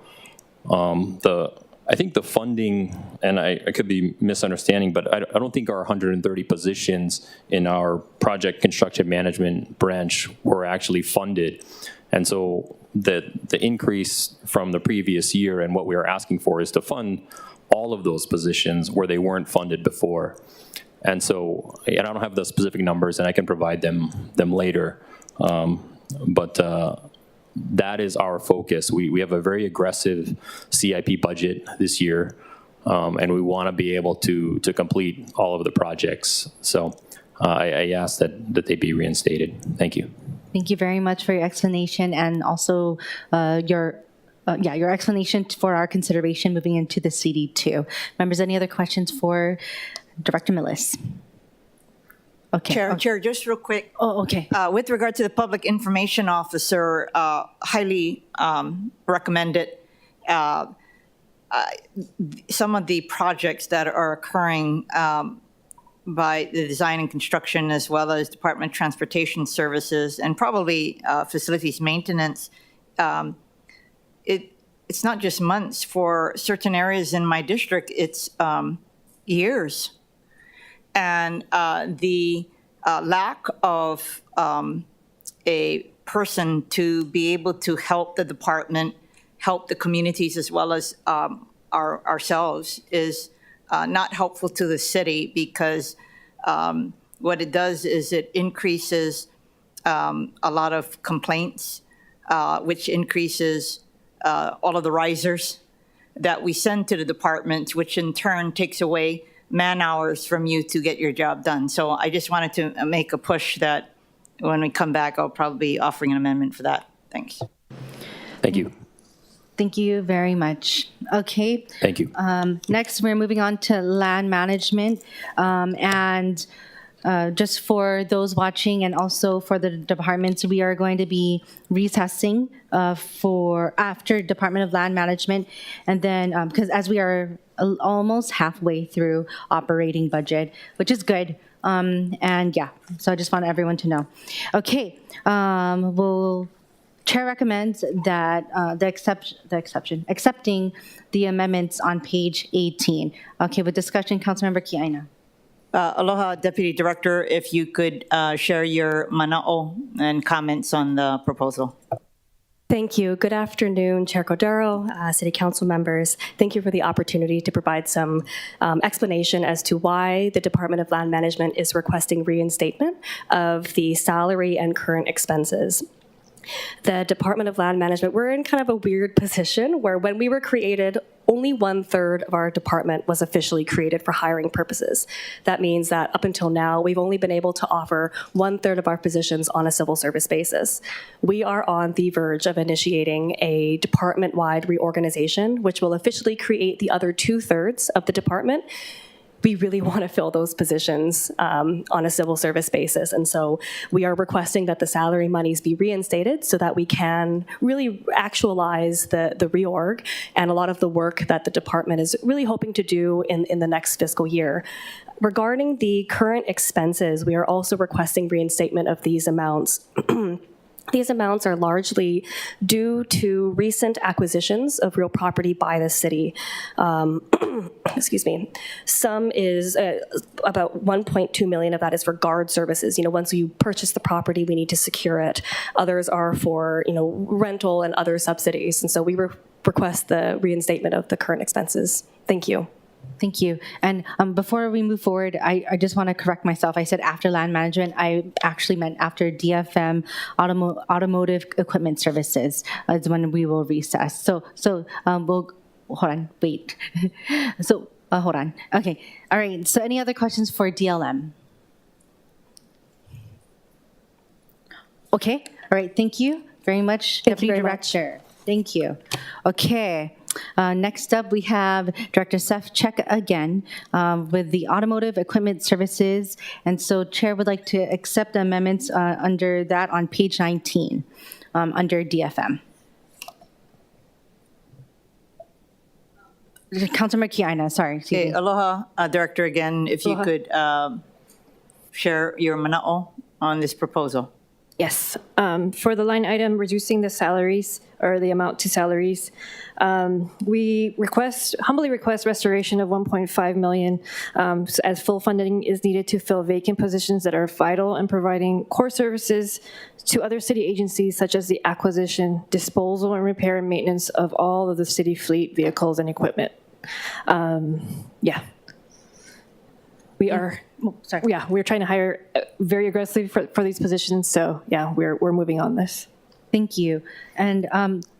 I think the funding, and I could be misunderstanding, but I don't think our 130 positions in our project construction management branch were actually funded. And so the increase from the previous year and what we are asking for is to fund all of those positions where they weren't funded before. And so, and I don't have the specific numbers, and I can provide them later. But that is our focus. We have a very aggressive CIP budget this year, and we want to be able to complete all of the projects. So I ask that they be reinstated. Thank you. Thank you very much for your explanation and also your explanation for our consideration moving into the CD2. Members, any other questions for Director Millis? Okay. Chair, just real quick. Oh, okay. With regard to the public information officer, highly recommended. Some of the projects that are occurring by the design and construction, as well as Department of Transportation Services, and probably facilities maintenance, it's not just months. For certain areas in my district, it's years. And the lack of a person to be able to help the department, help the communities, as well as ourselves is not helpful to the city, because what it does is it increases a lot of complaints, which increases all of the risers that we send to the department, which in turn takes away man hours from you to get your job done. So I just wanted to make a push that when we come back, I'll probably be offering an amendment for that. Thanks. Thank you. Thank you very much. Okay. Thank you. Next, we're moving on to land management. And just for those watching and also for the departments, we are going to be recessing for after Department of Land Management. And then, because as we are almost halfway through operating budget, which is good. And yeah, so I just want everyone to know. Okay, Chair recommends that accepting the amendments on page 18. Okay, with discussion, Councilmember Kiaina. Aloha, Deputy Director, if you could share your mana'o and comments on the proposal. Thank you. Good afternoon, Chair Cordero, City Council members. Thank you for the opportunity to provide some explanation as to why the Department of Land Management is requesting reinstatement of the salary and current expenses. The Department of Land Management, we're in kind of a weird position where when we were created, only 1/3 of our department was officially created for hiring purposes. That means that up until now, we've only been able to offer 1/3 of our positions on a civil service basis. We are on the verge of initiating a department-wide reorganization, which will officially create the other 2/3 of the department. We really want to fill those positions on a civil service basis. And so we are requesting that the salary monies be reinstated so that we can really actualize the reorg and a lot of the work that the department is really hoping to do in the next fiscal year. Regarding the current expenses, we are also requesting reinstatement of these amounts. These amounts are largely due to recent acquisitions of real property by the city. Excuse me. Some is about 1.2 million of that is for guard services. Once you purchase the property, we need to secure it. Others are for, rental and other subsidies. And so we request the reinstatement of the current expenses. Thank you. Thank you. And before we move forward, I just want to correct myself. I said after land management. I actually meant after DFM, automotive equipment services, is when we will recess. So we'll, hold on, wait. So hold on. Okay. All right. So any other questions for DLM? Okay. All right. Thank you very much, Deputy Director. Thank you. Okay. Next up, we have Director Seth Check again with the automotive equipment services. And so Chair would like to accept the amendments under that on page 19 under DFM. Councilmember Kiana, sorry. Okay, aloha, Director, again, if you could share your mana'o on this proposal. Yes. For the line item, reducing the salaries or the amount to salaries, we humbly request restoration of 1.5 million as full funding is needed to fill vacant positions that are vital in providing core services to other city agencies such as the acquisition, disposal, and repair and maintenance of all of the city fleet vehicles and equipment. Yeah. We are, we're trying to hire very aggressively for these positions. So yeah, we're moving on this. Thank you. And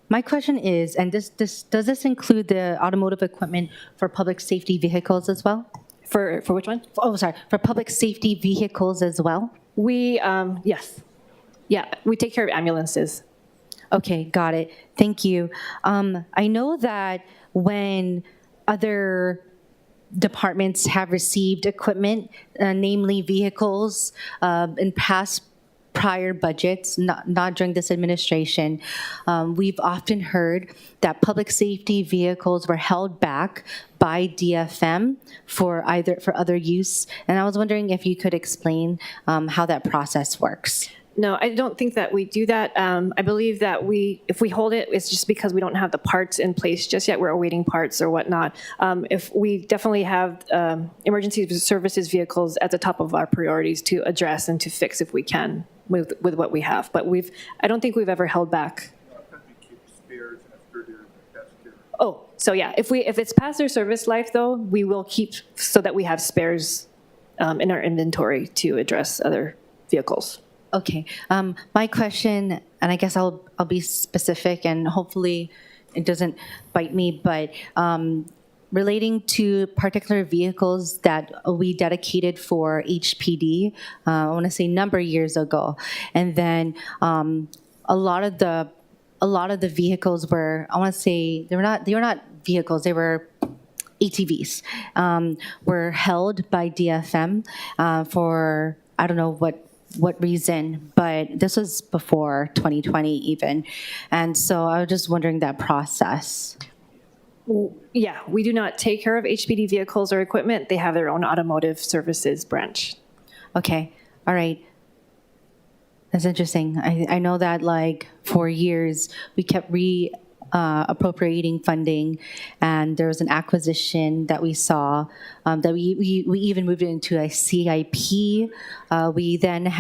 my question is, and does this include the automotive equipment for public safety vehicles as well? For which one? For public safety vehicles as well? We, yes. Yeah, we take care of ambulances. Okay, got it. Thank you. I know that when other departments have received equipment, namely vehicles, in prior budgets, not during this administration, we've often heard that public safety vehicles were held back by DFM for other use. And I was wondering if you could explain how that process works. No, I don't think that we do that. I believe that if we hold it, it's just because we don't have the parts in place just yet. We're awaiting parts or whatnot. If we definitely have emergency services vehicles at the top of our priorities to address and to fix if we can with what we have. But I don't think we've ever held back. Oh, so yeah, if it's past their service life though, we will keep so that we have spares in our inventory to address other vehicles. Okay, my question, and I guess I'll be specific and hopefully it doesn't bite me, but relating to particular vehicles that we dedicated for HPD, I want to say a number of years ago, and then a lot of the vehicles were, I want to say they were not vehicles, they were ATVs, were held by DFM for I don't know what reason, but this was before 2020 even. And so I was just wondering that process. Yeah, we do not take care of HPD vehicles or equipment. They have their own automotive services branch. Okay, all right. That's interesting. I know that like for years we kept appropriating funding, and there was an acquisition that we saw that we even moved it into a CIP. We then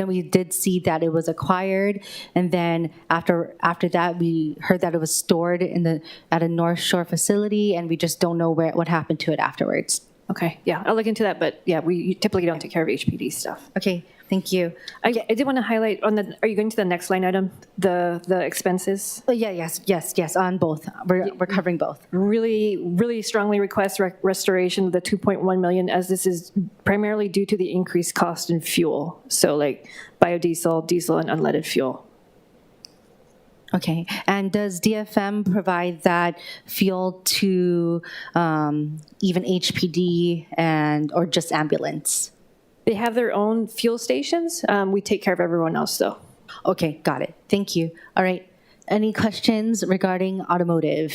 we did see that it was acquired, and then after that we heard that it was stored at a North Shore facility, and we just don't know what happened to it afterwards. Okay, yeah, I'll look into that, but yeah, we typically don't take care of HPD stuff. Okay, thank you. I did want to highlight are you going to the next line item, the expenses? Oh, yeah, yes, on both. We're covering both. Really strongly request restoration of the 2.1 million, as this is primarily due to the increased cost in fuel. So like biodiesel, diesel, and unleaded fuel. Okay, and does DFM provide that fuel to even HPD or just ambulance? They have their own fuel stations. We take care of everyone else, though. Okay, got it. Thank you. All right. Any questions regarding automotive?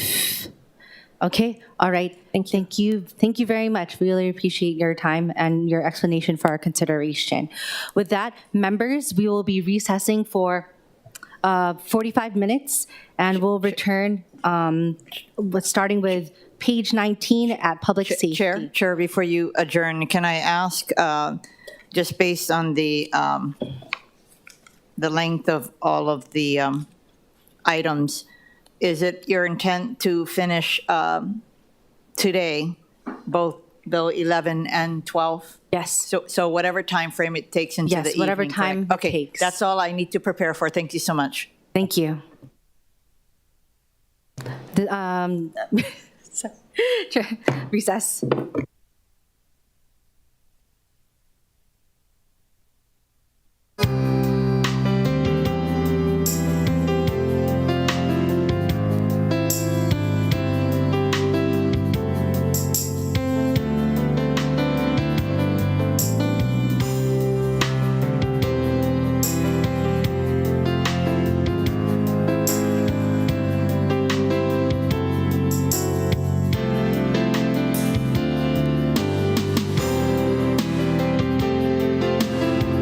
Okay, all right. Thank you. Thank you very much. Really appreciate your time and your explanation for our consideration. With that, members, we will be recessing for 45 minutes, and we'll return starting with page 19 at public safety. Chair, before you adjourn, can I ask, just based on the length of all of the items, is it your intent to finish today, both Bill 11 and 12? Yes. So whatever time frame it takes into the evening. Yes, whatever time it Okay, takes. that's all I need to prepare for. Thank you so much. Thank you. Recess.